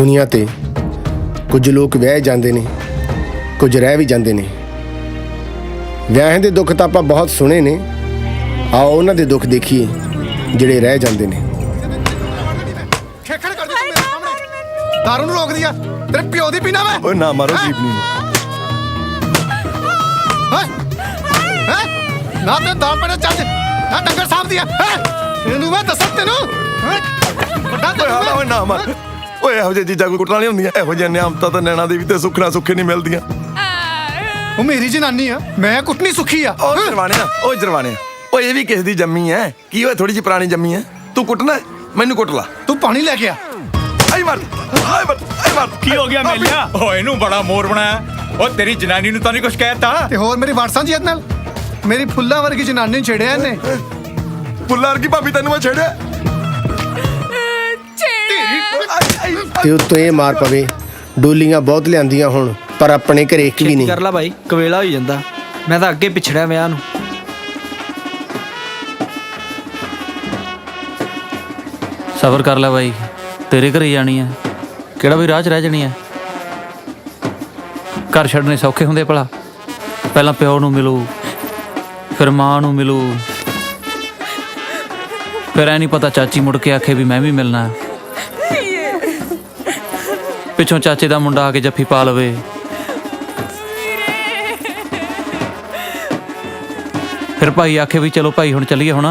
दुनिया ते कुछ लोग विआह जाते ने, कुछ रह भी जाते ने। विआह के दुख तो आप बहुत सुने ने, आओ उन्होंने दुख देखिए जिहड़े रह जाते ने। दारू नूं रोक दिया, तेरे प्यो दी पीना मैं। ओए ना मारो जीवनी ना ते दाल पेने चल ना डंगर साफ दिया इनू मैं दसा तेनू ओए ना मार ओए ਇਹੋ ਜਿਹੀ ਚੀਜ਼ਾਂ ਕੋਈ ਕੁੱਟਣ ਵਾਲੀ ਹੁੰਦੀਆਂ ਇਹੋ ਜਿਹੇ ਨਿਆਮਤਾਂ ਤਾਂ ਨੈਣਾ ਦੀ ਵੀ ਤੇ ਸੁੱਖਣਾ ਸੁੱਖੇ ਨਹੀਂ ਮਿਲਦੀਆਂ ਉਹ ਮੇਰੀ ਜਨਾਨੀ ਆ ਮੈਂ ਕੁੱਟਣੀ ਸੁੱਖੀ ਆ ਓ ਜਰਵਾਣਿਆ ਓਏ ਇਹ ਵੀ ਕਿਸ ਦੀ ਜੰਮੀ ਐ ਕੀ ਓਏ ਥੋੜੀ ਜਿਹੀ ਪੁਰਾਣੀ ਜੰਮੀ ਐ ਤੂੰ ਕੁੱਟਣਾ ਮੈਨੂੰ ਕੁੱਟ ਲਾ ਤੂੰ ਪਾਣੀ ਲੈ ਕੇ ਆ ਆਈ ਮਾਰ ਕੀ ਹੋ ਗਿਆ ਮੇਲਿਆ ਓਏ ਇਹਨੂੰ ਬੜਾ ਮੋਰ ਬਣਾਇਆ ਓ ਤੇਰੀ ਜਨਾਨੀ ਨੂੰ ਤਾਂ ਨਹੀਂ ਕੁਝ ਕਹਿਤਾ ਤੇ ਹੋਰ ਮੇਰੀ ਵਾਰਸਾਂ ਜੀ ਨਾਲ ਮੇਰੀ ਫੁੱਲਾਂ ਵਰਗੀ ਜਨਾਨੀ ਨੂੰ ਛੇੜਿਆ ਇਹਨੇ ਫੁੱਲਾਂ ਵਰਗੀ ਭਾਬੀ ਤੈਨੂੰ ਮੈਂ ਛੇੜਿਆ ਤੇ ਉੱਤੋਂ ਇਹ ਮਾਰ ਪਵੇ ਡੋਲੀਆਂ ਬਹੁਤ ਲਿਆਂਦੀਆਂ ਹੁਣ ਪਰ ਆਪਣੇ ਘਰੇ ਇੱਕ ਵੀ ਨਹੀਂ। ਕਰ ਲਾ ਭਾਈ ਕਵੇਲਾ ਹੋ ਜਾਂਦਾ ਮੈਂ ਤਾਂ ਅੱਗੇ ਪਿਛੜਿਆ ਵਿਆਹ ਨੂੰ। ਸਬਰ ਕਰ ਲੈ ਬਾਈ ਤੇਰੇ ਘਰੇ ਜਾਣੀ ਆ ਕਿਹੜਾ ਵੀ ਰਾਹ 'ਚ ਰਹਿ ਜਾਣੀ ਆ। ਘਰ ਛੱਡਣੇ ਸੌਖੇ ਹੁੰਦੇ ਭਲਾ ਪਹਿਲਾਂ ਪਿਓ ਨੂੰ ਮਿਲੂ ਫਿਰ ਮਾਂ ਨੂੰ ਮਿਲੂ ਫਿਰ ਐ ਨਹੀਂ ਪਤਾ ਚਾਚੀ ਮੁੜ ਕੇ ਆਖੇ ਵੀ ਮੈਂ ਵੀ ਮਿਲਣਾ ਪਿੱਛੋਂ ਚਾਚੇ ਦਾ ਮੁੰਡਾ ਆ ਕੇ ਜੱਫੀ ਪਾ ਲਵੇ ਫਿਰ ਭਾਈ ਆਖੇ ਵੀ ਚਲੋ ਭਾਈ ਹੁਣ ਚੱਲੀਏ ਹੁਣ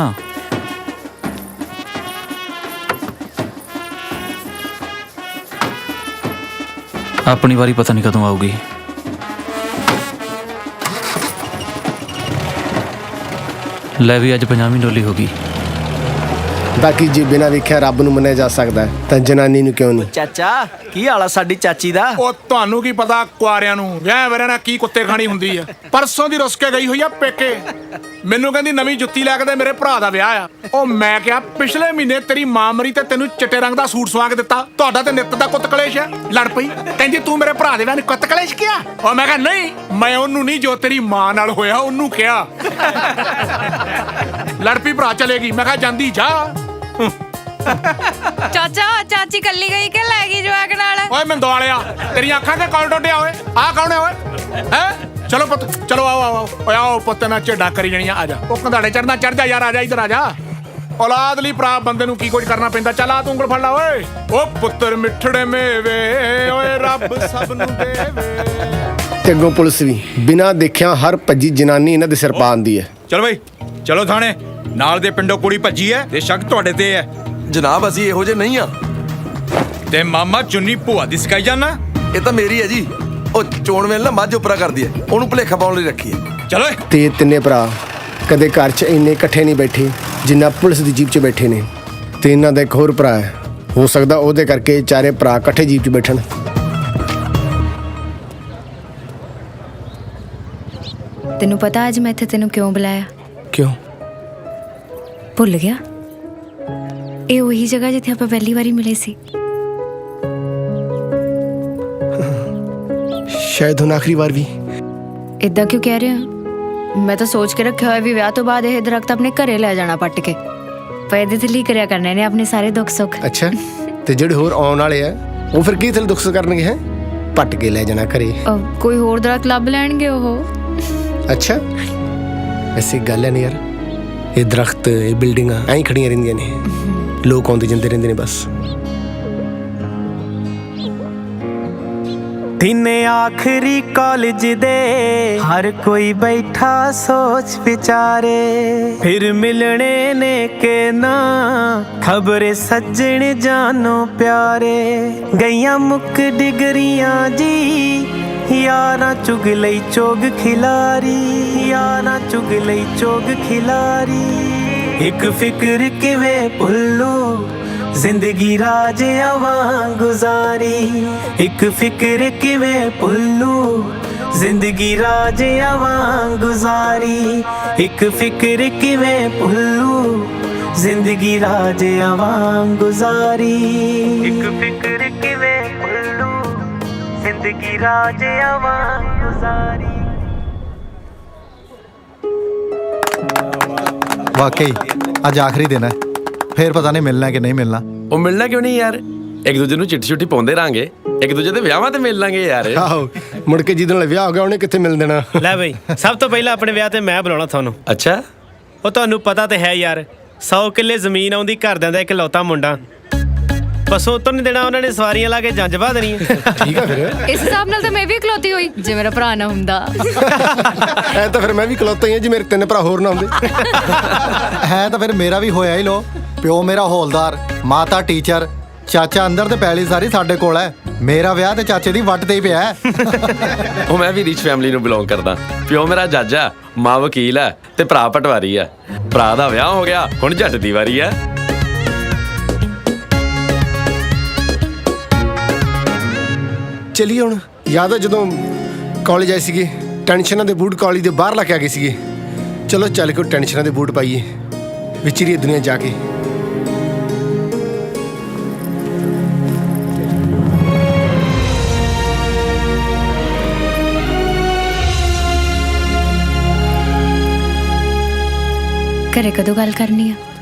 ਆਪਣੀ ਵਾਰੀ ਪਤਾ ਨਹੀਂ ਕਦੋਂ ਆਊਗੀ। ਲੈ ਵੀ ਅੱਜ 50ਵੀਂ ਡੋਲੀ ਹੋ ਗਈ। ਬਾਕੀ ਜੇ ਬਿਨਾਂ ਵੇਖਿਆ ਰੱਬ ਨੂੰ ਮੰਨਿਆ ਜਾ ਸਕਦਾ ਤਾਂ ਜਨਾਨੀ ਨੂੰ ਕਿਉਂ ਨਹੀਂ। ਚਾਚਾ ਕੀ ਹਾਲ ਆ ਸਾਡੀ ਚਾਚੀ ਦਾ? ਉਹ ਤੁਹਾਨੂੰ ਕੀ ਪਤਾ ਕੁਆਰਿਆਂ ਨੂੰ ਵਿਆਹ ਵਰਿਆਂ ਨਾਲ ਕੀ ਕੁੱਤੇ ਖਾਣੀ ਹੁੰਦੀ ਆ। ਪਰਸੋਂ ਦੀ ਰੁੱਸ ਕੇ ਗਈ ਹੋਈ ਆ ਪੇਕੇ ਮੈਨੂੰ ਕਹਿੰਦੀ ਨਵੀਂ ਜੁੱਤੀ ਲੈ ਕੇ ਦੇ ਮੇਰੇ ਭਰਾ ਦਾ ਵਿਆਹ ਆ। ਉਹ ਮੈਂ ਕਿਹਾ ਪਿਛਲੇ ਮਹੀਨੇ ਤੇਰੀ ਮਾਂ ਮਰੀ ਤੇ ਤੈਨੂੰ ਚਿੱਟੇ ਰੰਗ ਦਾ ਸੂਟ ਸਵਾ ਕੇ ਦਿੱਤਾ ਤੁਹਾਡਾ ਤੇ ਨਿੱਤ ਦਾ ਕੁੱਤ ਕਲੇਸ਼ ਆ। ਲੜ ਪਈ ਕਹਿੰਦੀ ਤੂੰ ਮੇਰੇ ਭਰਾ ਦੇ ਵਿਆਹ ਨੂੰ ਕੁੱਤ ਕਲੇਸ਼ ਕਿਹਾ। ਉਹ ਮੈਂ ਕਿਹਾ ਨਹੀਂ ਮੈਂ ਉਹਨੂੰ ਨਹੀਂ ਜੋ ਤੇਰੀ ਮਾਂ ਨਾਲ ਹੋਇਆ ਉਹਨੂੰ ਕਿਹਾ। ਲੜ ਪਈ ਭਰਾ ਚਲੇਗੀ ਮੈਂ ਕਿਹਾ ਜਾਂਦੀ ਜਾ। ਚਾਚਾ ਚਾਚੀ ਕੱਲੀ ਗਈ ਕਿ ਲੈ ਗਈ ਜਵਾਕ ਨਾਲ? ਓਏ ਮਿੰਦੋ ਵਾਲਿਆ ਤੇਰੀਆਂ ਅੱਖਾਂ ਤੇ ਕੌਣ ਟੋਟਿਆ ਓਏ ਆਹ ਕੌਣ ਹੈ ਓਏ ਹੈ ਚਲੋ ਪੁੱਤ ਚਲੋ ਆਓ ਓਏ ਆਓ ਪੁੱਤ ਨਾਲ ਝੇਡਾ ਕਰੀ ਜਾਣੀਆਂ ਆ ਜਾ। ਉਹ ਕੰਧਾੜੇ ਚੜਨਾ ਚੜ ਜਾ ਯਾਰ ਆ ਜਾ ਇੱਧਰ ਆ ਜਾ। ਔਲਾਦ ਲਈ ਭਰਾ ਬੰਦੇ ਨੂੰ ਕੀ ਕੁਝ ਕਰਨਾ ਪੈਂਦਾ। ਚੱਲ ਆ ਤੂੰ ਉਂਗਲ ਫੜ ਲਾ ਓਏ। ਓ ਪੁੱਤਰ ਮਿੱਠੜੇ ਮੇਵੇ ਓਏ ਰੱਬ ਸਭ ਨੂੰ ਦੇਵੇ। ਤੇ ਅੱਗੋਂ ਪੁਲਿਸ ਵੀ ਬਿਨਾਂ ਦੇਖਿਆ ਹਰ ਭੱਜੀ ਜਨਾਨੀ ਇਹਨਾਂ ਦੇ ਸਿਰ ਪਾ ਆਂਦੀ ਹੈ। ਚਲੋ ਬਈ ਚਲੋ ਥਾਣੇ ਨਾਲ ਦੇ ਪਿੰਡੋਂ ਕੁੜੀ ਭੱਜੀ ਐ ਤੇ ਸ਼ੱਕ ਤੁਹਾਡੇ ਤੇ ਐ। ਜਨਾਬ ਅਸੀਂ ਇਹੋ ਜਿਹੇ ਨਹੀਂ ਆ। ਤੇ ਮਾਮਾ ਚੁੰਨੀ ਭੂਆ ਦੀ ਸਿਕਾਈ ਜਾਣਾ ਇਹ ਤਾਂ ਮੇਰੀ ਹੈ ਜੀ। ਉਹ ਚੋਣ ਵੇਲੇ ਨਾ ਮੱਝ ਉਪਰਾ ਕਰਦੀ ਹੈ ਉਹਨੂੰ ਭੁਲੇਖਾ ਪਾਉਣ ਲਈ ਰੱਖੀ ਹੈ। ਚਲੋ ਤੇ ਇਹ ਤਿੰਨੇ ਭਰਾ ਕਦੇ ਘਰ 'ਚ ਇੰਨੇ ਇਕੱਠੇ ਨਹੀਂ ਬੈਠੇ ਜਿੰਨਾ ਪੁਲਿਸ ਦੀ ਜੀਪ 'ਚ ਬੈਠੇ ਨੇ। ਤੇ ਇਹਨਾਂ ਦਾ ਇੱਕ ਹੋਰ ਭਰਾ ਹੈ ਹੋ ਸਕਦਾ ਉਹਦੇ ਕਰਕੇ ਚਾਰੇ ਭਰਾ ਇਕੱਠੇ ਜੀਪ 'ਚ ਬੈਠਣ। ਤੈਨੂੰ ਪਤਾ ਅੱਜ ਮੈਂ ਇੱਥੇ ਤੈਨੂੰ ਕਿਉਂ ਬੁਲਾਇਆ? ਕਿਉਂ? ਭੁੱਲ ਗਿਆ? ਇਹ ਉਹੀ ਜਗ੍ਹਾ ਜਿੱਥੇ ਆਪਾਂ ਪਹਿਲੀ ਵਾਰੀ ਮਿਲੇ ਸੀ। ਸ਼ਾਇਦ ਹੁਣ ਆਖਰੀ ਵਾਰ ਵੀ। ਇਦਾਂ ਕਿਉਂ ਕਹਿ ਰਹੇ ਹੋ? ਮੈਂ ਤਾਂ ਸੋਚ ਕੇ ਰੱਖਿਆ ਹੋਇਆ ਵੀ ਵਿਆਹ ਤੋਂ ਬਾਅਦ ਇਹ ਦਰਖਤ ਆਪਣੇ ਘਰੇ ਲੈ ਜਾਣਾ ਪੱਟ ਕੇ ਫਾਇਦੇ ਤੇ ਲਈ ਕਰਿਆ ਕਰਨੇ ਨੇ ਆਪਣੇ ਸਾਰੇ ਦੁੱਖ ਸੁੱਖ। ਅੱਛਾ ਤੇ ਜਿਹੜੇ ਹੋਰ ਆਉਣ ਵਾਲੇ ਆ ਉਹ ਫਿਰ ਕੀ ਥਲ ਦੁੱਖ ਸੁੱਖ ਕਰਨਗੇ ਹੈ ਪੱਟ ਕੇ ਲੈ ਜਾਣਾ ਘਰੇ। ਕੋਈ ਹੋਰ ਦਰਖਤ ਲੱਭ ਲੈਣਗੇ ਉਹ। ਅੱਛਾ ਐਸੀ ਗੱਲ ਹੈ ਨਹੀਂ ਯਾਰ ਇਹ ਦਰਖਤ ਇਹ ਬਿਲਡਿੰਗਾਂ ਐਂ ਖੜੀਆਂ ਰਹਿੰਦੀਆਂ ਨੇ ਲੋਕ ਆਉਂਦੇ ਜਾਂਦੇ ਰਹਿੰਦੇ ਨੇ ਬਸ। दिन आखिरी कॉलेज दे हर कोई बैठा सोच विचारे फिर मिलने ने के ना खबरे सज्जन जानो प्यारे गईया मुक डिगरियां जी यारा चुग लई चोग खिलारी यारा चुग लई चोग खिलारी एक फिक्र किवें भुल्लो जिंदगी राजिया वां गुजारी एक फिक्र किवें भुल्लू जिंदगी राजिया वां गुजारी एक फिक्र किवें भुल्लू जिंदगी राजिया वां गुजारी एक फिक्र किवें भुल्लू जिंदगी राजिया वां गुजारी। वाकई आज आखिरी दिन है फिर पता नहीं मिलना कि नहीं मिलना। ਉਹ ਮਿਲਣਾ ਕਿਉਂ ਨਹੀਂ ਯਾਰ ਇੱਕ ਦੂਜੇ ਨੂੰ ਚਿੱਠੀ ਛੁੱਟੀ ਪਾਉਂਦੇ ਰਾਂਗੇ, ਇੱਕ ਦੂਜੇ ਦੇ ਵਿਆਹਾਂ ਤੇ ਮਿਲ ਲਾਂਗੇ ਯਾਰ। ਆਹੋ ਮੁੜ ਕੇ ਜਿਹਦੇ ਨਾਲ ਵਿਆਹ ਹੋ ਗਿਆ ਉਹਨੇ ਕਿੱਥੇ ਮਿਲ ਦੇਣਾ। ਲੈ ਬਈ, ਸਭ ਤੋਂ ਪਹਿਲਾਂ ਆਪਣੇ ਵਿਆਹ ਤੇ ਮੈਂ ਬੁਲਾਉਣਾ ਤੁਹਾਨੂੰ। ਅੱਛਾ, ਉਹ ਤੁਹਾਨੂੰ ਪਤਾ ਤੇ ਹੈ ਯਾਰ, 100 ਕਿੱਲੇ ਜ਼ਮੀਨ ਆਉਂਦੀ ਘਰਦਿਆਂ ਦਾ ਇਕਲੌਤਾ ਮੁੰਡਾ। ਬਸ ਉਤੋਂ ਨਹੀਂ ਦੇਣਾ, ਉਹਨਾਂ ਨੇ ਸਵਾਰੀਆਂ ਲਾ ਕੇ ਜੰਜ ਬਾਹ ਦੇਣੀ ਹੈ। ਠੀਕ ਆ ਫਿਰ ਇਸ ਹਿਸਾਬ ਨਾਲ ਤਾਂ ਮੈਂ ਵੀ ਇਕਲੌਤੀ ਹੋਈ, ਜੇ ਮੇਰਾ ਭਰਾ ਨਾ ਹੁੰਦਾ। ਐ ਤਾਂ ਫਿਰ ਮੈਂ ਵੀ ਇਕਲੌਤਾ ਹੀ ਹਾਂ ਜੀ, ਮੇਰੇ 3 ਭਰਾ ਹੋਰ ਨਾ ਹੁੰਦੇ। ਹੈ ਤਾਂ ਫਿਰ ਮੇਰਾ ਵੀ ਹੋਇਆ ਹੀ ਲੋ। ਪਿਓ ਮੇਰਾ ਹੌਲਦਾਰ, ਮਾਤਾ ਟੀਚਰ, ਚਾਚਾ ਅੰਦਰ ਤੇ ਪੈਲੀ ਸਾਰੀ ਸਾਡੇ ਕੋਲ ਹੈ। ਮੇਰਾ ਵਿਆਹ ਤੇ ਚਾਚੇ ਦੀ ਵੱਟ ਤੇ ਹੀ ਪਿਆ ਹੈ। ਉਹ ਮੈਂ ਵੀ ਰਿਚ ਫੈਮਿਲੀ ਨੂੰ ਬਿਲੋਂਗ ਕਰਦਾ। ਪਿਓ ਮੇਰਾ ਜੱਜ ਆ, ਮਾਂ ਵਕੀਲ ਹੈ ਤੇ ਭਰਾ ਪਟਵਾਰੀ ਆ। ਭਰਾ ਦਾ ਵਿਆਹ ਹੋ ਗਿਆ, ਹੁਣ ਜੱਟ ਦੀ ਵਾਰੀ ਆ। ਚਲੀ ਹੁਣ ਯਾਦ ਆ ਜਦੋਂ ਕਾਲਜ ਆਏ ਸੀਗੇ, ਟੈਨਸ਼ਨਾਂ ਦੇ ਬੂਟ ਕਾਲਜ ਦੇ ਬਾਹਰ ਲਾ ਕੇ ਆ ਗਏ ਸੀਗੇ। ਚਲੋ ਚੱਲ ਕੇ ਟੈਨਸ਼ਨਾਂ ਦੇ ਬੂਟ ਪਾਈਏ, ਵਿਚਰੀਏ ਦੁਨੀਆ ਜਾ ਕੇ। ਘਰੇ ਕਦੋਂ ਗੱਲ ਕਰਨੀ ਆ?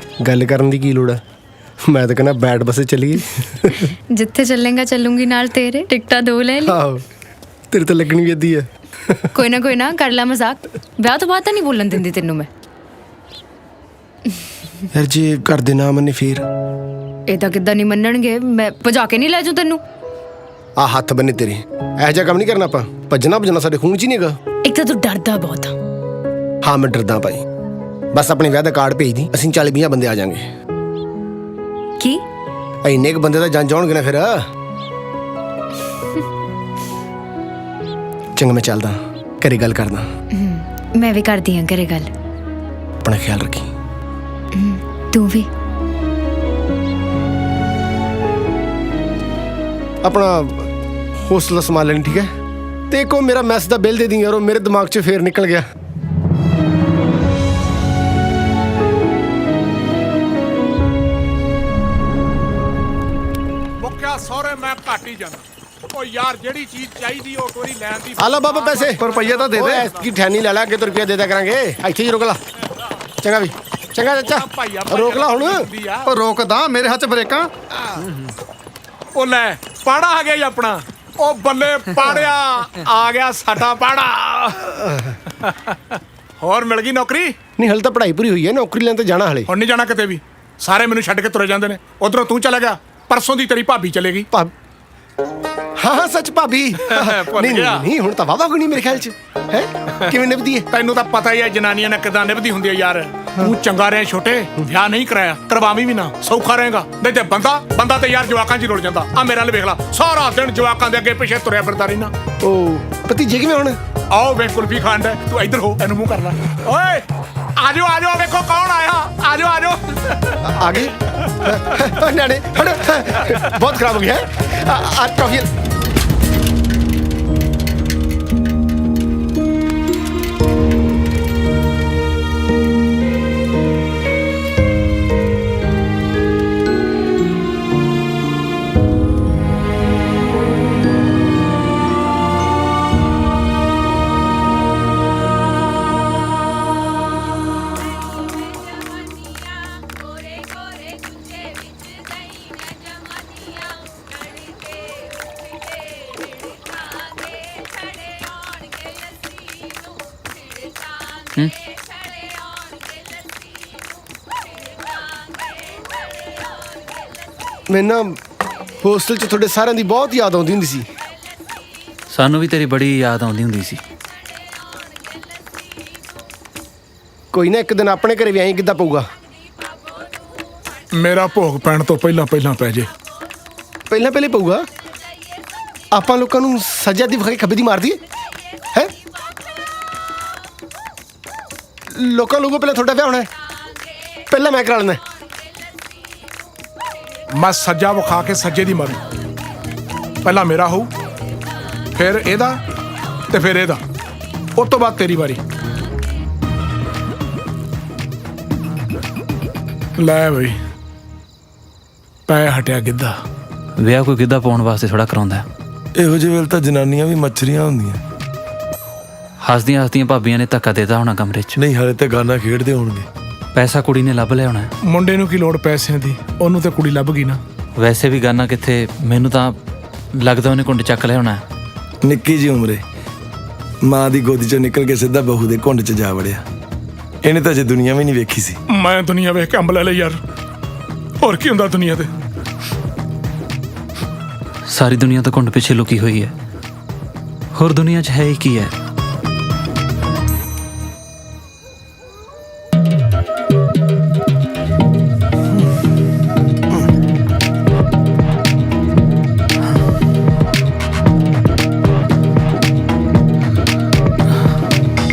ਗੱਲ ਕਰਨ ਦੀ ਕੀ ਲੋੜ ਆ, ਮੈਂ ਤਾਂ ਕਹਿੰਦਾ ਬੈਟ ਬੱਸੇ ਚੱਲੀਏ। ਜਿੱਥੇ ਚੱਲੇਗਾ ਚੱਲੂੰਗੀ ਨਾਲ ਤੇਰੇ। ਟਿਕਟਾਂ 2 ਲੈ ਲਈ। ਆਹੋ ਤੇਰੇ ਤਾਂ ਲੱਗਣੀ ਵੀ ਅੱਧੀ ਆ। ਕੋਈ ਨਾ ਕਰ ਲੈ ਮਜ਼ਾਕ। ਵਿਆਹ ਤੋਂ ਬਾਅਦ ਤਾਂ ਨਹੀਂ ਬੋਲਣ ਦਿੰਦੀ ਤੈਨੂੰ ਮੈਂ। ਯਾਰ ਜੇ ਘਰ ਦੇ ਨਾ ਮੰਨੇ ਫੇਰ? ਇਹ ਤਾਂ ਕਿੱਦਾਂ ਨਹੀਂ ਮੰਨਣਗੇ, ਮੈਂ ਭਜਾ ਕੇ ਨਹੀਂ ਲੈ ਜਾਊਂ ਤੈਨੂੰ। ਆ ਹੱਥ ਬੰਨੇ ਤੇਰੇ, ਇਹੋ ਜਿਹਾ ਕੰਮ ਨਹੀਂ ਕਰਨਾ ਆਪਾਂ। ਭੱਜਣਾ ਸਾਡੇ ਖੂਨ 'ਚ ਹੀ ਨਹੀਂ ਹੈਗਾ। ਇੱਕ ਤਾਂ ਤੂੰ ਡਰਦਾ ਬਹੁਤ ਆ। ਹਾਂ ਮੈਂ ਡਰਦਾ ਭਾਈ। ਬਸ ਆਪਣੇ ਵਿਆਹ ਦਾ ਕਾਰਡ ਭੇਜ ਦੀ, ਅਸੀਂ 40-50 ਬੰਦੇ ਆ ਜਾਾਂਗੇ। ਕੀ ਇੰਨੇ ਕੁ ਬੰਦੇ ਤਾਂ ਜੰਜ ਆਉਣਗੇ ਨਾ ਫਿਰ। ਚੰਗਾ ਮੈਂ ਚੱਲਦਾ, ਘਰੇ ਗੱਲ ਕਰਦਾ। ਮੈਂ ਵੀ ਕਰਦੀ ਹਾਂ ਘਰੇ ਗੱਲ। ਆਪਣਾ ਖਿਆਲ ਰੱਖੀ। ਤੂੰ ਵੀ। ਆਪਣਾ ਹੌਸਲਾ ਸੰਭਾਲ ਲੈਣੀ, ਠੀਕ ਹੈ? ਤੇ ਇੱਕ ਉਹ ਮੇਰਾ ਮੈਸ ਦਾ ਬਿੱਲ ਦੇ ਦੀ ਯਾਰ, ਉਹ ਮੇਰੇ ਦਿਮਾਗ 'ਚ ਫੇਰ ਨਿਕਲ ਗਿਆ। ਮੁੱਖਿਆ ਸਹੁਰੇ ਮੈਂ ਘੱਟ ਹੀ ਜਾਣਾ। ਉਹ ਯਾਰ ਜਿਹੜੀ ਚੀਜ਼ ਚਾਹੀਦੀ ਉਹ ਕੋਈ ਲੈਣ ਦੀ। ਆ ਲਓ ਬਾਬਾ ਪੈਸੇ। ਪਰ ਰੁਪਈਆ ਤਾਂ ਦੇ ਦੇ। ਓਏ ਕੀ ਠੈਨੀ ਲੈ ਲੈ, ਅੱਗੇ ਤੋਂ ਰੁਪਈਆ ਦੇ ਦਿਆ ਕਰਾਂਗੇ। ਇੱਥੇ ਹੀ ਰੁਕ ਲਾ। ਚੰਗਾ ਵੀ, ਚੰਗਾ ਚਾਚਾ, ਰੋਕ ਲਾ ਹੁਣ। ਉਹ ਰੋਕਦਾ, ਮੇਰੇ ਹੱਥ 'ਚ ਬ੍ਰੇਕਾਂ। ਉਹ ਲੈ ਪਾੜਾ ਆ ਗਿਆ ਜੀ ਆਪਣਾ। ਉਹ ਬੱਲੇ ਪਾੜਿਆ, ਆ ਗਿਆ ਸਾਡਾ ਪਾੜਾ। ਹੋਰ ਮਿਲ ਗਈ ਨੌਕਰੀ? ਨਹੀਂ ਹਲ ਤਾਂ ਪੜ੍ਹਾਈ ਪੂਰੀ ਹੋਈ ਹੈ, ਨੌਕਰੀ ਲੈਣ ਤੇ ਜਾਣਾ ਹਲੇ। ਹੁਣ ਨਹੀਂ ਜਾਣਾ ਕਿਤੇ ਵੀ, ਸਾਰੇ ਮੈਨੂੰ ਛੱਡ ਕੇ ਤੁਰੇ ਜਾਂਦੇ ਨੇ। ਉਧਰੋਂ ਤੂੰ ਚਲਾ ਗਿਆ, ਪਰਸੋਂ ਦੀ ਤੇਰੀ ਭਾਬੀ ਚਲੇਗੀ। ਹਾਂ ਸੱਚ ਭਾਬੀ। ਨਹੀਂ ਹੁਣ ਤਾਂ ਵਾਵਾ ਗੁਣੀ ਮੇਰੇ ਖਿਆਲ 'ਚ ਹੈ। ਕਿਵੇਂ ਨਿਭਦੀ ਹੈ? ਤੈਨੂੰ ਤਾਂ ਪਤਾ ਹੀ ਹੈ ਜਨਾਨੀਆਂ ਨੇ ਕਿਦਾਂ ਨਿਭਦੀ ਹੁੰਦੀ ਹੈ ਯਾਰ। ਤੂੰ ਚੰਗਾ ਰਿਹਾ ਛੋਟੇ, ਵਿਆਹ ਨਹੀਂ ਕਰਾਇਆ, ਕਰਵਾਵੀਂ ਵੀ ਨਾ, ਸੌਖਾ ਰਹੇਗਾ। ਨਹੀਂ ਤੇ ਬੰਦਾ ਤੇ ਯਾਰ ਜਵਾਕਾਂ 'ਚ ਹੀ ਰੁਲ ਜਾਂਦਾ। ਆ ਮੇਰਾ ਵੇਖ ਲਾ, ਸਾਰਾ ਦਿਨ ਜਵਾਕਾਂ ਦੇ ਅੱਗੇ ਪਿੱਛੇ ਤੁਰਿਆ ਫਿਰਦਾ ਰਹਿਣਾ। ਉਹ ਭਤੀਜੇ ਕਿਵੇਂ ਹੁਣ? ਆਓ ਵੇ ਕੁਲਫੀ ਖਾਣ ਦਾ। ਤੂੰ ਇੱਧਰ ਹੋ, ਇਹਨੂੰ ਮੂੰਹ ਕਰ ਲੈ। ਓਏ ਆਜੋ ਵੇਖੋ ਕੌਣ ਆਇਆ। ਆਜੋ ਆ ਗਏ ਨਾਨੇ। ਬਹੁਤ ਖਰਾਬ ਹੋ ਗਿਆ ਆ ਟੌਫੀ। ਮੈਨੂੰ ਹੋਸਟਲ 'ਚ ਤੁਹਾਡੇ ਸਾਰਿਆਂ ਦੀ ਬਹੁਤ ਯਾਦ ਆਉਂਦੀ ਹੁੰਦੀ ਸੀ। ਸਾਨੂੰ ਵੀ ਤੇਰੀ ਬੜੀ ਯਾਦ ਆਉਂਦੀ ਹੁੰਦੀ ਸੀ। ਕੋਈ ਨਾ ਇੱਕ ਦਿਨ ਆਪਣੇ ਘਰੇ ਵੀ ਆਈ ਕਿੱਦਾਂ ਪਊਗਾ। ਮੇਰਾ ਭੋਗ ਪੈਣ ਤੋਂ ਪਹਿਲਾਂ ਪੈ ਜੇ। ਪਹਿਲਾਂ ਪਊਗਾ। ਆਪਾਂ ਲੋਕਾਂ ਨੂੰ ਸਜ਼ਾ ਦੀ ਵਖਾਈ ਖੱਬੇ ਦੀ ਮਾਰਦੀ ਹੈ। ਲੋਕਾਂ ਪਹਿਲਾਂ ਤੁਹਾਡਾ ਵਿਆਹ ਹੋਣਾ ਹੈ, ਪਹਿਲਾਂ ਮੈਂ ਕਰਾ ਲੈਣਾ। ਮੈਂ ਸੱਜਾ ਵਿਖਾ ਕੇ ਸੱਜੇ ਦੀ ਮਾਰੂ। ਪਹਿਲਾਂ ਮੇਰਾ ਹੋਊ, ਫਿਰ ਇਹਦਾ ਤੇ ਫਿਰ ਇਹਦਾ, ਉਸ ਤੋਂ ਬਾਅਦ ਤੇਰੀ ਵਾਰੀ। ਲੈ ਬਈ ਪੈ ਹਟਿਆ ਗਿੱਧਾ। ਵਿਆਹ ਕੋਈ ਗਿੱਧਾ ਪਾਉਣ ਵਾਸਤੇ ਥੋੜਾ ਕਰਾਉਂਦਾ। ਇਹੋ ਜਿਹੇ ਵੇਲੇ ਤਾਂ ਜਨਾਨੀਆਂ ਵੀ ਮੱਛਰੀਆਂ ਹੁੰਦੀਆਂ। ਹੱਸਦੀਆਂ ਭਾਬੀਆਂ ਨੇ ਧੱਕਾ ਦੇਤਾ ਹੋਣਾ ਕਮਰੇ 'ਚ। ਨਹੀਂ ਹਾਲੇ ਤੇ ਗਾਣਾ ਖੇਡਦੇ ਹੋਣਗੇ। ਪੈਸਾ ਕੁੜੀ ਨੇ ਲੱਭ ਲਿਆ ਹੋਣਾ। ਮੁੰਡੇ ਨੂੰ ਕੀ ਲੋੜ ਪੈਸਿਆਂ ਦੀ, ਉਹਨੂੰ ਤੇ ਕੁੜੀ ਲੱਭ ਗਈ ਨਾ। ਵੈਸੇ ਵੀ ਗਾਨਾ ਕਿੱਥੇ, ਮੈਨੂੰ ਤਾਂ ਲੱਗਦਾ ਉਹਨੇ ਕੁੰਡ ਚੱਕ ਲਿਆ ਹੋਣਾ। ਨਿੱਕੀ ਜੀ ਉਮਰੇ ਮਾਂ ਦੀ ਗੋਦੀ ਚੋਂ ਨਿਕਲ ਕੇ ਸਿੱਧਾ ਬਹੂ ਦੇ ਘੁੰਡ 'ਚ ਜਾ ਵੜਿਆ। ਇਹਨੇ ਤਾਂ ਅਜੇ ਦੁਨੀਆ ਵੀ ਨਹੀਂ ਵੇਖੀ ਸੀ। ਮੈਂ ਦੁਨੀਆ ਵੇਖ ਕੇ ਅੰਬ ਲੈ ਲਈ ਯਾਰ, ਹੋਰ ਕੀ ਹੁੰਦਾ ਦੁਨੀਆ ਤੇ। ਸਾਰੀ ਦੁਨੀਆ ਤਾਂ ਕੁੰਡ ਪਿੱਛੇ ਲੁਕੀ ਹੋਈ ਹੈ, ਹੋਰ ਦੁਨੀਆ 'ਚ ਹੈ ਹੀ ਕੀ ਹੈ।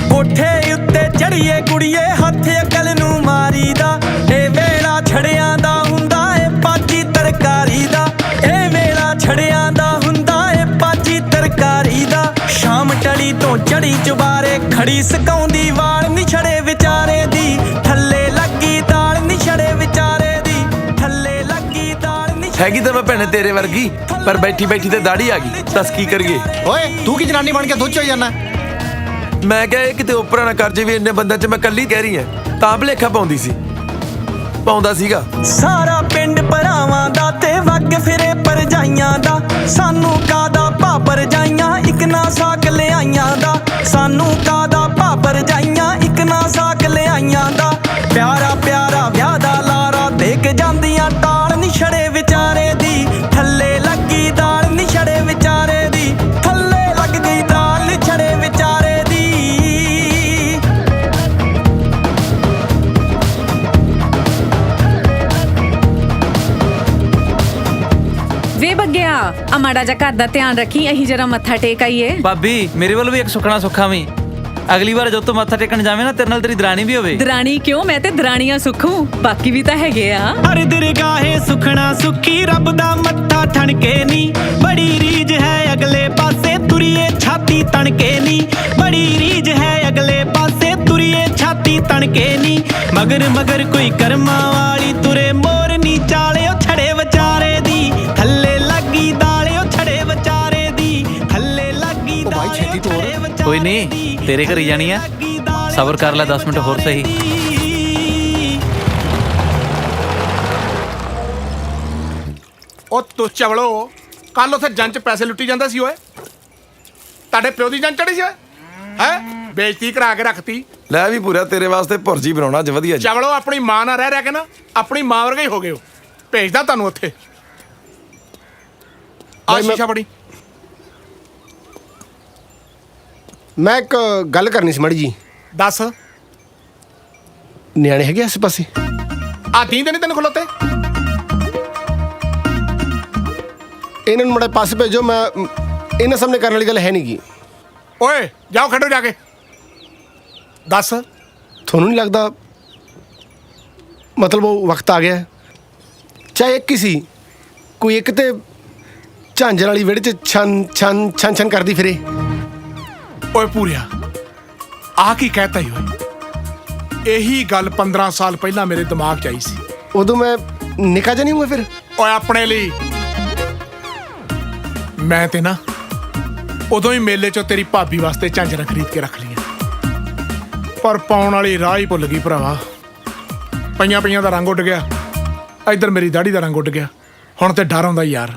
ਕੋਠੇ ਉੱਤੇ ਚੜੀਏ ਕੁੜੀਏ, ਹੱਥ ਅਕਲ ਨੂੰ ਮਾਰੀਦਾ। ਇਹ ਵੇਲਾ ਛੜਿਆਂ ਦਾ ਹੁੰਦਾ ਏ ਪਾਜੀ ਤਰਕਾਰੀ ਦਾ। ਇਹ ਵੇਲਾ ਛੜਿਆਂ ਦਾ ਹੁੰਦਾ ਏ ਪਾਜੀ ਤਰਕਾਰੀ ਦਾ। ਸ਼ਾਮ ਟਲੀ ਤੋਂ ਚੜੀ ਚੁਬਾਰੇ, ਖੜੀ ਸਕਾਉਂਦੀ ਵਾਲ ਨੀ ਛੜੇ ਵਿਚਾਰੇ ਦੀ। ਥੱਲੇ ਲੱਗੀ ਦਾਲ ਨੀ ਛੜੇ ਵਿਚਾਰੇ ਦੀ। ਥੱਲੇ ਲੱਗੀ ਦਾਲ ਨੀ ਹੈਗੀ ਤਾਂ ਮੈਂ ਭੈਣੇ ਤੇਰੇ ਵਰਗੀ, ਪਰ ਬੈਠੀ ਬੈਠੀ ਤੇ ਦਾੜੀ ਆ ਗਈ। ਦੱਸ ਕੀ ਕਰੀਏ? ਓਏ ਤੂੰ ਕੀ ਜਨਾਨੀ ਬਣ ਕੇ ਦੁੱਧ ਚੋਈ ਜਾਂਦਾ? ਮੈਂ ਕਿਹਾ ਇਹ ਕਿਤੇ ਉੱਪਰ ਨਾ ਕਰ ਜੇ ਵੀ ਇੰਨੇ ਬੰਦਿਆਂ 'ਚ ਮੈਂ ਕੱਲੀ ਕਹਿ ਰਹੀ ਐ। ਤਾਂ ਭਲੇਖਾ ਪਾਉਂਦੀ ਸੀ, ਪਾਉਂਦਾ ਸੀਗਾ। ਸਾਰਾ ਪਿੰਡ ਭਰਾਵਾਂ ਦਾ ਤੇ ਵਗ ਫਿਰੇ ਪਰਜਾਈਆਂ ਦਾ। ਸਾਨੂੰ ਕਾਦਾ ਭਾਪਰ ਜਾਈਆਂ, ਇੱਕ ਨਾ ਸਾਕ ਲਿਆਈਆਂ ਦਾ। ਸਾਨੂੰ ਕਾਦਾ ਭਾਪਰ ਜਾਈਆਂ, ਇੱਕ ਨਾ ਸਾਕ ਲਿਆਈਆਂ ਦਾ। ਪਿਆਰਾ ਪਿਆਰਾ ਵਿਆਹ ਦਾ ਲਾਰਾ ਦੇ ਕੇ ਜਾਂਦੀਆਂ ਟਾਲ ਨੀ ਛੜੇ ਵਿਚਾਰੇ ਦੀ। ਥੱਲੇ ਲੱਗੀ ਦਾਲ ਨੀ ਛੜੇ ਵਿਚਾਰੇ ਦੀ। ਥੱਲੇ ਲੱਗ ਗਈ ਦਾਲ ਨੀ ਛੜੇ ਵਿਚਾਰੇ ਦੀ। ਵੇ ਬੱਗਿਆ, ਆ ਮਾੜਾ ਜਿਹਾ ਘਰ ਦਾ ਧਿਆਨ ਰੱਖੀ, ਅਸੀਂ ਜਰਾ ਮੱਥਾ ਟੇਕ ਆਈਏ। ਭਾਬੀ ਮੇਰੇ ਵੱਲ ਵੀ ਇੱਕ ਸੁਖਣਾ ਸੁੱਖਾ ਵੀ, ਅਗਲੀ ਵਾਰ ਜਦੋਂ ਤੂੰ ਮੱਥਾ ਟੇਕਣ ਜਾਵੇਂ ਨਾ, ਤੇਰੇ ਨਾਲ ਤੇਰੀ ਦਰਾਣੀ ਵੀ ਹੋਵੇ। ਦਰਾਣੀ ਕਿਉਂ, ਮੈਂ ਤੇ ਦਰਾਣੀਆਂ ਸੁੱਖੂ, ਬਾਕੀ ਵੀ ਤਾਂ ਹੈਗੇ ਆ। ਹਰ ਦਰਗਾਹੇ ਸੁਖਣਾ ਸੁਖੀ, ਰੱਬ ਦਾ ਮੱਥਾ ਠਣਕੇ ਨੀ। ਬੜੀ ਰੀਝ ਹੈ ਅਗਲੇ ਪਾਸੇ ਤੁਰੀਏ, ਛਾਤੀ ਤਣਕੇ ਨੀ। ਬੜੀ ਰੀਝ ਹੈ ਅਗਲੇ ਪਾਸੇ ਤੁਰੀਏ, ਛਾਤੀ ਤਣਕੇ ਨੀ। ਮਗਰ ਮਗਰ ਕੋਈ ਕਰਮਾਂ ਵਾਲੀ ਤੁਰੇ, ਮੋਰ ਨੀ ਚਾਲਿਓ ਛੜੇ ਵਿਚਾਰੇ ਦੀ। ਥੱਲੇ ਲੱਗੀ ਦਾਲਿਓ ਛੜੇ ਵਿਚਾਰੇ ਦੀ। ਥੱਲੇ ਲੱਗੀ ਦਾਲਿਓ ਛੜੇ ਵਿਚਾਰੇ। ਕੋਈ ਨਹੀਂ, ਤੇਰੇ ਘਰ ਹੀ ਜਾਣੀ ਆ, ਸਬਰ ਕਰ ਲੈ 10 ਮਿੰਟ ਹੋਰ ਸਹੀ। ਉਹ ਤੂੰ ਚਵਲੋ, ਕੱਲ ਉਥੇ ਜੰਜ ਪੈਸੇ ਲੁੱਟੀ ਜਾਂਦਾ ਸੀ ਓਏ। ਤੁਹਾਡੇ ਪਿਓ ਦੀ ਜੰਜ ਚੜੀ ਸੀ ਓਏ, ਹੈ ਬੇਇੱਜ਼ਤੀ ਕਰਾ ਕੇ ਰੱਖਤੀ। ਲੈ ਵੀ ਪੂਰਾ ਤੇਰੇ ਵਾਸਤੇ ਭੁਰਜੀ ਬਣਾਉਣਾ ਅੱਜ ਵਧੀਆ ਜੀ। ਚਵਲੋ ਆਪਣੀ ਮਾਂ ਨਾਲ ਰਹਿ ਕੇ ਨਾ ਆਪਣੀ ਮਾਂ ਵਰਗੇ ਹੀ ਹੋ ਗਏ ਹੋ। ਭੇਜਦਾ ਤੁਹਾਨੂੰ ਉੱਥੇ। ਆ ਸ਼ੀਸ਼ਾ ਬੜੀ। ਮੈਂ ਇੱਕ ਗੱਲ ਕਰਨੀ ਸੀ ਮਾੜੀ ਜੀ। ਦੱਸ। ਨਿਆਣੇ ਹੈਗੇ ਆਸੇ ਪਾਸੇ? ਆ ਦੀਨ ਤੇ ਨਹੀਂ ਤੈਨੂੰ ਖਲੋਤੇ? ਇਹਨਾਂ ਨੂੰ ਮਾੜੇ ਪਾਸੇ ਭੇਜੋ, ਮੈਂ ਇਹਨਾਂ ਸਾਹਮਣੇ ਕਰਨ ਵਾਲੀ ਗੱਲ ਹੈ ਨਹੀਂ ਗੀ। ਓਏ ਜਾਓ ਖੜੋ ਜਾ ਕੇ। ਦੱਸ। ਤੁਹਾਨੂੰ ਨਹੀਂ ਲੱਗਦਾ ਮਤਲਬ ਉਹ ਵਕਤ ਆ ਗਿਆ, ਚਾਹੇ ਇੱਕ ਹੀ ਸੀ, ਕੋਈ ਇੱਕ ਤੇ ਝਾਂਜਰ ਵਾਲੀ ਵਿਹੜੇ 'ਚ ਛਨ ਛਨ ਛਨ ਛਨ ਕਰਦੀ ਫਿਰੇ। ਓਏ ਪੂਰਿਆ, ਆ ਕੀ ਕਹਿਤਾ ਈ ਓਏ? ਇਹੀ ਗੱਲ 15 ਸਾਲ ਪਹਿਲਾਂ ਮੇਰੇ ਦਿਮਾਗ 'ਚ ਆਈ ਸੀ। ਉਦੋਂ ਮੈਂ ਨਿੱਕਾ ਜਿਹਾ ਨਹੀਂ ਹੋਇਆ ਫਿਰ। ਓਏ ਆਪਣੇ ਲਈ ਮੈਂ ਤੇ ਨਾ ਉਦੋਂ ਹੀ ਮੇਲੇ 'ਚੋਂ ਤੇਰੀ ਭਾਬੀ ਵਾਸਤੇ ਝਾਂਜਰਾਂ ਖਰੀਦ ਕੇ ਰੱਖ ਲਈਆਂ, ਪਰ ਪਾਉਣ ਵਾਲੀ ਰਾਹ ਹੀ ਭੁੱਲ ਗਈ ਭਰਾਵਾ। ਪਈਆਂ ਪਈਆਂ ਦਾ ਰੰਗ ਉੱਡ ਗਿਆ, ਇੱਧਰ ਮੇਰੀ ਦਾੜੀ ਦਾ ਰੰਗ ਉੱਡ ਗਿਆ। ਹੁਣ ਤੇ ਡਰ ਆਉਂਦਾ ਯਾਰ,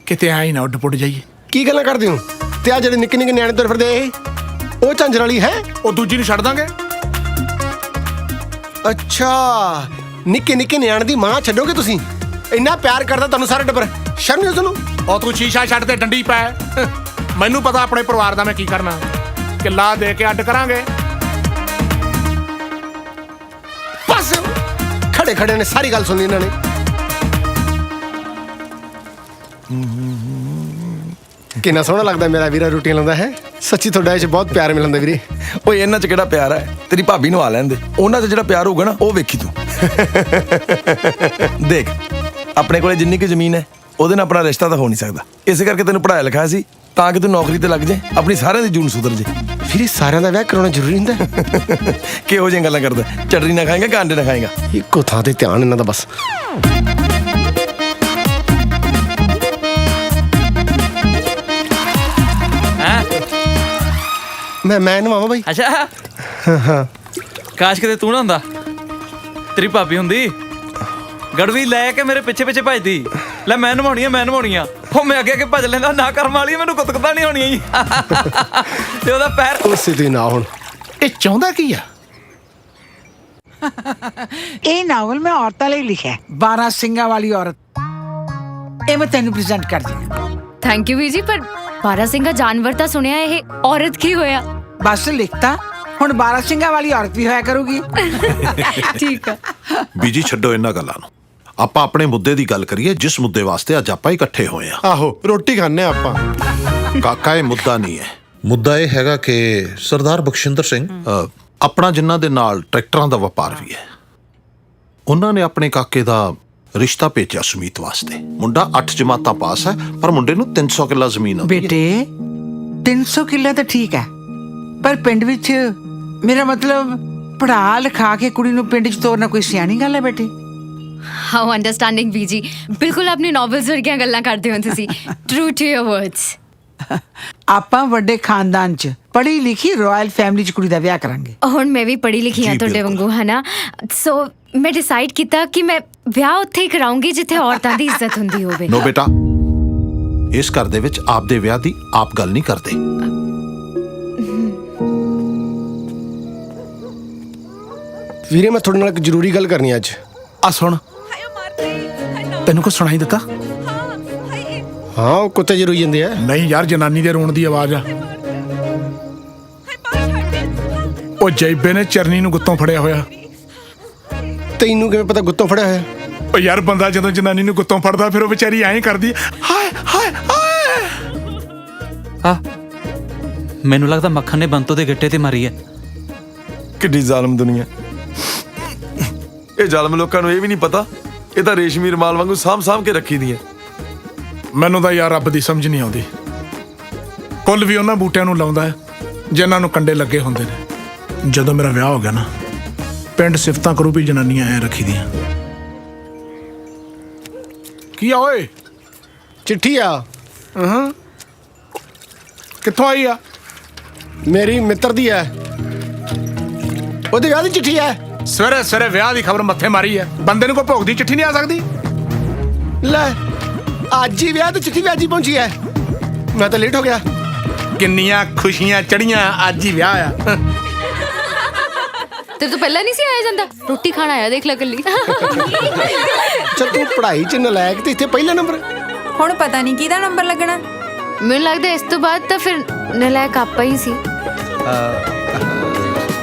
ਕਿਤੇ ਐਂ ਹੀ ਨਾ ਉੱਡ ਪੁੱਟ ਜਾਈਏ। ਕੀ ਗੱਲਾਂ ਕਰਦੇ ਹੋ? ਤੇ ਆ ਜਿਹੜੇ ਨਿੱਕੇ ਨਿੱਕੇ ਨਿਆਣੇ ਤੁਰ ਫਿਰਦੇ ਇਹ, ਉਹ ਝਾਂਜਰ ਵਾਲੀ ਹੈ? ਉਹ ਦੂਜੀ ਨੂੰ ਛੱਡ ਦਾਂਗੇ। ਅੱਛਾ, ਨਿੱਕੇ ਨਿੱਕੇ ਨਿਆਣੇ ਦੀ ਮਾਂ ਛੱਡੋਗੇ ਤੁਸੀਂ? ਇੰਨਾ ਪਿਆਰ ਕਰਦਾ ਤੁਹਾਨੂੰ ਸਾਰਾ ਟੱਬਰ, ਸ਼ਰਮ ਨਹੀਂ ਤੁਹਾਨੂੰ? ਉਹ ਤੂੰ ਸ਼ੀਸ਼ਾ ਛੱਡ ਤੇ ਡੰਡੀ ਪੈ। ਮੈਨੂੰ ਪਤਾ ਆਪਣੇ ਪਰਿਵਾਰ ਦਾ ਮੈਂ ਕੀ ਕਰਨਾ। ਕਿੱਲਾ ਦੇ ਕੇ ਅੱਡ ਕਰਾਂਗੇ ਬਸ। ਖੜੇ ਖੜੇ ਨੇ ਸਾਰੀ ਗੱਲ ਸੁਣੀ ਇਹਨਾਂ ਨੇ। ਕਿੰਨਾ ਸੋਹਣਾ ਲੱਗਦਾ ਮੇਰਾ ਵੀਰਾ ਰੋਟੀਆਂ ਲਾਉਂਦਾ ਹੈ। ਸੱਚੀ ਤੁਹਾਡਾ ਇਹ 'ਚ ਬਹੁਤ ਪਿਆਰ ਮਿਲਦਾ ਵੀਰੇ। ਓਏ ਇਹਨਾਂ 'ਚ ਕਿਹੜਾ ਪਿਆਰ ਹੈ? ਤੇਰੀ ਭਾਬੀ ਨੂੰ ਆ ਲੈਣ ਦੇ, ਉਹਨਾਂ 'ਚ ਜਿਹੜਾ ਪਿਆਰ ਹੋਊਗਾ ਨਾ ਉਹ ਵੇਖੀ ਤੂੰ। ਦੇਖ, ਆਪਣੇ ਕੋਲੇ ਜਿੰਨੀ ਕੁ ਜ਼ਮੀਨ ਹੈ ਉਹਦੇ ਨਾਲ ਆਪਣਾ ਰਿਸ਼ਤਾ ਤਾਂ ਹੋ ਨਹੀਂ ਸਕਦਾ। ਇਸੇ ਕਰਕੇ ਤੈਨੂੰ ਪੜਾਇਆ ਲਿਖਾਇਆ ਸੀ ਤਾਂ ਕਿ ਤੂੰ ਨੌਕਰੀ ਤੇ ਲੱਗ ਜੇ, ਆਪਣੀ ਸਾਰਿਆਂ ਦੀ ਜੂਨ ਸੁਧਰ ਜੇ। ਵੀਰੇ ਸਾਰਿਆਂ ਦਾ ਵਿਆਹ ਕਰਾਉਣਾ ਜ਼ਰੂਰੀ ਹੁੰਦਾ? ਕਿਹੋ ਜਿਹੀਆਂ ਗੱਲਾਂ ਕਰਦਾ? ਚਟਨੀ ਨਾ ਖਾਏਗਾ ਕਿ ਆਂਡੇ ਨਾ ਖਾਏਗਾ? ਇੱਕੋ ਥਾਂ ਤੇ ਧਿਆਨ ਇਹਨਾਂ ਦਾ ਬਸ। ਮੈਂ ਨਵਾਂ ਬਾਈ। ਅੱਛਾ ਕਾਸ਼ ਕਿਤੇ ਤੂੰ ਨਾ ਹੁੰਦਾ, ਤੇਰੀ ਭਾਬੀ ਹੁੰਦੀ। ਗੜਵੀ ਲੈ ਕੇ ਮੇਰੇ ਪਿੱਛੇ ਪਿੱਛੇ ਭੱਜਦੀ ਲੈ ਮੈਂ ਨਵਾਉਣੀ ਆ ਉਹ ਮੈਂ ਅੱਗੇ ਭੱਜ ਲੈਂਦਾ ਨਾ ਕਰਮ ਵਾਲੀ ਮੈਨੂੰ ਕੁੱਤਕਤਾ ਨਹੀਂ ਹੋਣੀ ਜੀ ਤੇ ਉਹਦਾ ਪੈਰ ਉਸੇ ਦੀ ਨਾ ਹੁਣ ਇਹ ਚਾਹੁੰਦਾ ਕੀ ਆ? ਇਹ ਨਾਵਲ ਮੈਂ ਔਰਤਾਂ ਲਈ ਲਿਖਿਆ 12 ਸਿੰਘਾਂ ਵਾਲੀ ਔਰਤ। ਇਹ ਮੈਂ ਤੈਨੂੰ ਪ੍ਰੈਜ਼ੈਂਟ ਕਰਦੀ ਹਾਂ। ਥੈਂਕ ਯੂ ਵੀਰ ਜੀ, ਪਰ 12 ਸਿੰਘਾ ਜਾਨਵਰ ਤਾਂ ਸੁਣਿਆ, ਇਹ ਔਰਤ ਕੀ ਹੋਇਆ? ਬਸ ਲਿਖਤਾ, ਹੁਣ 12 ਸਿੰਘਾਂ ਵਾਲੀ ਔਰਤ ਵੀ ਹੋਇਆ ਕਰੂਗੀ। ਠੀਕ ਆ। ਬੀਜੀ ਛੱਡੋ ਇਹਨਾਂ ਗੱਲਾਂ ਨੂੰ, ਆਪਾਂ ਆਪਣੇ ਮੁੱਦੇ ਦੀ ਗੱਲ ਕਰੀਏ ਜਿਸ ਮੁੱਦੇ ਵਾਸਤੇ ਅੱਜ ਆਪਾਂ ਇਕੱਠੇ ਹੋਏ ਆ। ਆਹੋ ਰੋਟੀ ਖਾਣੇ ਆਪਾਂ। ਕਾਕਾ ਇਹ ਮੁੱਦਾ ਨਹੀਂ ਹੈ, ਮੁੱਦਾ ਇਹ ਹੈਗਾ ਕਿ ਸਰਦਾਰ ਬਖਸ਼ਿੰਦਰ ਸਿੰਘ ਆਪਣਾ ਜਿਨ੍ਹਾਂ ਦੇ ਨਾਲ ਟਰੈਕਟਰਾਂ ਦਾ ਵਪਾਰ ਵੀ ਹੈ, ਉਹਨਾਂ ਨੇ ਆਪਣੇ ਕਾਕੇ ਦਾ ਰਿਸ਼ਤਾ ਭੇਜਿਆ ਸੁਮੀਤ ਵਾਸਤੇ। ਮੁੰਡਾ 8 ਜਮਾਤਾਂ ਪਾਸ ਹੈ, ਪਰ ਮੁੰਡੇ ਨੂੰ 300 ਕਿੱਲਾ ਜ਼ਮੀਨ ਆਉਂਦੀ ਹੈ। ਬੇਟੇ 300 ਕਿੱਲਾ ਤਾਂ ਠੀਕ ਹੈ, ਪਰ ਪਿੰਡ ਵਿੱਚ ਮੇਰਾ ਮਤਲਬ ਪੜ੍ਹਾ ਲਿਖਾ ਕੇ ਕੁੜੀ ਨੂੰ ਪਿੰਡ 'ਚ ਤੋਰਨਾ ਕੋਈ ਸਿਆਣੀ ਗੱਲ ਹੈ ਬੇਟੇ? ਹਾਊ ਅੰਡਰਸਟੈਂਡਿੰਗ ਵੀਰ ਜੀ, ਬਿਲਕੁਲ ਆਪਣੀ ਨੋਵਲਸ ਵਰਗੀਆਂ ਗੱਲਾਂ ਕਰਦੇ ਹੋ ਤੁਸੀਂ। True to your words. ਆਪਾਂ ਵੱਡੇ ਖਾਨਦਾਨ 'ਚ ਪੜ੍ਹੀ ਲਿਖੀ ਰਾਇਲ ਫੈਮਿਲੀ 'ਚ ਕੁੜੀ ਦਾ ਵਿਆਹ ਕਰਾਂਗੇ। ਹੁਣ ਮੈਂ ਵੀ ਪੜ੍ਹੀ ਲਿਖੀ ਹਾਂ ਤੁਹਾਡੇ ਵਾਂਗੂ, ਹੈ ਨਾ? ਸੋ ਮੈਂ ਡਿਸਾਈਡ ਕੀਤਾ ਕਿ ਮੈਂ ਵਿਆਹ ਉੱਥੇ ਹੀ ਕਰਾਉਂਗੀ ਜਿੱਥੇ ਔਰਤਾਂ ਦੀ ਇੱਜ਼ਤ ਹੁੰਦੀ ਹੋਵੇ। ਨੋ ਬੇਟਾ, ਇਸ ਘਰ ਦੇ ਵਿੱਚ ਆਪਦੇ ਵਿਆਹ ਦੀ ਆਪ ਗੱਲ ਨਹੀਂ ਕਰਦੇ। ਵੀਰੇ ਮੈਂ ਤੁਹਾਡੇ ਨਾਲ ਇੱਕ ਜ਼ਰੂਰੀ ਗੱਲ ਕਰਨੀ ਅੱਜ। ਆ ਸੁਣ, ਤੈਨੂੰ ਕੁਛ ਸੁਣਾਈ ਦਿੱਤਾ? ਹਾਂ ਉਹ ਕੁੱਤੇ ਜਿਹੇ ਰੋਈ ਜਾਂਦੇ ਆ। ਨਹੀਂ ਯਾਰ, ਜਨਾਨੀ ਦੇ ਰੋਣ ਦੀ ਆਵਾਜ਼ ਆ। ਉਹ ਜੈਬੇ ਨੇ ਚਰਨੀ ਨੂੰ ਗੁੱਤੋਂ ਫੜਿਆ ਹੋਇਆ। ਤੈਨੂੰ ਕਿਵੇਂ ਪਤਾ ਗੁੱਤੋਂ ਫੜਿਆ ਹੋਇਆ? ਉਹ ਯਾਰ ਬੰਦਾ ਜਦੋਂ ਜਨਾਨੀ ਨੂੰ ਗੁੱਤੋਂ ਫੜਦਾ ਫਿਰ ਉਹ ਵਿਚਾਰੀ ਐਂ ਕਰਦੀ ਹਾਏ ਹਾਏ ਹਾਏ। ਆ ਮੈਨੂੰ ਲੱਗਦਾ ਮੱਖਣ ਨੇ ਬੰਤੋ ਦੇ ਗਿੱਟੇ ਤੇ ਮਾਰੀ ਹੈ। ਕਿੱਡੀ ਜ਼ਾਲਮ ਦੁਨੀਆ। ਇਹ ਜ਼ਾਲਮ ਲੋਕਾਂ ਨੂੰ ਇਹ ਵੀ ਨਹੀਂ ਪਤਾ ਇਹ ਤਾਂ ਰੇਸ਼ਮੀ ਰਮਾਲ ਵਾਂਗੂ ਸਾਂਭ ਕੇ ਰੱਖੀ ਦੀਆਂ। ਮੈਨੂੰ ਤਾਂ ਯਾਰ ਰੱਬ ਦੀ ਸਮਝ ਨਹੀਂ ਆਉਂਦੀ। ਕੁੱਲ ਵੀ ਉਹਨਾਂ ਬੂਟਿਆਂ ਨੂੰ ਲਾਉਂਦਾ ਹੈ ਜਿਨ੍ਹਾਂ ਨੂੰ ਕੰਡੇ ਲੱਗੇ ਹੁੰਦੇ ਨੇ। ਜਦੋਂ ਮੇਰਾ ਵਿਆਹ ਹੋ ਗਿਆ ਨਾ, ਪਿੰਡ ਸਿਫਤਾਂ ਕਰੂ ਵੀ ਜਨਾਨੀਆਂ ਐ ਰੱਖੀ ਦੀਆਂ। ਕੀ ਆ ਓਏ? ਚਿੱਠੀ ਆ। ਹਾਂ, ਕਿੱਥੋਂ ਆਈ ਆ? ਮੇਰੀ ਮਿੱਤਰ ਦੀ ਹੈ, ਉਹਦੇ ਵਿਆਹ ਦੀ ਚਿੱਠੀ ਹੈ। ਸਵੇਰੇ ਸਵੇਰੇ ਵਿਆਹ ਦੀ ਖਬਰ ਮੱਥੇ ਮਾਰੀ ਹੈ। ਬੰਦੇ ਨੂੰ ਕੋਈ ਭੋਗ ਦੀ ਚਿੱਠੀ ਨਹੀਂ ਆ ਸਕਦੀ? ਲੈ ਅੱਜ ਹੀ ਵਿਆਹ ਤੇ ਚਿੱਠੀ ਵੀ ਅੱਜ ਹੀ ਪਹੁੰਚੀ ਹੈ। ਮੈਂ ਤਾਂ ਲੇਟ ਹੋ ਗਿਆ। ਕਿੰਨੀਆਂ ਖੁਸ਼ੀਆਂ ਚੜੀਆਂ, ਅੱਜ ਹੀ ਵਿਆਹ ਆ। ਤੇ ਤੂੰ ਪਹਿਲਾਂ ਨਹੀਂ ਸੀ ਆਇਆ ਜਾਂਦਾ? ਰੋਟੀ ਖਾਣ ਆਇਆ ਦੇਖ ਲੈ ਕੱਲੀ। ਚੱਲ ਤੂੰ ਪੜ੍ਹਾਈ 'ਚ ਨਲਾਇਕ ਤੇ ਇੱਥੇ ਪਹਿਲਾ ਨੰਬਰ। ਹੁਣ ਪਤਾ ਨਹੀਂ ਕਿਹਦਾ ਨੰਬਰ ਲੱਗਣਾ। ਮੈਨੂੰ ਲੱਗਦਾ ਇਸ ਤੋਂ ਬਾਅਦ ਤਾਂ ਫਿਰ ਨਲਾਇਕ ਆਪਾਂ ਹੀ ਸੀ।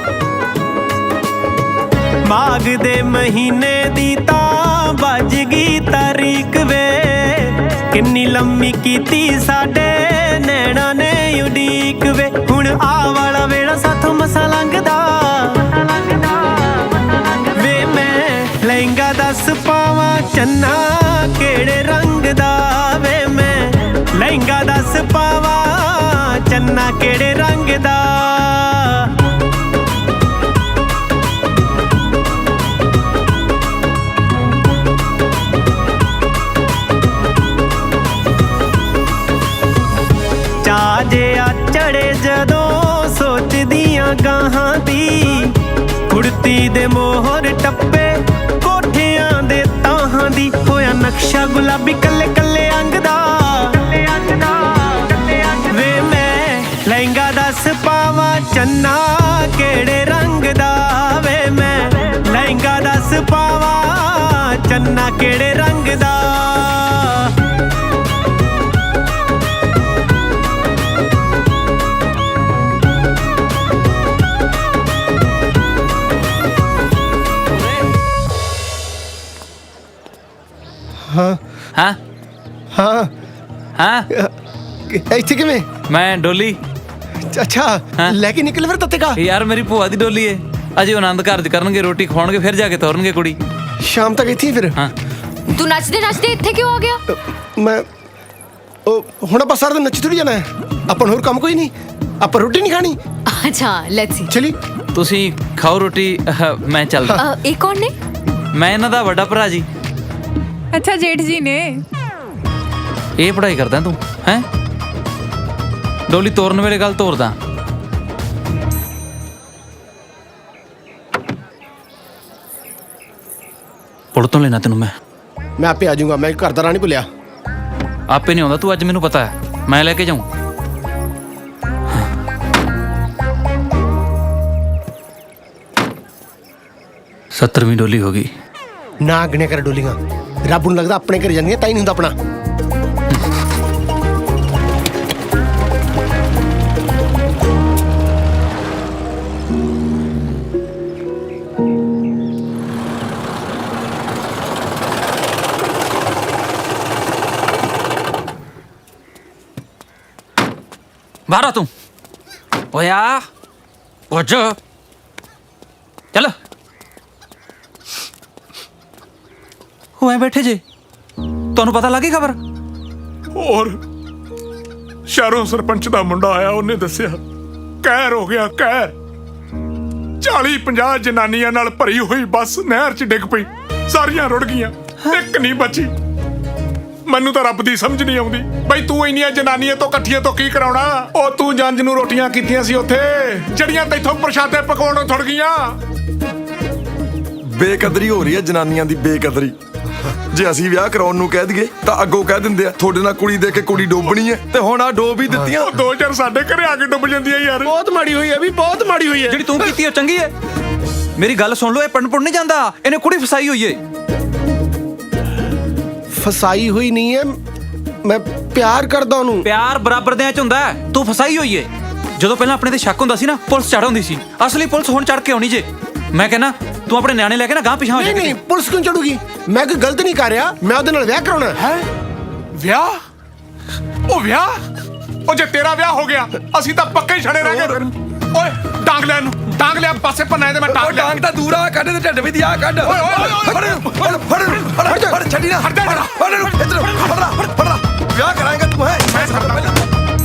ਮਾਘ ਦੇ ਮਹੀਨੇ ਦੀ ਤਾਂ ਵੱਜ ਗਈ ਤਾਰੀਖ ਵੇ, ਕਿੰਨੀ ਲੰਮੀ ਕੀਤੀ ਸਾਡੇ ਨੈਣਾ ਨੇ ਉਡੀਕ ਵੇ। ਹੁਣ ਆ ਵਾਲਾ ਵੇਲਾ ਸਾਥੋਂ ਮਸਾ ਲੰਘਦਾ ਵੇ, ਮੈਂ ਲਹਿੰਗਾ ਦੱਸ ਪਾਵਾਂ ਚੰਨਾ ਕਿਹੜੇ ਰੰਗ ਦਾ ਵੇ, ਮੈਂ ਲਹਿੰਗਾ ਦੱਸ ਪਾਵਾਂ ਚੰਨਾ ਕਿਹੜੇ ਰੰਗ ਦਾ। ਚਾਜਿਆ ਚੜੇ ਜਦੋਂ ਸੋਚਦੀਆਂ ਗਾਹਾਂ ਦੀ, ਕੁੜਤੀ ਦੇ ਮੋਹਰ ਟੱਪੇ ਕੋਠਿਆਂ ਦੇ ਤਾਹਾਂ ਦੀ, ਹੋਇਆ ਨਕਸ਼ਾ ਗੁਲਾਬੀ ਕੱਲੇ ਕੱਲੇ ਅੰਗ ਦਾ ਵੇ, ਮੈਂ ਲਹਿੰਗਾ ਦੱਸ ਪਾਵਾਂ ਚੰਨਾ ਕਿਹੜੇ ਰੰਗ ਦਾ ਵੇ, ਮੈਂ ਲਹਿੰਗਾ ਦੱਸ ਪਾਵਾਂ ਚੰਨਾ ਕਿਹੜੇ ਰੰਗ ਦਾ। ਹਾਂ ਹਾਂ ਹਾਂ ਹਾਂ ਇੱਥੇ ਕਿਵੇਂ? ਮੈਂ ਡੋਲੀ। ਅੱਛਾ ਲੈ ਕੇ ਨਿਕਲ ਫਿਰ ਤੱਤੇ ਕਾ। ਯਾਰ ਮੇਰੀ ਭੂਆ ਦੀ ਡੋਲੀ ਏ, ਅਜੇ ਉਹ ਆਨੰਦ ਕਾਰਜ ਕਰਨਗੇ, ਰੋਟੀ ਖਵਾਉਣਗੇ, ਫਿਰ ਜਾ ਕੇ ਤੋਰਨਗੇ ਕੁੜੀ। ਸ਼ਾਮ ਤੱਕ ਇੱਥੇ ਫਿਰ? ਹਾਂ। ਤੂੰ ਨੱਚਦੇ ਨੱਚਦੇ ਇੱਥੇ ਕਿਉਂ ਆ ਗਿਆ? ਮੈਂ ਉਹ ਹੁਣ ਆਪਾਂ ਸਾਰਾ ਦਿਨ ਨੱਚ ਥੋੜੀ ਜਾਣਾ ਹੈ। ਆਪਾਂ ਨੂੰ ਹੋਰ ਕੰਮ ਕੋਈ ਨਹੀਂ, ਆਪਾਂ ਰੋਟੀ ਨਹੀਂ ਖਾਣੀ। ਅੱਛਾ ਲੈਟਸ ਸੀ। ਚਲੀ ਤੁਸੀਂ ਖਾਓ ਰੋਟੀ, ਮੈਂ ਚੱਲਦਾ। ਇਹ ਕੌਣ ਨੇ? ਮੈਂ ਇਹਨਾਂ ਦਾ ਵੱਡਾ ਭਰਾ ਜੀ। ਅੱਛਾ ਜੇਠ ਜੀ ਨੇ। ਇਹ ਪੜ੍ਹਾਈ ਕਰਦਾ ਤੂੰ ਹੈਂ? ਡੋਲੀ ਤੋਰਨ ਵੇਲੇ ਗੱਲ ਤੋਰਦਾ। ਪੁਲ ਤੋਂ ਲੈਣਾ ਤੈਨੂੰ ਮੈਂ ਆਪੇ ਆ ਜਾਊਂਗਾ, ਮੈਂ ਘਰ ਦਾ ਰਾਹ ਨਹੀਂ ਭੁੱਲਿਆ। ਆਪੇ ਨਹੀਂ ਆਉਂਦਾ ਤੂੰ, ਅੱਜ ਮੈਨੂੰ ਪਤਾ ਹੈ, ਮੈਂ ਲੈ ਕੇ ਜਾਊਂ। 70ਵੀਂ ਡੋਲੀ ਹੋ ਗਈ। ਨਾ ਗਿਣਿਆ ਕਰ ਡੋਲੀਆਂ, ਰੱਬ ਨੂੰ ਲੱਗਦਾ ਆਪਣੇ ਘਰ ਜਾਂਦੀਆਂ ਤਾਂ ਹੀ ਨਹੀਂ ਹੁੰਦਾ ਆਪਣਾ। ਬਾਹਰ ਆ ਤੂੰ। ਓਏ ਆ ਉੱਠ ਚੱਲ। ਹੋਏ ਬੈਠੇ ਜੇ, ਤੁਹਾਨੂੰ ਪਤਾ ਲੱਗੀ ਖਬਰ? ਹੋਰ ਸ਼ਹਿਰੋਂ ਸਰਪੰਚ ਦਾ ਮੁੰਡਾ ਆਇਆ, ਉਹਨੇ ਦੱਸਿਆ ਕਹਿਰ ਹੋ ਗਿਆ, ਕਹਿਰ। 40-50 ਜਨਾਨੀਆਂ ਨਾਲ ਭਰੀ ਹੋਈ ਬੱਸ ਨਹਿਰ 'ਚ ਡਿੱਗ ਪਈ, ਸਾਰੀਆਂ ਰੁੜ ਗਈਆਂ, ਇੱਕ ਨਹੀਂ ਬਚੀ। ਮੈਨੂੰ ਤਾਂ ਰੱਬ ਦੀ ਸਮਝ ਨਹੀਂ ਆਉਂਦੀ ਬਈ ਤੂੰ ਇੰਨੀਆਂ ਜਨਾਨੀਆਂ ਤੋਂ ਇਕੱਠੀਆਂ ਤੋਂ ਕੀ ਕਰਾਉਣਾ? ਉਹ ਤੂੰ ਜੰਜ ਨੂੰ ਰੋਟੀਆਂ ਕੀਤੀਆਂ ਸੀ ਉੱਥੇ, ਜਿਹੜੀਆਂ ਤੈਥੋਂ ਪ੍ਰਸ਼ਾਦੇ ਪਕਾਉਣੋਂ ਥੁੜ ਗਈਆਂ। ਬੇਕਦਰੀ ਹੋ ਰਹੀ ਹੈ ਜਨਾਨੀਆਂ ਦੀ, ਬੇਕਦਰੀ। ਜੇ ਅਸੀਂ ਵਿਆਹ ਕਰਾਉਣ ਨੂੰ ਕਹਿ ਦਈਏ ਤਾਂ ਅੱਗੋਂ ਕਹਿ ਦਿੰਦੇ ਆ ਤੁਹਾਡੇ ਨਾਲ ਕੁੜੀ ਦੇ ਕੇ ਕੁੜੀ ਡੋਬਣੀ ਹੈ, ਤੇ ਹੁਣ ਆ ਡੋਬ ਹੀ ਦਿੱਤੀਆਂ। ਉਹ 2-4 ਸਾਡੇ ਘਰੇ ਆ ਕੇ ਡੁੱਬ ਜਾਂਦੀਆਂ ਯਾਰ। ਬਹੁਤ ਮਾੜੀ ਹੋਈ ਹੈ ਵੀ, ਬਹੁਤ ਮਾੜੀ ਹੋਈ ਹੈ। ਜਿਹੜੀ ਤੂੰ ਕੀਤੀ ਉਹ ਚੰਗੀ ਹੈ। ਮੇਰੀ ਗੱਲ ਸੁਣ ਲਓ, ਇਹ ਪੜਨ ਨਹੀਂ ਜਾਂਦਾ, ਇਹਨੇ ਕੁੜੀ ਫਸਾਈ ਹੋਈ ਏ। ਫਸਾਈ ਹੋਈ ਨਹੀਂ ਹੈ, ਮੈਂ ਪਿਆਰ ਕਰਦਾ ਉਹਨੂੰ। ਪਿਆਰ ਬਰਾਬਰ ਦਿਆਂ ਚ ਹੁੰਦਾ ਹੈ, ਤੂੰ ਫਸਾਈ ਹੋਈ ਏ। ਜਦੋਂ ਪਹਿਲਾਂ ਆਪਣੇ ਤੇ ਸ਼ੱਕ ਹੁੰਦਾ ਸੀ ਨਾ, ਪੁਲਿਸ ਚੜ ਹੁੰਦੀ ਸੀ। ਅਸਲੀ ਪੁਲਿਸ ਹੁਣ ਚੜ ਕੇ ਆਉਣੀ ਜੇ। ਮੈਂ ਕਹਿੰਦਾ ਤੂੰ ਆਪਣੇ ਨਿਆਣੇ ਲੈ ਕੇ ਨਾ ਗਾਂ ਪਿਛਾਂ ਹੋ ਜਾ। ਨਹੀਂ, ਪੁਲਿਸ ਕਿਉਂ ਚੜੂਗੀ? ਮੈਂ ਕੋਈ ਗਲਤ ਨਹੀਂ ਕਰ ਰਿਹਾ, ਮੈਂ ਉਹਦੇ ਨਾਲ ਵਿਆਹ ਕਰਾਉਣਾ ਹੈ। ਵਿਆਹ? ਉਹ ਵਿਆਹ? ਉਹ ਜੇ ਤੇਰਾ ਵਿਆਹ ਹੋ ਗਿਆ ਅਸੀਂ ਤਾਂ ਪੱਕੇ ਹੀ ਛੜੇ ਰਹਿ ਗਏ ਫਿਰ। ਓਏ ਡਾਂਗ ਲੈ ਇਹਨੂੰ, ਡਾਂਗ ਲਿਆ ਪਾਸੇ ਪੰਨਾ ਇਹਦੇ। ਮੈਂ ਡਾਂਗ ਤਾਂ ਦੂਰ ਆ, ਕੱਢ ਤੇ ਢਿੱਡ ਵੀ ਦੀ ਆ ਕੱਢ। ਫੜ ਛੱਡੀ ਨਾ, ਫੜ ਇਹਨੂੰ ਇੱਧਰ, ਫੜ ਵਿਆਹ ਕਰਾਂਗਾ ਤੂੰ ਹੈ।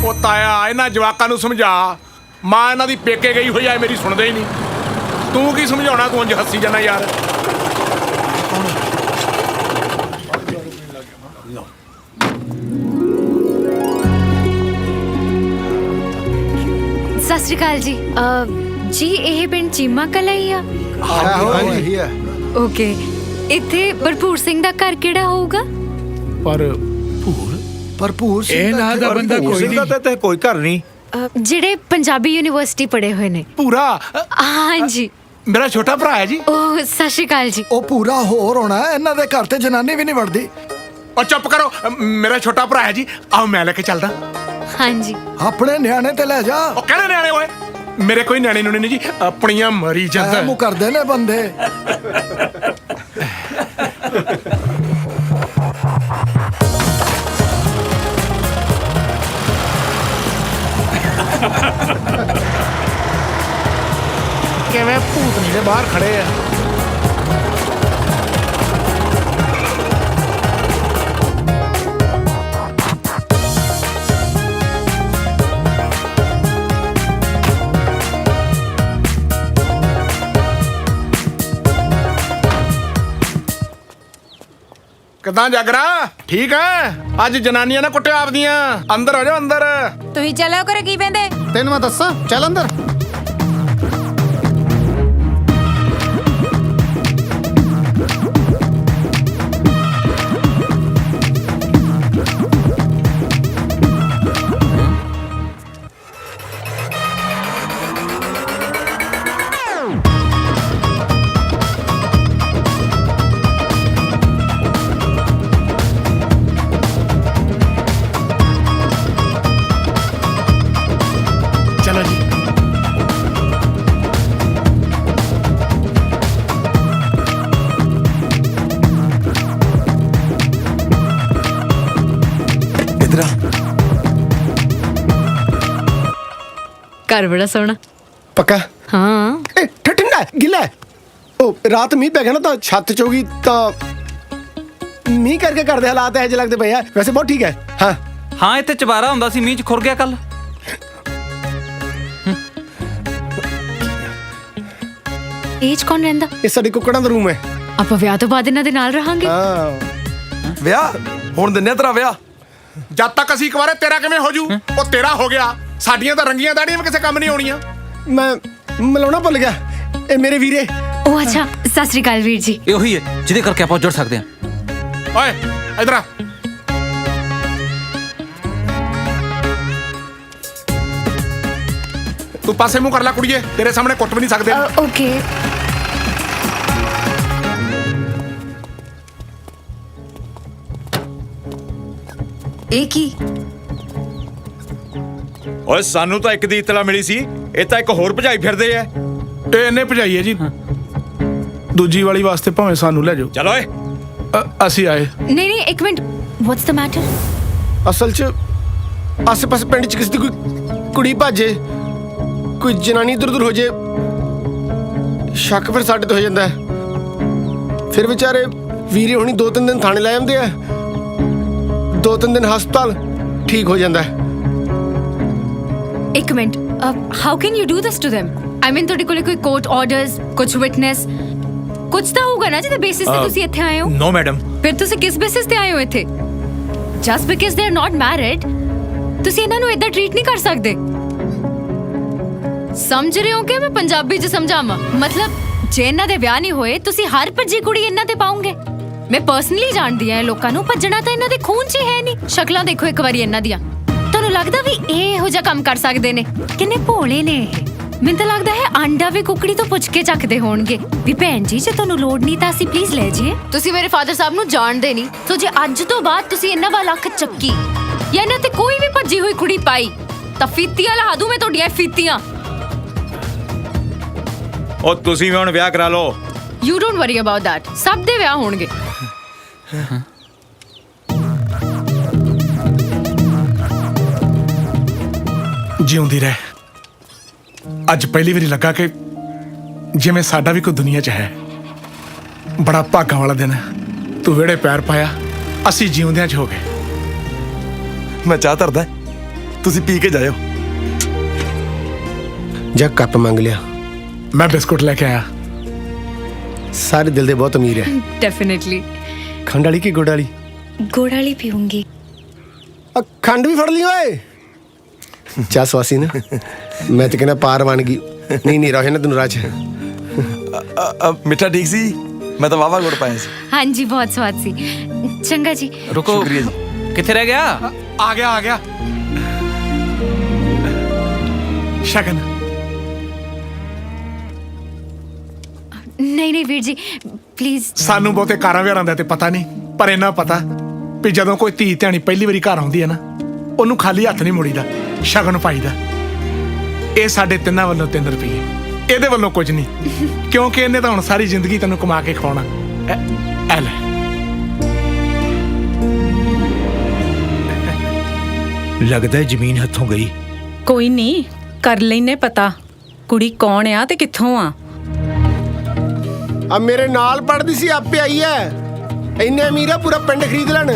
ਉਹ ਤਾਇਆ ਇਹਨਾਂ ਜਵਾਕਾਂ ਨੂੰ ਸਮਝਾ, ਮਾਂ ਇਹਨਾਂ ਦੀ ਪੇਕੇ ਗਈ ਹੋਈ ਆ, ਮੇਰੀ ਸੁਣਦੇ ਹੀ ਨਹੀਂ। ਤੂੰ ਕੀ ਸਮਝਾਉਣਾ? ਤੂੰ ਉਂਝ ਹੱਸੀ ਜਾਣਾ ਯਾਰ। ਸਤਿ ਸ਼੍ਰੀ ਅਕਾਲ ਜੀ। ਜੀ ਇਹ ਪਿੰਡ ਚੀਮਾ ਕਲਾਈ ਆ? ਹਾਂਜੀ ਹੈ। ਓਕੇ, ਇੱਥੇ ਭਰਪੂਰ ਸਿੰਘ ਦਾ ਘਰ ਕਿਹੜਾ ਹੋਊਗਾ? ਭਰਪੂਰ ਸਿੰਘ ਇਹ ਨਾ ਦਾ ਬੰਦਾ ਕੋਈ ਨਹੀਂ, ਤੇ ਕੋਈ ਘਰ ਨਹੀਂ। ਜਿਹੜੇ ਪੰਜਾਬੀ ਯੂਨੀਵਰਸਿਟੀ ਪੜ੍ਹੇ ਹੋਏ ਨੇ। ਪੂਰਾ? ਹਾਂਜੀ, ਮੇਰਾ ਛੋਟਾ ਭਰਾ ਹੈ ਜੀ। ਉਹ ਸਤਿ ਸ਼੍ਰੀ ਅਕਾਲ ਜੀ। ਉਹ ਪੂਰਾ ਹੋਰ ਹੋਣਾ, ਇਹਨਾਂ ਦੇ ਘਰ ਤੇ ਜਨਾਨੀ ਵੀ ਨਹੀਂ ਵੜਦੀ। ਉਹ ਚੁੱਪ ਕਰੋ, ਮੇਰਾ ਛੋਟਾ ਭਰਾ ਹੈ ਜੀ। ਆਓ ਮੈਂ ਲੈ ਕੇ ਚੱਲਦਾ। ਹਾਂਜੀ, ਆਪਣੇ ਨਿਆਣੇ ਤੇ ਲੈ ਜਾ। ਉਹ ਕਹਿੰਦੇ ਨਿਆਣੇ ਓਏ, ਮੇਰੇ ਕੋਈ ਨਿਆਣੇ ਨੂੰ ਨਹੀਂ ਜੀ, ਆਪਣੀਆਂ ਮਰੀ ਜਾਂਦਾ। ਮੂੰਹ ਕਰਦੇ ਨੇ ਬੰਦੇ। ਕਿਵੇਂ ਭੂਤਨੀ ਦੇ ਬਾਹਰ ਖੜੇ ਆ। ਕਿਦਾਂ ਜਾਗਰਾ? ਠੀਕ ਹੈ? ਅੱਜ ਜਨਾਨੀਆਂ ਨੇ ਕੁੱਟਿਆ ਆਪਦੀਆਂ। ਅੰਦਰ ਹੋ ਜਾ, ਅੰਦਰ। ਤੁਸੀਂ ਚੱਲਿਓ ਕਰੇ ਕੀ ਪੈਂਦੇ? ਤੈਨੂੰ ਮੈਂ ਦੱਸਾਂ, ਚੱਲ ਅੰਦਰ। ਚਲੋ ਜੀ। ਇੱਧਰ ਆ। ਘਰ ਬੜਾ ਸੋਹਣਾ। ਪੱਕਾ? ਹਾਂ। ਠੰਡਾ ਗਿੱਲਾ। ਉਹ ਰਾਤ ਮੀਂਹ ਪੈ ਗਿਆ ਨਾ ਤਾਂ ਛੱਤ ਚੋਗੀ, ਤਾਂ ਮੀਂਹ ਕਰਕੇ ਘਰ ਦੇ ਹਾਲਾਤ ਇਹੋ ਜਿਹੇ ਲੱਗਦੇ ਪਏ ਆ। ਵੈਸੇ ਬਹੁਤ ਠੀਕ ਹੈ। ਹਾਂ ਹਾਂ, ਇੱਥੇ ਚਬਾਰਾ ਹੁੰਦਾ ਸੀ, ਮੀਂਹ ਚ ਖੁਰ ਗਿਆ ਕੱਲ। ਇਹ 'ਚ ਕੌਣ ਰਹਿੰਦਾ? ਇਹ ਸਾਡੇ ਕੁੱਕੜਾਂ ਦਾ ਰੂਮ ਹੈ। ਆਪਾਂ ਵਿਆਹ ਤੋਂ ਬਾਅਦ ਇਹਨਾਂ ਦੇ ਨਾਲ ਰਹਾਂਗੇ। ਹਾਂ। ਵਿਆਹ ਹੁਣ ਦਿੰਨੇ ਤੇਰਾ ਵਿਆਹ। ਜਦ ਤੱਕ ਅਸੀਂ ਇੱਕ ਵਾਰੇ ਤੇਰਾ ਕਿਵੇਂ ਹੋ ਜੂ? ਉਹ ਤੇਰਾ ਹੋ ਗਿਆ, ਸਾਡੀਆਂ ਤਾਂ ਰੰਗੀਆਂ ਦਾੜੀਆਂ ਵੀ ਕਿਸੇ ਕੰਮ ਨਹੀਂ ਆਉਣੀਆਂ। ਮੈਂ ਮਿਲਾਉਣਾ ਭੁੱਲ ਗਿਆ। ਇਹ ਮੇਰੇ ਵੀਰੇ ओ अच्छा सत श्री अकाल वीर जी। ਇਹ ਉਹੀ ਹੈ ਜਿਹਦੇ ਕਰਕੇ ਆਪਾਂ ਜੁੜ ਸਕਦੇ ਹਾਂ। ਓਏ ਇਧਰ ਆ। ਤੂੰ ਪਾਸੇ ਮੂੰਹ ਕਰ ਲੈ ਕੁੜੀਏ, ਤੇਰੇ ਸਾਹਮਣੇ ਕੁੱਟ ਵੀ ਨਹੀਂ ਸਕਦੇ। ओके एक ही ਓਏ ਸਾਨੂੰ ਤਾਂ ਇੱਕ ਦੀ ਇਤਲਾ ਮਿਲੀ ਸੀ, ਇਹ ਤਾਂ ਇੱਕ ਹੋਰ ਭਜਾਈ ਫਿਰਦੇ ਐ। ਇਹ ਇਹਨੇ ਭਜਾਈ ਹੈ ਜੀ। ਦੂਜੀ ਵਾਲੀ ਵਾਸਤੇ ਭਾਵੇਂ ਸਾਨੂੰ ਲੈ ਜਾਓ। ਚਲ ਓਏ ਅਸੀਂ ਆਏ। नहीं नहीं एक मिनट व्हाट्स द मैटर। ਅਸਲ 'ਚ ਆਸੇ-ਪਾਸੇ ਪਿੰਡ 'ਚ ਕਿਸੇ ਦੀ ਕੋਈ ਕੁੜੀ ਭਾਜੇ, ਕੋਈ ਜਨਾਨੀ ਇੱਧਰ ਉੱਧਰ ਹੋ ਜੇ, ਸ਼ੱਕ ਫਿਰ ਸਾਡੇ ਤੇ ਹੋ ਜਾਂਦਾ ਹੈ। ਫਿਰ ਵਿਚਾਰੇ ਵੀਰੇ ਹੁਣੀ 2-3 ਦਿਨ ਥਾਣੇ ਲੈ ਜਾਂਦੇ ਆ, 2-3 ਦਿਨ ਹਸਪਤਾਲ, ਠੀਕ ਹੋ ਜਾਂਦਾ ਹੈ। एक minute how can you do this to them? I mean ਤੁਹਾਡੇ ਕੋਲੇ ਕੋਈ ਕੋਰਟ ਆਰਡਰਸ, ਕੁਝ ਵਿਟਨੈਸ, ਕੁਝ ਤਾਂ ਹੋਊਗਾ ਨਾ ਜਿਹਦੇ ਬੇਸਿਸ ਤੇ ਤੁਸੀਂ ਇੱਥੇ ਆਏ ਹੋ। ਨੋ ਮੈਡਮ। ਫਿਰ ਤੁਸੀਂ ਕਿਸ ਬੇਸਿਸ ਤੇ ਆਏ ਹੋ ਇੱਥੇ? Just because they are not married ਤੁਸੀਂ ਇਹਨਾਂ ਨੂੰ ਇਦਾਂ ਟਰੀਟ ਨਹੀਂ ਕਰ ਸਕਦੇ। ਸਮਝ ਰਹੇ ਹੋ ਕਿ ਮੈਂ ਪੰਜਾਬੀ 'ਚ ਸਮਝਾਵਾਂ? ਮਤਲਬ ਜੇ ਇਹਨਾਂ ਦੇ ਵਿਆਹ ਨਹੀਂ ਹੋਏ ਤੁਸੀਂ ਹਰ ਭੱਜੀ ਕੁੜੀ ਇਹਨਾਂ ਤੇ ਪਾਉਂਗੇ। ਮੈਂ ਪਰਸਨਲੀ ਜਾਣਦੀ ਆ ਇਹ ਲੋਕਾਂ ਨੂੰ, ਭੱਜਣਾ ਤਾਂ ਇਹਨਾਂ ਦੇ ਖੂਨ 'ਚ ਹੀ ਹੈ ਨਹੀਂ। ਸ਼ਕਲਾਂ ਦੇਖੋ ਇੱਕ ਵਾਰੀ ਇਹਨਾਂ ਦੀਆਂ। ਤੁਹਾਨੂੰ ਲੱਗਦਾ ਵੀ ਇਹ ਇਹੋ ਜਿਹਾ ਕੰਮ ਕਰ ਸਕਦੇ ਨੇ? ਕਿੰਨੇ ਭੋਲੇ ਨੇ ਇਹ। ਮੈਨੂੰ ਤਾਂ ਲੱਗਦਾ ਹੈ ਆਂਡਾ ਵੀ ਕੁਕੜੀ ਤੋਂ ਪੁੱਛ ਕੇ ਚੱਕਦੇ ਹੋਣਗੇ ਵੀ ਭੈਣ ਜੀ ਜੇ ਤੁਹਾਨੂੰ ਲੋੜ ਨਹੀਂ ਤਾਂ ਅਸੀਂ ਪਲੀਜ਼ ਲੈ ਜਾਈਏ। ਤੁਸੀਂ ਮੇਰੇ ਫਾਦਰ ਸਾਹਿਬ ਨੂੰ ਜਾਣਦੇ ਨਹੀਂ, ਸੋ ਜੇ ਅੱਜ ਤੋਂ ਬਾਅਦ ਤੁਸੀਂ ਇਹਨਾਂ ਵੱਲ ਅੱਖ ਚੱਕੀ ਜਾਂ ਇਹਨਾਂ ਤੇ ਕੋਈ ਵੀ ਭੱਜੀ ਹੋਈ ਕੁੜੀ ਪਾਈ ਤਾਂ ਫੀਤੀਆਂ ਲਾ ਦੂੰ ਮੈਂ ਤੁਹਾਡੀਆਂ ਫੀਤੀਆਂ। ਉਹ ਤੁਸੀਂ ਵੀ ਹੁਣ ਵਿਆਹ ਕਰਾ ਲਓ। You don't worry about that. ਸਭ ਦੇ ਵਿਆਹ ਹੋਣਗੇ। ਜਿਉਂਦੀ ਰਹਿ। ਅੱਜ ਪਹਿਲੀ ਵਾਰੀ ਲੱਗਾ ਕਿ ਜਿਵੇਂ ਸਾਡਾ ਵੀ ਕੋਈ ਦੁਨੀਆ 'ਚ ਹੈ। ਬੜਾ ਭਾਗਾਂ ਵਾਲਾ ਦਿਨ ਹੈ। ਤੂੰ ਵਿਹੜੇ ਪੈਰ ਪਾਇਆ, ਅਸੀਂ ਜਿਉਂਦਿਆਂ 'ਚ ਹੋ ਗਏ। ਮੈਂ ਚਾਹ ਧਰਦਾ, ਤੁਸੀਂ ਪੀ ਕੇ ਜਾਇਓ। ਜਾਂ ਕੱਪ ਮੰਗ ਲਿਆ। ਮੈਂ ਬਿਸਕੁਟ ਲੈ ਕੇ ਆਇਆ। ਸਾਰੇ ਦਿਲ ਦੇ ਬਹੁਤ ਅਮੀਰ ਹੈ। ਡੈਫੀਨਿਟਲੀ। ਖੰਡ ਵਾਲੀ ਕਿ ਗੁੜ ਵਾਲੀ? ਗੁੜ ਵਾਲੀ ਪੀਉਂਗੀ। ਖੰਡ ਵੀ ਫੜ ਲਈ ਓਏ। ਚਾਹ ਸਵਾਸੀ ਨਾ। ਮੈਂ ਤਾਂ ਕਹਿੰਦਾ ਪਾਰ ਬਣ ਗਈ। ਨਹੀਂ ਰਹੇ ਨਾ ਤੈਨੂੰ ਰਾਜ। ਮਿੱਠਾ ਠੀਕ ਸੀ? ਮੈਂ ਤਾਂ ਵਾਵਾ ਗੁੜ ਪਾਇਆ ਸੀ। ਹਾਂਜੀ ਬਹੁਤ ਸਵਾਦ ਸੀ। ਚੰਗਾ ਜੀ। ਰੁਕੋ, ਸ਼ੁਕਰੀਆ ਜੀ। ਕਿੱਥੇ ਰਹਿ ਗਿਆ? ਆ ਗਿਆ ਸ਼ਗਨ। ਨਹੀਂ ਵੀਰ ਜੀ ਪਲੀਜ਼। ਸਾਨੂੰ ਬਹੁਤੇ ਕਾਰਾਂ ਵਿਹਾਰਾਂ ਦਾ ਤੇ ਪਤਾ ਨਹੀਂ, ਪਰ ਇੰਨਾ ਪਤਾ ਵੀ ਜਦੋਂ ਕੋਈ ਧੀ ਧਿਆਣੀ ਪਹਿਲੀ ਵਾਰੀ ਘਰ ਆਉਂਦੀ ਹੈ ਨਾ, ਉਹਨੂੰ ਖਾਲੀ ਹੱਥ ਨਹੀਂ ਮੁੜੀਦਾ, ਸ਼ਗਨ ਪਾਈਦਾ। ਇਹ ਸਾਡੇ ਤਿੰਨਾਂ ਵੱਲੋਂ 3 ਰੁਪਏ, ਇਹਦੇ ਵੱਲੋਂ ਕੁਝ ਨਹੀਂ, ਕਿਉਂਕਿ ਇਹਨੇ ਤਾਂ ਹੁਣ ਸਾਰੀ ਜ਼ਿੰਦਗੀ ਤੈਨੂੰ ਕਮਾ ਕੇ ਖਵਾਉਣਾ। ਐ ਲੈ। ਲੱਗਦਾ ਜ਼ਮੀਨ ਹੱਥੋਂ ਗਈ। ਕੋਈ ਨਹੀਂ, ਕਰ ਲੈਨੇ ਪਤਾ ਕੁੜੀ ਕੌਣ ਆ ਤੇ ਕਿੱਥੋਂ ਆ। ਆ ਮੇਰੇ ਨਾਲ ਪੜਦੀ ਸੀ, ਆਪੇ ਆਈ ਐ। ਇੰਨੇ ਅਮੀਰ ਆ ਪੂਰਾ ਪਿੰਡ ਖਰੀਦ ਲੈਣ।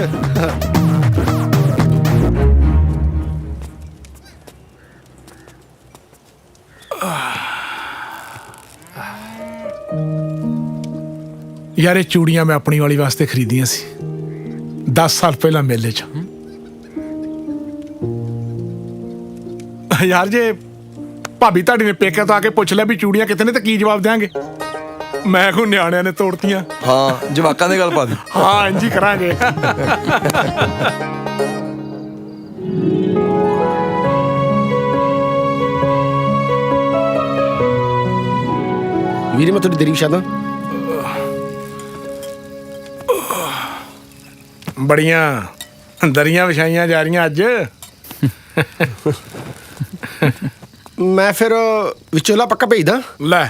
ਯਾਰ ਇਹ ਚੂੜੀਆਂ ਮੈਂ ਆਪਣੀ ਵਾਲੀ ਵਾਸਤੇ ਖਰੀਦੀਆਂ ਸੀ 10 ਸਾਲ ਪਹਿਲਾਂ ਮੇਲੇ 'ਚ। ਯਾਰ ਜੇ ਭਾਬੀ ਤੁਹਾਡੀ ਨੇ ਪੇਕੇ ਤੋਂ ਆ ਕੇ ਪੁੱਛ ਲਿਆ ਵੀ ਚੂੜੀਆਂ ਕਿੱਥੇ ਨੇ ਤਾਂ ਕੀ ਜਵਾਬ ਦਿਆਂਗੇ? ਮੈਂ ਕੋ ਨਿਆਣਿਆਂ ਨੇ ਤੋੜਤੀਆਂ। ਹਾਂ, ਜਵਾਕਾਂ ਦੀ ਗੱਲ ਪਾ ਦੇ। ਹਾਂ ਇੰਝ ਹੀ ਕਰਾਂਗੇ। ਵੀਰੇ ਮੈਂ ਤੁਹਾਡੀ ਦੇਰੀ ਵਿਛਾਦਾ। ਬੜੀਆਂ ਦਰੀਆਂ ਵਿਛਾਈਆਂ ਜਾ ਰਹੀਆਂ ਅੱਜ। ਮੈਂ ਫਿਰ ਵਿਚੋਲਾ ਪੱਕਾ ਭੇਜਦਾ। ਲੈ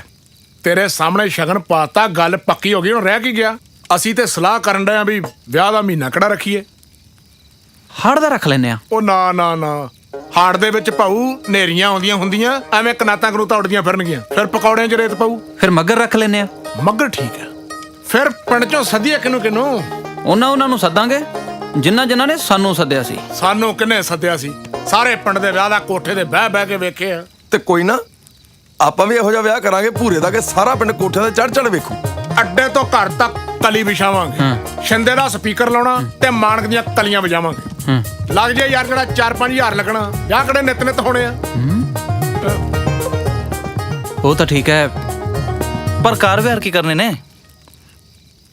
ਤੇਰੇ ਸਾਹਮਣੇ ਸ਼ਗਨ ਪਾਤਾ, ਗੱਲ ਪੱਕੀ ਹੋ ਗਈ। ਹੁਣ ਰਹਿ ਕੀ ਗਿਆ? ਅਸੀਂ ਤੇ ਸਲਾਹ ਕਰਨ ਡਏ ਆ ਵੀ ਵਿਆਹ ਦਾ ਮਹੀਨਾ ਕਿਹੜਾ ਰੱਖੀਏ। ਹਾੜ ਦਾ ਰੱਖ ਲੈਨੇ ਆ। ਉਹ ਨਾ ਹਾੜ ਦੇ ਵਿੱਚ ਭਾਊ ਨੇਰੀਆਂ ਆਉਂਦੀਆਂ ਹੁੰਦੀਆਂ, ਐਵੇਂ ਕਨਾਤਾਂ ਕਨੂਤਾਂ ਉੱਡਦੀਆਂ ਫਿਰਨਗੀਆਂ, ਫਿਰ ਪਕੌੜਿਆਂ 'ਚ ਰੇਤ ਪਾਊ। ਫਿਰ ਮੱਗਰ ਰੱਖ ਲੈਨੇ ਆ। ਮੱਗਰ ਠੀਕ ਹੈ। ਫਿਰ ਪਿੰਡ 'ਚੋਂ ਸੱਦੀਏ ਕਿਨੂੰ? ਉਹਨਾਂ ਨੂੰ ਸੱਦਾਂਗੇ ਜਿਨ੍ਹਾਂ ਨੇ ਸਾਨੂੰ ਸੱਦਿਆ ਸੀ। ਸਾਨੂੰ ਕਿੰਨੇ ਸੱਦਿਆ ਸੀ? ਸਾਰੇ ਪਿੰਡ ਦੇ ਵਿਆਹ ਦਾ ਕੋਠੇ ਤੇ ਬਹਿ ਕੇ ਵੇਖੇ ਆ। ਤੇ ਕੋਈ ਨਾ, ਆਪਾਂ ਵੀ ਇਹੋ ਜਿਹਾ ਵਿਆਹ ਕਰਾਂਗੇ ਭੂਰੇ ਦਾ ਕਿ ਸਾਰਾ ਪਿੰਡ ਕੋਠਿਆਂ ਤੇ ਚੜ ਵੇਖੂ। ਅੱਡੇ ਤੋਂ ਘਰ ਤੱਕ ਕਲੀ ਵਿਛਾਵਾਂਗੇ, ਛਿੰਦੇ ਦਾ ਸਪੀਕਰ ਲਾਉਣਾ ਤੇ ਮਾਨਕ ਦੀਆਂ ਕਲੀਆਂ ਵਜਾਵਾਂਗੇ। ਲੱਗ ਜੇ ਯਾਰ ਜਿਹੜਾ 4-5 ਹਜ਼ਾਰ ਲੱਗਣਾ। ਵਿਆਹ ਕਿਹੜੇ ਨਿਤ ਹੋਣੇ ਆ। ਉਹ ਤਾਂ ਠੀਕ ਹੈ, ਪਰ ਕਾਰ ਵਿਹਾਰ ਕੀ ਕਰਨੇ ਨੇ?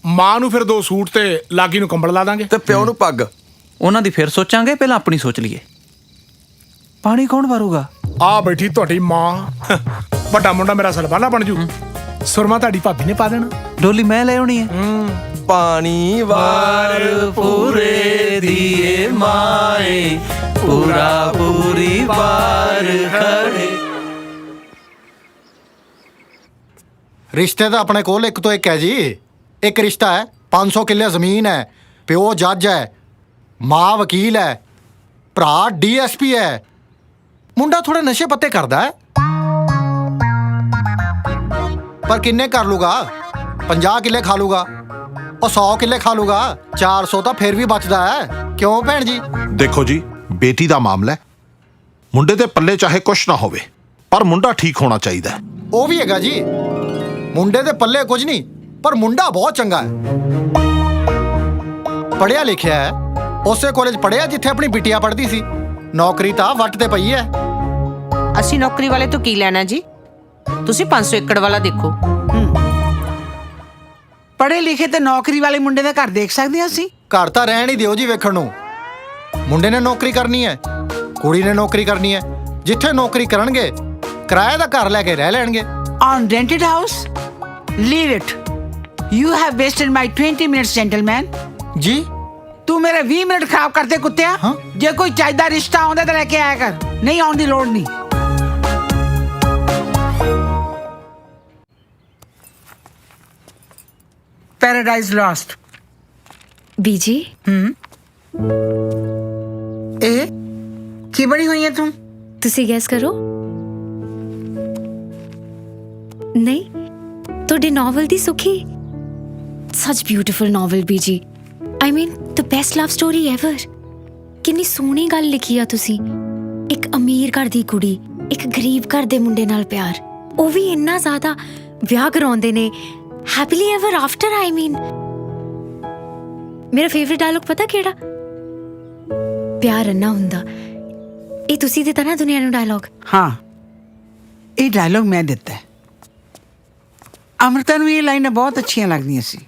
ਮਾਂ ਨੂੰ ਫਿਰ 2 ਸੂਟ ਤੇ ਲਾਗੀ ਨੂੰ ਕੰਬਲ ਲਾ ਦਾਂਗੇ ਤੇ ਪਿਓ ਨੂੰ ਪੱਗ। ਉਹਨਾਂ ਦੀ ਫਿਰ ਸੋਚਾਂਗੇ, ਪਹਿਲਾਂ ਆਪਣੀ ਸੋਚ ਲਈਏ। ਪਾਣੀ ਕੌਣ ਵਾਰੂਗਾ? ਆ ਬੈਠੀ ਤੁਹਾਡੀ ਮਾਂ। ਵੱਡਾ ਮੁੰਡਾ ਮੇਰਾ ਸਲਵਾਨਾ ਬਣ ਜੂ, ਸੁਰਮਾ ਤੁਹਾਡੀ ਭਾਬੀ ਨੇ ਪਾ ਦੇਣਾ, ਡੋਲੀ ਮੈਂ ਲੈ ਆਉਣੀ ਹੈ। ਪਾਣੀ ਵਾਰ ਪੂਰੇ ਦੀਏ ਮਾਏ, ਪੂਰਾ ਪੂਰੀ ਵਾਰ ਖੜੇ। ਰਿਸ਼ਤੇ ਤਾਂ ਆਪਣੇ ਕੋਲ ਇੱਕ ਤੋਂ ਇੱਕ ਹੈ ਜੀ। ਇੱਕ ਰਿਸ਼ਤਾ ਹੈ, 500 ਕਿੱਲੇ ਜ਼ਮੀਨ ਹੈ, ਪਿਓ ਜੱਜ ਹੈ, ਮਾਂ ਵਕੀਲ ਹੈ, ਭਰਾ ਡੀਐਸਪੀ ਹੈ, ਮੁੰਡਾ ਥੋੜੇ ਨਸ਼ੇ ਪੱਤੇ ਕਰਦਾ ਹੈ। ਪਰ ਕਿੰਨੇ ਕਰ ਲੂਗਾ? 50 ਕਿੱਲੇ ਖਾ ਲੂਗਾ, ਉਹ 100 ਕਿੱਲੇ ਖਾ ਲੂਗਾ, 400 ਤਾਂ ਫਿਰ ਵੀ ਬਚਦਾ ਹੈ। ਕਿਉਂ ਭੈਣ ਜੀ? ਦੇਖੋ ਜੀ, ਬੇਟੀ ਦਾ ਮਾਮਲਾ ਹੈ। ਮੁੰਡੇ ਦੇ ਪੱਲੇ ਚਾਹੇ ਕੁਛ ਨਾ ਹੋਵੇ, ਪਰ ਮੁੰਡਾ ਠੀਕ ਹੋਣਾ ਚਾਹੀਦਾ ਹੈ। ਉਹ ਵੀ ਹੈਗਾ ਜੀ, ਮੁੰਡੇ ਦੇ ਪੱਲੇ ਕੁਝ ਨਹੀਂ, ਪਰ ਮੁੰਡਾ ਬਹੁਤ ਚੰਗਾ ਹੈ, ਪੜ੍ਹਿਆ ਲਿਖਿਆ ਹੈ, ਉਸੇ ਕਾਲਜ ਪੜ੍ਹਿਆ ਜਿੱਥੇ ਆਪਣੀ ਬਿਟੀਆ ਪੜ੍ਹਦੀ ਸੀ। ਨੌਕਰੀ ਤਾਂ ਵੱਟ ਤੇ ਪਈ ਹੈ। ਅਸੀਂ ਨੌਕਰੀ ਵਾਲੇ ਤੋਂ ਕੀ ਲੈਣਾ ਜੀ? ਤੁਸੀਂ 500 ਏਕੜ ਵਾਲਾ ਦੇਖੋ। ਪੜ੍ਹੇ ਲਿਖੇ ਤੇ ਨੌਕਰੀ ਵਾਲੇ ਮੁੰਡੇ ਦਾ ਘਰ ਦੇਖ ਸਕਦੇ ਹਾਂ ਅਸੀਂ। ਘਰ ਤਾਂ ਰਹਿਣ ਹੀ ਦਿਓ ਜੀ ਵੇਖਣ ਨੂੰ। ਮੁੰਡੇ ਨੇ ਨੌਕਰੀ ਕਰਨੀ ਹੈ, ਕੁੜੀ ਨੇ ਨੌਕਰੀ ਕਰਨੀ ਹੈ। ਜਿੱਥੇ ਨੌਕਰੀ ਕਰਨਗੇ, ਕਿਰਾਏ ਦਾ ਘਰ ਲੈ ਕੇ ਰਹਿ ਲੈਣਗੇ। On rented house? Leave it. You have wasted my 20 minutes, gentleman. ਜੀ ਤੂੰ ਮੇਰੇ 20 ਮਿੰਟ ਖਰਾਬ ਕਰਦੇ ਕੁੱਤਿਆ। ਜੇ ਕੋਈ ਚਾਹੀਦਾ ਰਿਸ਼ਤਾ ਆਉਂਦਾ ਤਾਂ ਲੈ ਕੇ ਆਇਆ ਕਰ, ਨਹੀਂ ਆਉਣ ਦੀ ਲੋੜ ਨਹੀਂ। Paradise last. ਬੀਜੀ ਇਹ ਕੀ ਬਣੀ ਹੋਈ ਹੈ ਤੂੰ? ਤੁਸੀਂ ਗੈਸ ਕਰੋ। ਨਹੀਂ, ਤੁਹਾਡੇ ਨੋਵਲ ਦੀ ਸੁਖੀ। ਸੱਚ beautiful novel busy. I mean, the best love story ever. ਕਿੰਨੀ ਸੋਹਣੀ ਗੱਲ ਲਿਖੀ ਆ ਤੁਸੀਂ। ਇੱਕ ਅਮੀਰ ਘਰ ਦੀ ਕੁੜੀ, ਇੱਕ ਗਰੀਬ ਘਰ ਦੇ ਮੁੰਡੇ ਨਾਲ ਪਿਆਰ, ਉਹ ਵੀ ਇੰਨਾ ਜ਼ਿਆਦਾ, ਵਿਆਹ ਕਰਾਉਂਦੇ ਨੇ, happily ever after. I mean, ਮੇਰਾ ਫੇਵਰਿਟ ਡਾਇਲੌਗ ਪਤਾ ਕਿਹੜਾ? ਪਿਆਰ ਅੰਨਾ ਹੁੰਦਾ। ਇਹ ਤੁਸੀਂ ਦਿੱਤਾ ਨਾ ਦੁਨੀਆ ਨੂੰ ਡਾਇਲੌਗ? ਹਾਂ, ਇਹ ਡਾਇਲੌਗ ਮੈਂ ਦਿੱਤਾ। ਅਮ੍ਰਿਤਾ ਨੂੰ ਇਹ ਲਾਈਨਾਂ ਬਹੁਤ ਅੱਛੀਆਂ ਲੱਗਦੀਆਂ ਸੀ।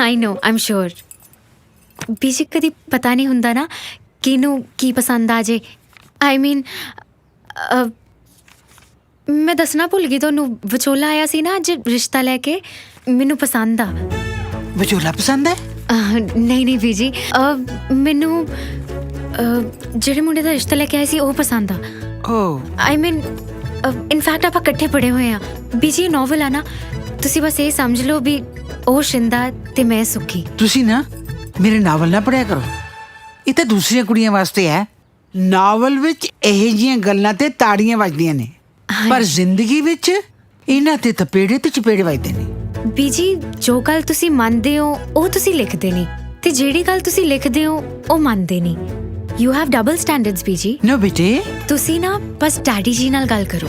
I know, I'm sure. ਬੀਜੀ ਕਦੀ ਪਤਾ ਨਹੀਂ ਹੁੰਦਾ ਨਾ ਕਿਹਨੂੰ ਕੀ ਪਸੰਦ ਆ ਜੇ। I mean, ਮੈਂ ਦੱਸਣਾ ਭੁੱਲ ਗਈ ਤੁਹਾਨੂੰ, ਵਿਚੋਲਾ ਆਇਆ ਸੀ ਨਾ ਅੱਜ ਰਿਸ਼ਤਾ ਲੈ ਕੇ, ਮੈਨੂੰ ਪਸੰਦ ਆ। ਵਿਚੋਲਾ ਪਸੰਦ ਹੈ? ਨਹੀਂ ਬੀਜੀ, ਮੈਨੂੰ ਜਿਹੜੇ ਮੁੰਡੇ ਦਾ ਰਿਸ਼ਤਾ ਲੈ ਕੇ ਆਏ ਸੀ ਉਹ ਪਸੰਦ ਆ। I mean, ਇਨਫੈਕਟ ਆਪਾਂ ਇਕੱਠੇ ਪੜ੍ਹੇ ਹੋਏ ਆ। ਬੀਜੀ ਇਹ ਨੋਵਲ ਆ ਨਾ, ਤੁਸੀਂ ਬਸ ਇਹ ਸਮਝ ਲਓ ਵੀ ਉਹ ਸ਼ਿੰਦਾ ਤੇ ਮੈਂ ਸੁਖੀ। ਤੁਸੀਂ ਨਾ ਮੇਰੇ ਨਾਵਲ ਨਾ ਪੜ੍ਹਿਆ ਕਰੋ, ਇਹ ਤਾਂ ਦੂਸਰੀਆਂ ਕੁੜੀਆਂ ਵਾਸਤੇ ਹੈ। ਨਾਵਲ ਵਿੱਚ ਇਹੋ ਜਿਹੀਆਂ ਗੱਲਾਂ ਤੇ ਤਾੜੀਆਂ ਵੱਜਦੀਆਂ ਨੇ, ਪਰ ਜ਼ਿੰਦਗੀ ਵਿੱਚ ਇਹਨਾਂ ਤੇ ਤਪੇੜੇ ਤੇ ਚਪੇੜੇ ਵੱਜਦੇ ਨੇ। ਬੀਜੀ ਜੋ ਗੱਲ ਤੁਸੀਂ ਮੰਨਦੇ ਹੋ ਉਹ ਤੁਸੀਂ ਲਿਖਦੇ ਨਹੀਂ, ਤੇ ਜਿਹੜੀ ਗੱਲ ਤੁਸੀਂ ਲਿਖਦੇ ਹੋ ਉਹ ਮੰਨਦੇ ਨਹੀਂ। ਯੂ ਹੈਵ ਡਬਲ ਸਟੈਂਡਰਡਸ ਬੀਜੀ। ਨੋ ਬੇਟੇ, ਤੁਸੀਂ ਨਾ ਬਸ ਡੈਡੀ ਜੀ ਨਾਲ ਗੱਲ ਕਰੋ,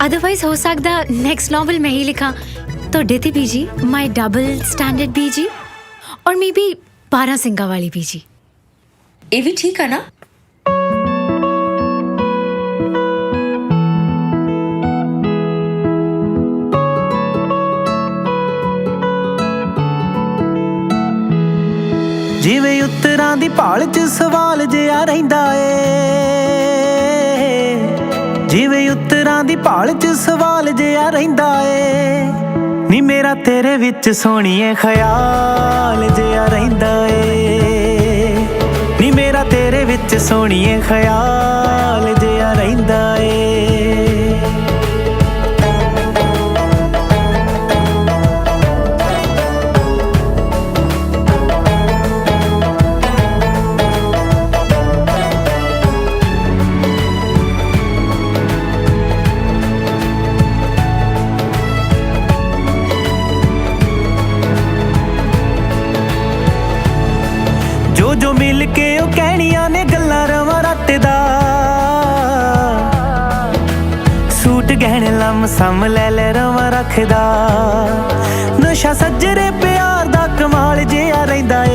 ਅਦਰਵਾਈਜ਼ ਹੋ ਸਕਦਾ ਨੈਕਸਟ ਨੋਵਲ ਮੈਂ ਹੀ ਲਿਖਾਂ ਤੁਹਾਡੇ ਤੇ ਬੀਜੀ। ਮਾਈ ਡਬਲ ਸਟੈਂਡਰਡ ਬੀਜੀ, ਔਰ ਮੇ ਬੀ 12 ਸਿੰਘਾਂ ਵਾਲੀ ਬੀਜੀ। ਇਹ ਵੀ ਠੀਕ ਆ ਨਾ? ਜਿਵੇਂ ਉੱਤਰਾਂ ਦੀ ਭਾਲ 'ਚ ਸਵਾਲ ਜਿਹਾ ਰਹਿੰਦਾ ਏ, ਜਿਵੇਂ ਉੱਤਰਾਂ ਦੀ ਭਾਲ 'ਚ ਸਵਾਲ ਜਿਹਾ ਰਹਿੰਦਾ ਏ, ਨੀ ਮੇਰਾ ਤੇਰੇ ਵਿੱਚ ਸੋਹਣੀਏ ਖਿਆਲ ਜਿਹਾ ਰਹਿੰਦਾ ਏ, ਨੀ ਮੇਰਾ ਤੇਰੇ ਵਿੱਚ ਸੋਹਣੀਏ ਖਿਆਲ ਜਿਹਾ ਰਹਿੰਦਾ ਏ। ਜੋ ਮਿਲ ਕੇ ਉਹ ਕਹਿਣੀਆਂ ਨੇ ਗੱਲਾਂ ਰਵਾਂ ਰੱਟਦਾ, ਸੂਟ ਗਹਿਣੇ ਲੰਮ ਸਮ ਲੈ ਲੈ ਰਵਾਂ ਰੱਖਦਾ, ਨਸ਼ਾ ਸੱਜਰੇ ਪਿਆਰ ਦਾ ਕਮਾਲ ਜਿਹਾ ਰਹਿੰਦਾ ਏ,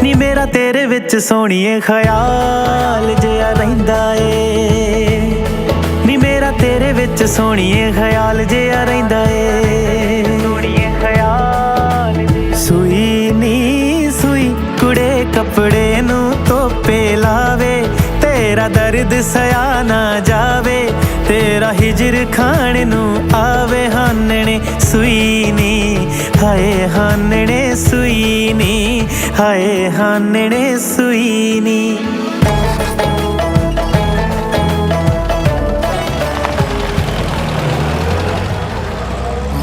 ਨੀ ਮੇਰਾ ਤੇਰੇ ਵਿੱਚ ਸੋਹਣੀਏ ਖਿਆਲ ਜਿਹਾ ਰਹਿੰਦਾ ਏ, ਨੀ ਮੇਰਾ ਤੇਰੇ ਵਿੱਚ ਸੋਹਣੀਏ ਖਿਆਲ ਜਿਹਾ ਰਹਿੰਦਾ ਏ ਸੋਹਣੀਏ ਖਿਆਲ ਸੂਈ ਨੀ ਸੂਈ ਕੁੜੇ ਕੱਪੜੇ ਨੂੰ ਧੋਪੇ ਲਾਵੇ ਤੇਰਾ ਦਰਦ ਸਿਆ ਨਾ ਜਾਵੇ ਤੇਰਾ ਹਿਜਰ ਖਾਣ ਨੂੰ ਆਵੇ ਹਾਨਣੇ ਸੂਈ ਨੀ ਹਾਏ ਹਾਨਣੇ ਸੂਈ ਨੀ ਹਾਏ ਹਾਨਣੇ ਸੂਈ ਨੀ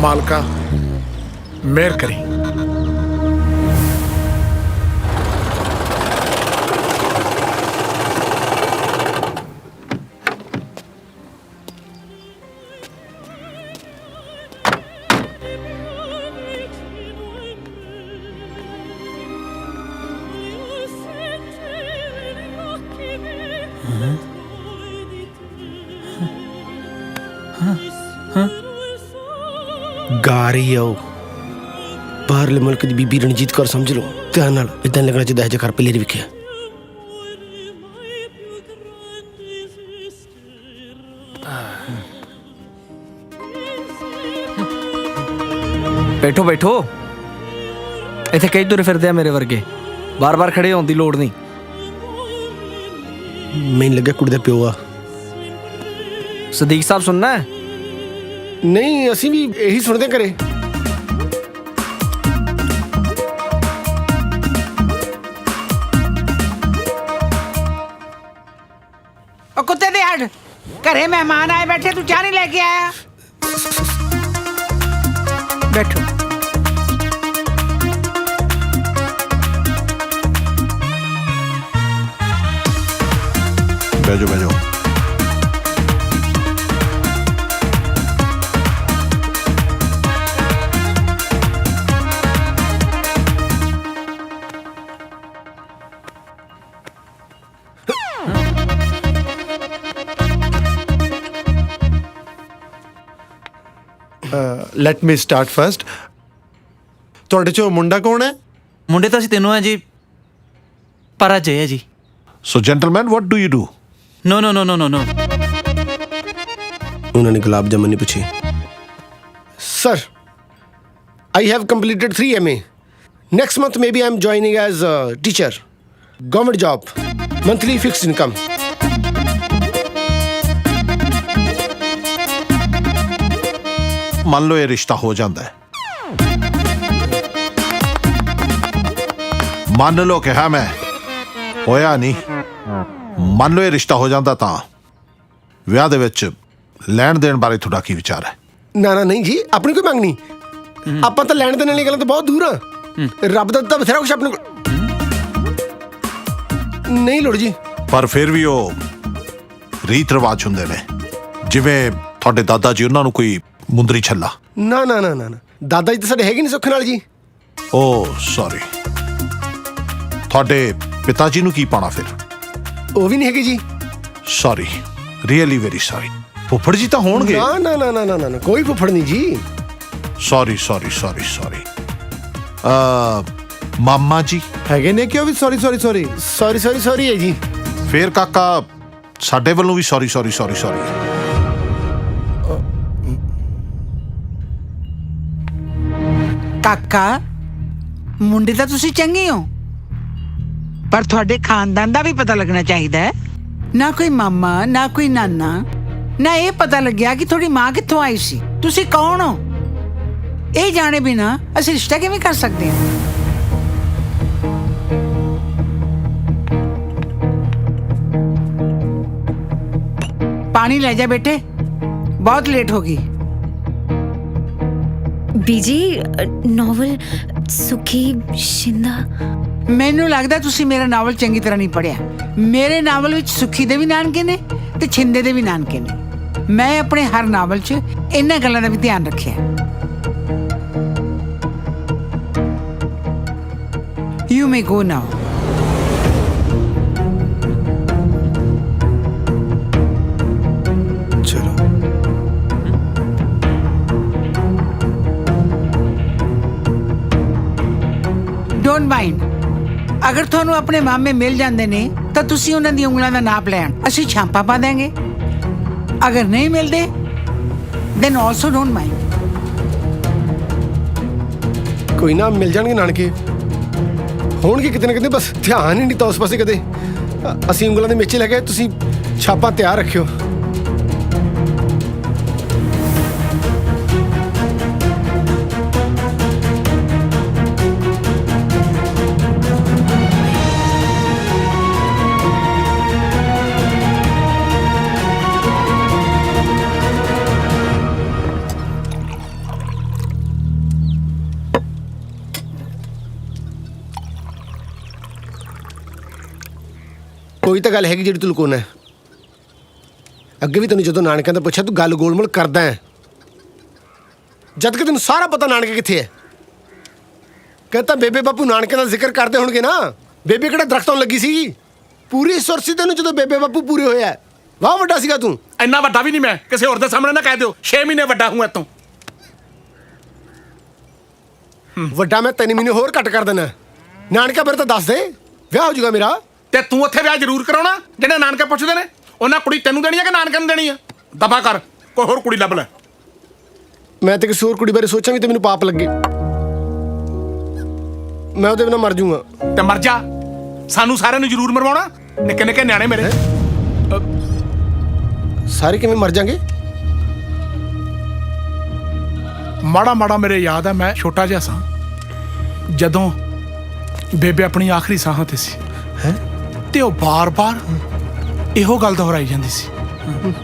ਮਾਲਕਾ ਮਿਹਰ ਕਰੀ। ਗਾ ਰਹੀ ਆ ਉਹ ਬਾਹਰਲੇ ਮੁਲਕ ਦੀ ਬੀਬੀ ਰਣਜੀਤ ਕੌਰ, ਸਮਝ ਲਓ ਧਿਆਨ ਨਾਲ। ਇਦਾਂ ਲੱਗਣਾ ਚਾਹੀਦਾ ਹੈ ਜੇਕਰ ਪਹਿਲੇ ਵੇਖਿਆ। ਬੈਠੋ ਬੈਠੋ, ਇੱਥੇ ਕਈ ਤੁਰੇ ਫਿਰਦੇ ਆ ਮੇਰੇ ਵਰਗੇ, ਬਾਰ-ਬਾਰ ਖੜੇ ਹੋਣ ਦੀ ਲੋੜ ਨਹੀਂ। ਮੈਨੂੰ ਲੱਗਿਆ ਕੁੜੀ ਦਾ ਪਿਓ ਆ। ਸਦੀਕ ਸਾਹਿਬ ਸੁਣਨਾ ਹੈ? ਨਹੀਂ, ਅਸੀਂ ਵੀ ਇਹੀ ਸੁਣਦੇ ਘਰੇ। ਉਹ ਕੁੱਤੇ ਦੇ ਹੱਡ, ਘਰੇ ਮਹਿਮਾਨ ਆਏ ਬੈਠੇ, ਤੂੰ ਚਾਹ ਨਹੀਂ ਲੈ ਕੇ ਆਇਆ? ਬੈਠੋ। ਬਹਿ ਜਾਓ। Let me start first. ਤੁਹਾਡੇ ਚੋਂ ਮੁੰਡਾ ਕੌਣ ਹੈ? ਮੁੰਡੇ ਤਾਂ ਅਸੀਂ ਤੈਨੂੰ ਆ ਜੀ, ਪਰ ਅਜੇ ਹੈ ਜੀ। So gentleman, what do you do? No no no no no no. ਉਹਨਾਂ ਨੇ ਗੁਲਾਬ ਜਾਮਨ ਨਹੀਂ ਪੁੱਛੇ। Sir, I have completed 3 MA. Next month maybe I'm joining as a teacher. Government job. Monthly fixed income. ਮੰਨ ਲਓ ਇਹ ਰਿਸ਼ਤਾ ਹੋ ਜਾਂਦਾ ਹੈ, ਮੰਨ ਲਓ ਕਿਹਾ ਮੈਂ, ਹੋਇਆ ਨਹੀਂ। ਮੰਨ ਲਓ ਇਹ ਰਿਸ਼ਤਾ ਹੋ ਜਾਂਦਾ ਤਾਂ ਵਿਆਹ ਦੇ ਵਿੱਚ ਲੈਣ ਦੇਣ ਬਾਰੇ ਤੁਹਾਡਾ ਕੀ ਵਿਚਾਰ ਹੈ? ਨਾ ਨਹੀਂ ਜੀ, ਆਪਣੀ ਕੋਈ ਮੰਗ ਨਹੀਂ। ਆਪਾਂ ਤਾਂ ਲੈਣ ਦੇਣ ਵਾਲੀ ਗੱਲਾਂ ਤੋਂ ਬਹੁਤ ਦੂਰ ਆ। ਰੱਬ ਦਾ ਦਿੱਤਾ ਬਥੇਰਾ ਕੁਛ ਆਪਣੇ ਕੋਲ। ਨਹੀਂ ਲੋੜ ਜੀ। ਪਰ ਫਿਰ ਵੀ ਉਹ ਰੀਤ ਰਿਵਾਜ ਹੁੰਦੇ ਨੇ, ਜਿਵੇਂ ਤੁਹਾਡੇ ਦਾਦਾ ਜੀ, ਉਹਨਾਂ ਨੂੰ ਕੋਈ ਮੁੰਦਰੀ ਛੱਲਾ। ਨਾ ਦਾਦਾ ਜੀ ਤਾਂ ਸਾਡੇ ਹੈਗੇ ਨਹੀਂ ਸੁੱਖ ਨਾਲ ਜੀ। ਓ ਸੌਰੀ। ਤੁਹਾਡੇ ਪਿਤਾ ਜੀ ਨੂੰ ਕੀ ਪਾਣਾ ਫਿਰ? ਉਹ ਵੀ ਨਹੀਂ ਹੈਗੇ ਜੀ। Sorry, really very sorry. ਫੁੱਫੜ ਜੀ ਤਾਂ ਹੋਣਗੇ। ਨਾ ਕੋਈ ਫੁੱਫੜ ਨਹੀਂ ਜੀ। ਸੌਰੀ। ਮਾਮਾ ਜੀ ਹੈਗੇ ਨੇ? ਕਿਉਂ ਵੀ ਸੌਰੀ ਹੈ ਜੀ। ਫੇਰ ਕਾਕਾ, ਸਾਡੇ ਵੱਲੋਂ ਵੀ ਸੌਰੀ। ਕਾਕਾ, ਮੁੰਡੇ ਤਾਂ ਤੁਸੀਂ ਚੰਗੇ ਹੋ, ਪਰ ਤੁਹਾਡੇ ਖਾਨਦਾਨ ਦਾ ਵੀ ਪਤਾ ਲੱਗਣਾ ਚਾਹੀਦਾ ਹੈ। ਨਾ ਕੋਈ ਮਾਮਾ, ਨਾ ਕੋਈ ਨਾਨਾ, ਨਾ ਇਹ ਪਤਾ ਲੱਗਿਆ ਕਿ ਤੁਹਾਡੀ ਮਾਂ ਕਿੱਥੋਂ ਆਈ ਸੀ, ਤੁਸੀਂ ਕੌਣ ਹੋ। ਇਹ ਜਾਣੇ ਬਿਨਾ ਅਸੀਂ ਰਿਸ਼ਤਾ ਕਿਵੇਂ ਕਰ ਸਕਦੇ ਹਾਂ? ਪਾਣੀ ਲੈ ਜਾ ਬੇਟੇ, ਬਹੁਤ ਲੇਟ ਹੋ ਗਈ। ਬੀਜੀ, ਨੋਵਲ ਸੁਖੀ ਸ਼ਿੰਦਾ। ਮੈਨੂੰ ਲੱਗਦਾ ਤੁਸੀਂ ਮੇਰਾ ਨਾਵਲ ਚੰਗੀ ਤਰ੍ਹਾਂ ਨਹੀਂ ਪੜ੍ਹਿਆ। ਮੇਰੇ ਨਾਵਲ ਵਿੱਚ ਸੁਖੀ ਦੇ ਵੀ ਨਾਨਕੇ ਨੇ ਤੇ ਛਿੰਦੇ ਦੇ ਵੀ ਨਾਨਕੇ ਨੇ। ਮੈਂ ਆਪਣੇ ਹਰ ਨਾਵਲ 'ਚ ਇਹਨਾਂ ਗੱਲਾਂ ਦਾ ਵੀ ਧਿਆਨ ਰੱਖਿਆ। You may go now. ਚਲੋ। Don't mind. ਅਗਰ ਤੁਹਾਨੂੰ ਆਪਣੇ ਮਾਮੇ ਮਿਲ ਜਾਂਦੇ ਨੇ ਤਾਂ ਤੁਸੀਂ ਉਹਨਾਂ ਦੀ ਉਂਗਲਾਂ ਦਾ ਨਾਪ ਲੈਣ, ਅਸੀਂ ਛਾਂਪਾ ਪਾ ਦਾਂਗੇ। ਅਗਰ ਨਹੀਂ ਮਿਲਦੇ then also don't mind. ਕੋਈ ਨਾ ਮਿਲ ਜਾਣਗੇ ਨਾਨਕੇ ਹੋਣਗੇ ਕਿਤੇ ਨਾ ਕਿਤੇ, ਬਸ ਧਿਆਨ ਹੀ ਨਹੀਂ ਤਾਂ ਉਸ ਪਾਸੇ ਕਦੇ। ਅਸੀਂ ਉਂਗਲਾਂ ਦੇ ਮੇਚੇ ਲੈ ਕੇ, ਤੁਸੀਂ ਛਾਪਾਂ ਤਿਆਰ ਰੱਖਿਓ। ਕੋਈ ਤਾਂ ਗੱਲ ਹੈਗੀ ਜਿਹੜੀ ਤੂੰ ਲੁਕਾਉਣਾ। ਅੱਗੇ ਵੀ ਤੈਨੂੰ ਜਦੋਂ ਨਾਨਕਿਆਂ ਦਾ ਪੁੱਛਿਆ ਤੂੰ ਗੱਲ ਗੋਲਮੋਲ ਕਰਦਾ ਹੈ, ਜਦ ਕਿ ਤੈਨੂੰ ਸਾਰਾ ਪਤਾ ਨਾਨਕੇ ਕਿੱਥੇ ਹੈ। ਕਹਿੰਦਾ ਬੇਬੇ ਬਾਪੂ ਨਾਨਕਿਆਂ ਦਾ ਜ਼ਿਕਰ ਕਰਦੇ ਹੋਣਗੇ ਨਾ। ਬੇਬੇ ਕਿਹੜਾ ਦਰਖਤਾਂ ਨੂੰ ਲੱਗੀ ਸੀ, ਪੂਰੀ ਸੁਰ ਸੀ ਤੈਨੂੰ ਜਦੋਂ ਬੇਬੇ ਬਾਪੂ ਪੂਰੇ ਹੋਇਆ। ਵਾਹ ਵੱਡਾ ਸੀਗਾ ਤੂੰ। ਇੰਨਾ ਵੱਡਾ ਵੀ ਨਹੀਂ ਮੈਂ, ਕਿਸੇ ਹੋਰ ਦੇ ਸਾਹਮਣੇ ਨਾ ਕਹਿ ਦਿਓ 6 ਮਹੀਨੇ ਵੱਡਾ ਹੂੰ ਇਤੋਂ। ਵੱਡਾ ਮੈਂ 3 ਮਹੀਨੇ ਹੋਰ ਘੱਟ ਕਰ ਦੇਣਾ। ਨਾਨਕਾ ਫਿਰ ਤਾਂ ਦੱਸ ਦੇ, ਵਿਆਹ ਹੋ ਜਾਊਗਾ ਮੇਰਾ। ਤੇ ਤੂੰ ਉੱਥੇ ਵਿਆਹ ਜ਼ਰੂਰ ਕਰਾਉਣਾ ਜਿਹੜੇ ਨਾਨਕੇ ਪੁੱਛਦੇ ਨੇ। ਉਹਨਾਂ ਕੁੜੀ ਤੈਨੂੰ ਦੇਣੀ ਆ ਕਿ ਨਾਨਕੇ ਨੂੰ ਦੇਣੀ ਆ? ਦਫਾ ਕਰ, ਕੋਈ ਹੋਰ ਕੁੜੀ ਲੱਭ ਲੈ। ਮੈਂ ਤੇ ਕਿਸੇ ਹੋਰ ਕੁੜੀ ਬਾਰੇ ਸੋਚਾਂ ਵੀ ਤੇ ਮੈਨੂੰ ਪਾਪ ਲੱਗੇ, ਮੈਂ ਉਹਦੇ ਬਿਨਾਂ ਮਰ ਜਾਊਂਗਾ। ਤੇ ਮਰ ਜਾ, ਸਾਨੂੰ ਸਾਰਿਆਂ ਨੂੰ ਜ਼ਰੂਰ ਮਰਵਾਉਣਾ। ਨਿੱਕੇ ਨਿੱਕੇ ਨਿਆਣੇ ਮੇਰੇ। ਸਾਰੇ ਕਿਵੇਂ ਮਰ ਜਾਣਗੇ? ਮਾੜਾ ਮਾੜਾ ਮੇਰੇ ਯਾਦ ਆ, ਮੈਂ ਛੋਟਾ ਜਿਹਾ ਸਾਂ ਜਦੋਂ ਬੇਬੇ ਆਪਣੀ ਆਖਰੀ ਸਾਹਾਂ ਤੇ ਸੀ ਤੇ ਉਹ ਬਾਰ-ਬਾਰ ਇਹੋ ਗੱਲ ਦੁਹਰਾਈ ਜਾਂਦੀ ਸੀ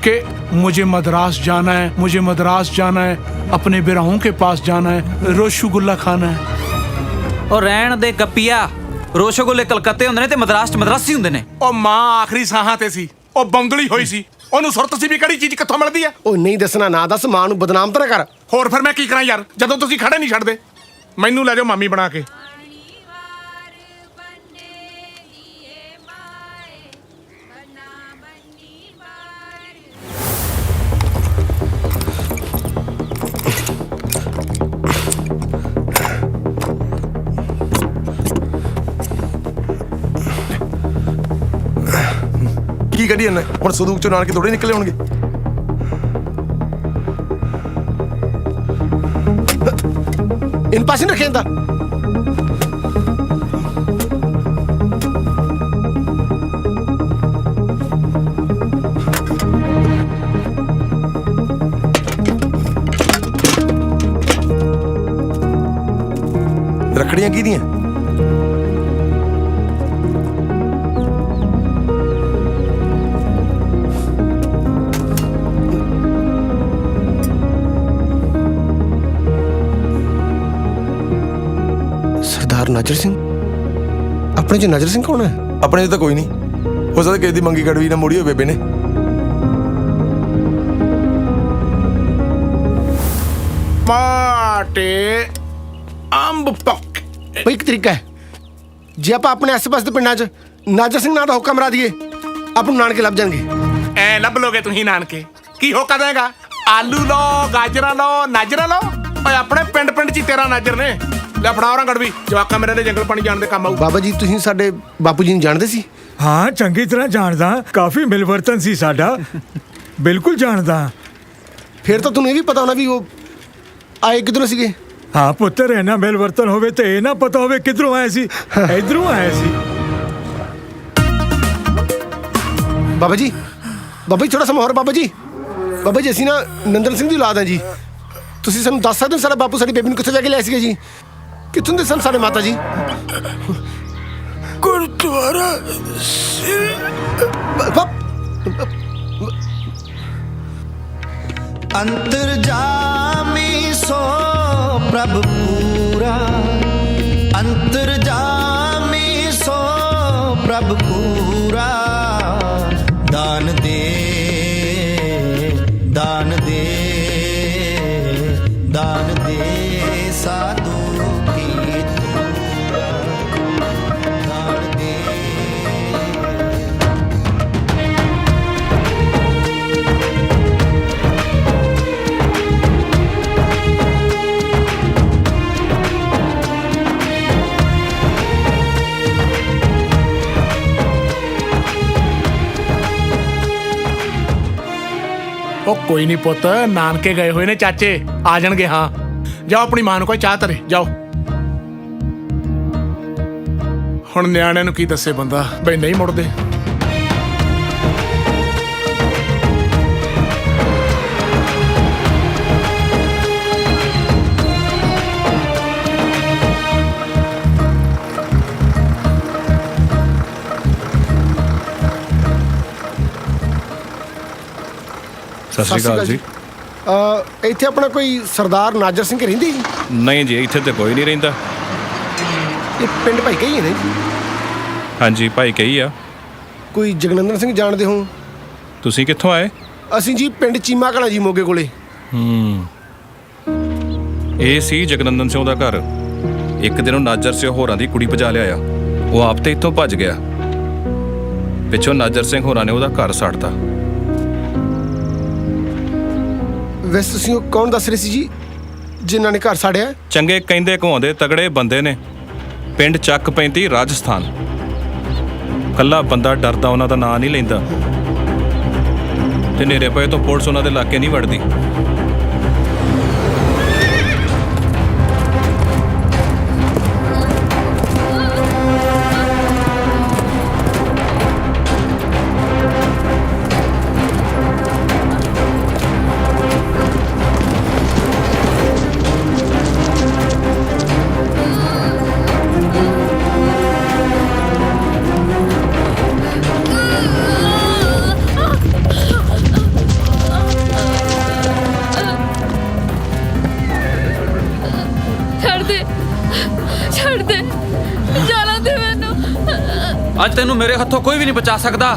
कि मुझे मद्रास जाना है, मुझे मद्रास जाना है, अपने बिराहों के पास जाना है, रसगुल्ला खाना है। और रहन दे कपिया, रसगुल्ले कलकत्ते हुंदे ने ते मद्रास च मद्रासी हुंदे ने। ओ मां आखरी साहां ते सी, ओ बंदली होई सी, ओनू सुरत सी भी किहड़ी चीज कित्थों मिलदी है। ओ नहीं दसना, ना दस, मां नू बदनाम तो ना कर। होर फिर मैं की करां यार, जदों तुसीं खड़े नहीं छड्डदे। मैनू ले जाओ मामी बना के। ਕੀ ਕਰੀ ਇਹਨੇ ਹੁਣ? ਸੰਦੂਕ ਚੋਂ ਨਾਲ ਕੇ ਥੋੜੇ ਨਿਕਲੇ ਹੋਣਗੇ। इन पास ही रखे अंदर। रखड़ियां की दी हैं? सरदार नाजर सिंह? अपने जो नाजर सिंह कौन है? अपने तो कोई नहीं हो सकता, किसी दी मंगी कड़वी ना मुड़ी हो बेबे ने। माटे अंब पक भाई एक तरीका है, जे आप अपने आसे पास के पिंडां च नाजर सिंह ना दा हुक्म मरा दिए, आप नानके लभ जाएंगे। ऐ लभ लोगे तुसीं नानके? की होका देगा? आलू लो, गाजरा लो, नाजरा लो। ओए अपने पिंड पिंड च तेरा नाजर ने। ਲੈ ਫੜਾ ਉਹਨਾਂ ਗੜਵੀ, ਜਵਾਕਾਂ ਮੇਰੇ ਦੇ ਜੰਗਲ ਪਾਣੀ ਜਾਣ ਦੇ ਕੰਮ ਆਊ। ਬਾਬਾ ਜੀ ਤੁਸੀਂ ਸਾਡੇ ਬਾਪੂ ਜੀ ਨੂੰ ਜਾਣਦੇ ਸੀ? ਹਾਂ ਚੰਗੀ ਤਰ੍ਹਾਂ ਜਾਣਦਾ, ਕਾਫੀ ਮਿਲਵਰਤਨ ਸੀ ਸਾਡਾ, ਬਿਲਕੁਲ ਜਾਣਦਾ। ਫਿਰ ਤਾਂ ਤੁਹਾਨੂੰ ਇਹ ਵੀ ਪਤਾ ਹੋਣਾ ਵੀ ਉਹ ਆਏ ਕਿੱਧਰੋਂ ਸੀਗੇ? ਹਾਂ ਪੁੱਤਰ, ਇਹਨਾਂ ਮਿਲਵਰਤਨ ਹੋਵੇ ਤੇ ਇਹ ਨਾ ਪਤਾ ਹੋਵੇ ਕਿੱਧਰੋਂ ਆਏ ਸੀ। ਇਧਰੋਂ ਆਏ ਸੀ। ਬਾਬਾ ਜੀ ਥੋੜਾ ਸਮਾਂ ਹੋਰ। ਬਾਬਾ ਜੀ ਅਸੀਂ ਨਾ ਨੰਦਨ ਸਿੰਘ ਦੀ ਔਲਾਦ ਹਾਂ ਜੀ। ਤੁਸੀਂ ਸਾਨੂੰ ਦੱਸ ਸਕਦੇ ਹੋ ਸਾਡਾ ਬਾਪੂ ਸਾਡੀ ਬੇਬੀ ਨੂੰ ਕਿੱਥੇ ਜਾ ਕੇ ਲਿਆਏ ਸੀਗੇ ਜੀ? ਕਿੱਥੋਂ ਦੇ ਸਨ ਸਾਡੇ ਮਾਤਾ ਜੀ? ਗੁਰਦੁਆਰਾ अंतर्जामी सो प्रभु पूरा, अंतर्जामी सो प्रभु पूरा, दान दे दान दे दान दे साधु की तूरा, दान दे। ਉਹ ਕੋਈ ਨਹੀਂ ਪੁੱਤ, ਨਾਨਕੇ ਗਏ ਹੋਏ ਨੇ ਚਾਚੇ, ਆ ਜਾਣਗੇ। ਹਾਂ ਜਾਓ, ਆਪਣੀ ਮਾਂ ਨੂੰ ਕੋਈ ਚਾਹ ਧਰੇ ਜਾਓ। ਹੁਣ ਨਿਆਣਿਆਂ ਨੂੰ ਕੀ ਦੱਸੇ ਬੰਦਾ ਬਈ ਨਹੀਂ ਮੁੜਦੇ। ਸਤਿ ਸ਼੍ਰੀ ਅਕਾਲ ਜੀ। ਇੱਥੇ ਆਪਣਾ ਕੋਈ ਸਰਦਾਰ ਨਾਜਰ ਸਿੰਘ ਰਹਿੰਦੀ ਜੀ? ਨਹੀਂ ਜੀ, ਇੱਥੇ ਤੇ ਕੋਈ ਨਹੀਂ ਰਹਿੰਦਾ। ਇਹ ਪਿੰਡ ਭਾਈ ਕਹੀ ਹੈ ਨਾ ਜੀ? ਹਾਂਜੀ, ਭਾਈ ਕਹੀ ਆ। ਕੋਈ ਜਗਨੰਦਨ ਸਿੰਘ ਜਾਣਦੇ ਹੋ? ਤੁਸੀਂ ਕਿੱਥੋਂ ਆਏ? ਅਸੀਂ ਜੀ ਪਿੰਡ ਚੀਮਾ ਕਲਾਂ ਜੀ, ਮੋਗੇ ਕੋਲੇ। ਇਹ ਸੀ ਜਗਨੰਦਨ ਸਿੰਘ ਦਾ ਘਰ। ਇੱਕ ਦਿਨ ਉਹ ਨਾਜਰ ਸਿੰਘ ਹੋਰਾਂ ਦੀ ਕੁੜੀ ਭਜਾ ਲਿਆਇਆ। ਉਹ ਆਪ ਤੇ ਇੱਥੋਂ ਭੱਜ ਗਿਆ। ਪਿੱਛੋਂ ਨਾਜਰ ਸਿੰਘ ਹੋਰਾਂ ਨੇ ਉਹਦਾ ਘਰ ਸਾੜਤਾ। ਵੈਸੇ ਤੁਸੀਂ ਉਹ ਕੌਣ ਦੱਸ ਰਹੇ ਸੀ ਜੀ ਜਿਨ੍ਹਾਂ ਨੇ ਘਰ ਸਾੜਿਆ? ਚੰਗੇ ਕਹਿੰਦੇ ਘੁਆਉਂਦੇ ਤਗੜੇ ਬੰਦੇ ਨੇ। ਪਿੰਡ ਚੱਕ 35 ਰਾਜਸਥਾਨ। ਕੱਲਾ ਬੰਦਾ ਡਰਦਾ ਉਹਨਾਂ ਦਾ ਨਾਂ ਨਹੀਂ ਲੈਂਦਾ, ਤੇ ਨੇਰੇ ਪਏ ਤੋਂ ਪੁਲਿਸ ਉਹਨਾਂ ਦੇ ਇਲਾਕੇ ਨਹੀਂ ਵੜਦੀ। ਅੱਜ ਤੈਨੂੰ ਮੇਰੇ ਹੱਥੋਂ ਕੋਈ ਵੀ ਨਹੀਂ ਬਚਾ ਸਕਦਾ।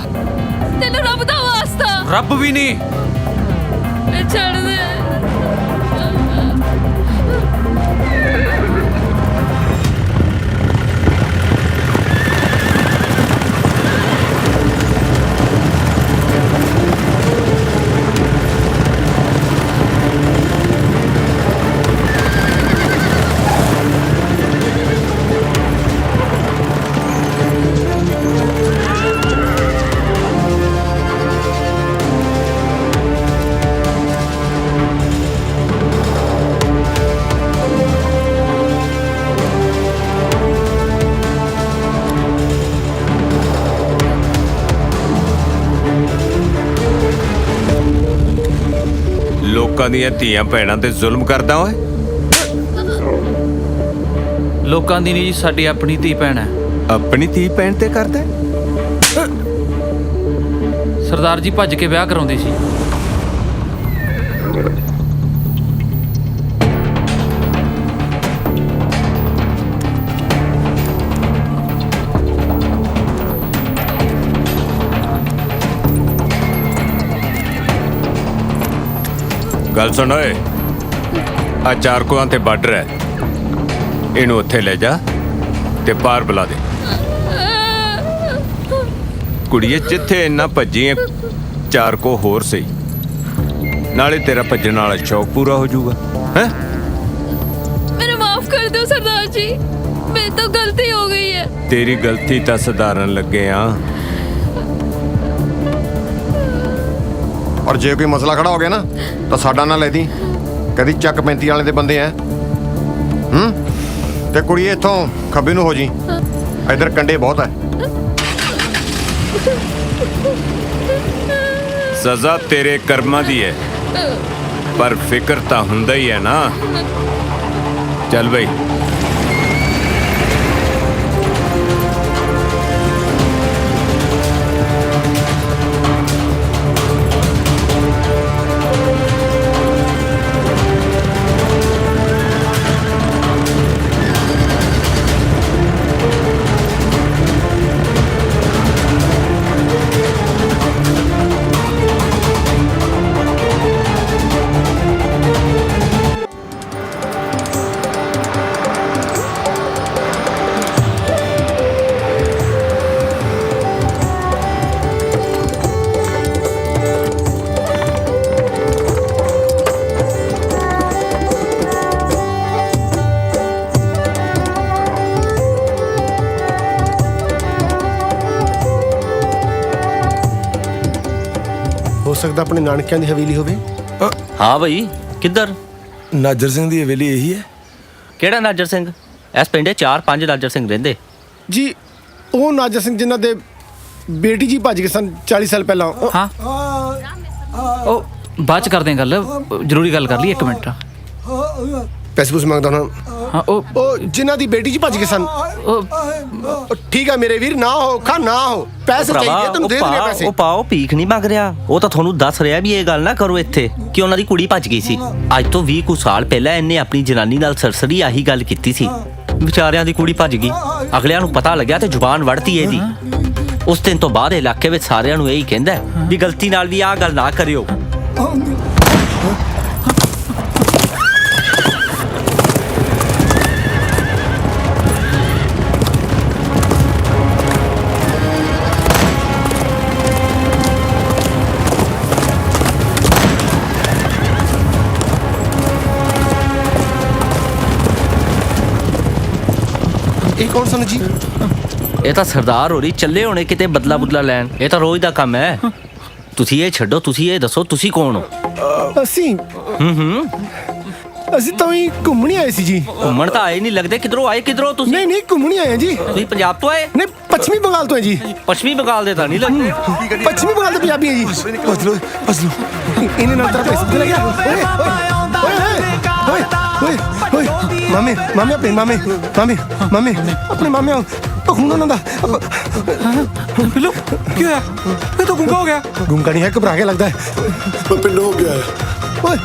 ਤੈਨੂੰ ਰੱਬ ਦਾ ਵਾਸਤਾ। ਰੱਬ ਵੀ ਨਹੀਂ। ਛੱਡ ਦੇ। ਲੋਕਾਂ ਦੀਆਂ ਧੀਆਂ ਭੈਣਾਂ ਤੇ ਜ਼ੁਲਮ ਕਰਦਾ ਓਏ। ਲੋਕਾਂ ਦੀ ਨਹੀਂ ਜੀ, ਸਾਡੀ ਆਪਣੀ ਧੀ ਭੈਣ ਹੈ। ਆਪਣੀ ਧੀ ਭੈਣ ਤੇ ਕਰਦਾ? ਸਰਦਾਰ ਜੀ ਭੱਜ ਕੇ ਵਿਆਹ ਕਰਾਉਂਦੇ ਸੀ। ਗੱਲ ਸੁਣ ਓਏ, ਆ ਚਾਰਕੋਆਂ ਤੇ ਬਾਰਡਰ ਹੈ, ਇਹਨੂੰ ਉੱਥੇ ਲੈ ਜਾ ਤੇ ਪਾਰ ਬੁਲਾ ਦੇ। ਕੁੜੀਏ ਜਿੱਥੇ ਇੰਨਾ ਭੱਜੀ ਐ, ਚਾਰਕੋ ਹੋਰ ਸਹੀ, ਨਾਲੇ ਤੇਰਾ ਭੱਜਣ ਵਾਲਾ ਸ਼ੌਕ ਪੂਰਾ ਹੋ ਜਾਊਗਾ। ਹੈ ਮੈਨੂੰ ਮਾਫ ਕਰ ਦਿਓ ਸਰਦਾਰ ਜੀ, ਮੇਰੇ ਤੋਂ ਗਲਤੀ ਹੋ ਗਈ ਹੈ। ਤੇਰੀ ਗਲਤੀ ਤਾਂ ਸੁਧਾਰਨ ਲੱਗੇ ਆ। ਔਰ ਜੇ ਕੋਈ ਮਸਲਾ ਖੜਾ ਹੋ ਗਿਆ ਨਾ ਤਾਂ ਸਾਡਾ ਨਾਂ ਲੈ ਦੀ, ਕਦੀ ਚੱਕ 35 ਵਾਲੇ ਦੇ ਬੰਦੇ ਆ। ਤੇ ਕੁੜੀਏ ਇੱਥੋਂ ਖੱਬੇ ਨੂੰ ਹੋ ਜੀ, ਇਧਰ ਕੰਡੇ ਬਹੁਤ ਹੈ। ਸਜ਼ਾ ਤੇਰੇ ਕਰਮਾਂ ਦੀ ਹੈ, ਪਰ ਫਿਕਰ ਤਾਂ ਹੁੰਦਾ ਹੀ ਹੈ ਨਾ। ਚੱਲ ਬਈ। ਸਕਦਾ ਆਪਣੇ ਨਾਨਕਿਆਂ ਦੀ ਹਵੇਲੀ ਹੋਵੇ। ਹਾਂ ਬਈ, ਕਿੱਧਰ? ਨਾਜਰ ਸਿੰਘ ਦੀ ਹਵੇਲੀ ਇਹੀ ਹੈ। ਕਿਹੜਾ ਨਾਜਰ ਸਿੰਘ? ਇਸ ਪਿੰਡੇ 4-5 ਨਾਜਰ ਸਿੰਘ ਰਹਿੰਦੇ ਜੀ। ਉਹ ਨਾਜਰ ਸਿੰਘ ਜਿਨ੍ਹਾਂ ਦੇ ਬੇਟੀ ਜੀ ਭੱਜ ਗਏ ਸਨ 40 ਸਾਲ ਪਹਿਲਾਂ। ਹਾਂ, ਉਹ ਬਾਅਦ ਚ ਕਰਦੇ ਹਾਂ ਗੱਲ, ਜ਼ਰੂਰੀ ਗੱਲ ਕਰ ਲਈ, 1 ਮਿੰਟ। ਪੈਸੇ ਪੂਸੇ ਮੰਗਦਾ ਨਾ। ਹਾਂ, ਉਹ ਜਿਨ੍ਹਾਂ ਦੀ ਬੇਟੀ ਜੀ ਭੱਜ ਗਏ ਸਨ। ਠੀਕ ਹੈ ਮੇਰੇ ਵੀਰ, ਨਾ ਹੋ ਖਾ ਨਾ ਹੋ, ਪੈਸੇ ਚਾਹੀਦੇ ਤੈਨੂੰ ਦੇ ਦਿੰਦੇ ਪੈਸੇ। ਉਹ ਪਾਓ, ਭੀਖ ਨਹੀਂ ਮੰਗ ਰਿਹਾ। ਉਹ ਤਾਂ ਤੁਹਾਨੂੰ ਦੱਸ ਰਿਹਾ ਵੀ ਇਹ ਗੱਲ ਨਾ ਕਰੋ ਇੱਥੇ ਕਿ ਉਹਨਾਂ ਦੀ ਕੁੜੀ ਭੱਜ ਗਈ ਸੀ। ਅੱਜ ਤੋਂ 20 ਕੁ ਸਾਲ ਪਹਿਲਾਂ ਇਹਨੇ ਆਪਣੀ ਜਨਾਨੀ ਨਾਲ ਸਰਸਰੀ ਆਹੀ ਗੱਲ ਕੀਤੀ ਸੀ। ਵਿਚਾਰਿਆਂ ਦੀ ਕੁੜੀ ਭੱਜ ਗਈ, ਅਗਲਿਆਂ ਨੂੰ ਪਤਾ ਲੱਗਿਆ ਤੇ ਜ਼ੁਬਾਨ ਵੜਤੀ ਇਹਦੀ। ਉਸ ਦਿਨ ਤੋਂ ਬਾਅਦ ਇਲਾਕੇ ਵਿੱਚ ਸਾਰਿਆਂ ਨੂੰ ਇਹੀ ਕਹਿੰਦਾ ਵੀ ਗਲਤੀ ਨਾਲ ਵੀ ਆਹ ਗੱਲ ਨਾ ਕਰਿਓ। ਇਹ ਕੌਣ ਸਨ ਜੀ? ਇਹ ਤਾਂ ਸਰਦਾਰ ਹੋਰੀ ਚੱਲੇ ਹੋਣੇ ਕਿਤੇ ਬਦਲਾ ਬੁਦਲਾ ਲੈਣ। ਇਹ ਤਾਂ ਰੋਜ਼ ਦਾ ਕੰਮ ਹੈ। ਤੁਸੀਂ ਇਹ ਛੱਡੋ, ਤੁਸੀਂ ਇਹ ਦੱਸੋ ਤੁਸੀਂ ਕੌਣ ਹੋ? ਅਸੀਂ ਅਸੀਂ ਤਾਂ ਹੀ ਘੁੰਮਣ ਹੀ ਆਏ ਸੀ ਜੀ। ਘੁੰਮਣ ਤਾਂ ਆਏ ਨਹੀਂ ਲੱਗਦੇ। ਕਿਧਰੋਂ ਆਏ? ਕਿਧਰੋਂ ਤੁਸੀਂ? ਨਹੀਂ ਨਹੀਂ, ਘੁੰਮਣ ਹੀ ਆਏ ਜੀ। ਤੁਸੀਂ ਪੰਜਾਬ ਤੋਂ ਆਏ? ਨਹੀਂ, ਪੱਛਮੀ ਬੰਗਾਲ ਤੋਂ ਹੈ ਜੀ। ਪੱਛਮੀ ਬੰਗਾਲ ਦੇ ਤਾਂ ਨਹੀਂ ਲੱਗਦੇ। ਪੱਛਮੀ ਬੰਗਾਲ ਦੇ ਪੰਜਾਬੀ ਹੈ ਜੀ। ਫਸਲੋ ਇਹਨੇ ਨਾਲ ਤੇਰਾ ਪੈਸੇ ਲੈ ਗਿਆ। ਓਏ ਓਏ ਓਏ ਮਾਮੇ ਆਪਣੇ ਮਾਮੇ ਆਪਣੇ ਮਾਮੇ ਹੁਣ ਉਹਨਾਂ ਦਾ ਬਿੱਲੂ ਕੀ ਹੋਇਆ? ਇਹ ਤਾਂ ਗੁੰਗਾ ਹੋ ਗਿਆ। ਗੁੰਗਾ ਨਹੀਂ ਹੈ, ਘਬਰਾ ਕੇ ਲੱਗਦਾ ਹੈ। ਪਿੰਡ ਹੋ ਗਿਆ ਓਏ।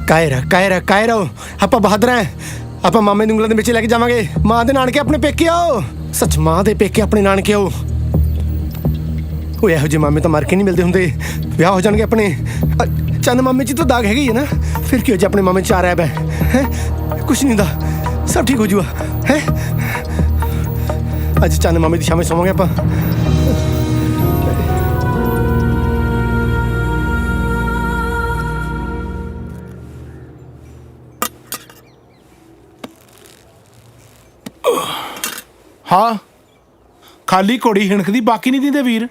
ਕਾਇਰਾ ਆਪਾਂ ਬਹਾਦਰ ਹੈ। ਆਪਾਂ ਮਾਮੇ ਨੂੰ ਉਂਗਲਾਂ ਦੇ ਵਿੱਚ ਲੈ ਕੇ ਜਾਵਾਂਗੇ। ਮਾਂ ਦੇ ਨਾਨਕੇ ਆਪਣੇ ਪੇਕੇ ਆਓ। ਸੱਚ, ਮਾਂ ਦੇ ਪੇਕੇ ਆਪਣੇ ਨਾਨਕੇ ਆਓ। ਓਏ ਇਹੋ ਜਿਹੇ ਮਾਮੇ ਤਾਂ ਮਰ ਕੇ ਨਹੀਂ ਮਿਲਦੇ ਹੁੰਦੇ। ਵਿਆਹ ਹੋ ਜਾਣਗੇ ਆਪਣੇ। ਚੰਦ ਮਾਮੇ ਜੀ ਤਾਂ ਦਾਗ ਹੈਗੇ ਹੀ ਹੈ ਨਾ। ਫਿਰ ਕੀ ਹੋ ਜਾ, ਆਪਣੇ ਮਾਮੇ ਚਾਰ ਐਬ ਹੈ। ਕੁਛ ਨਹੀਂ ਹੁੰਦਾ, ਸਭ ਠੀਕ ਹੋ ਜੂਗਾ ਹੈ। ਅੱਜ ਚੰਦ ਮਾਮੇ ਦੀ ਸ਼ਾਮੇ ਸੌਵਾਂਗੇ ਆਪਾਂ। ਹਾਂ, ਖਾਲੀ ਘੋੜੀ ਹਿਣਕਦੀ, ਬਾਕੀ ਨਹੀਂ ਦਿੰਦੇ ਵੀਰ।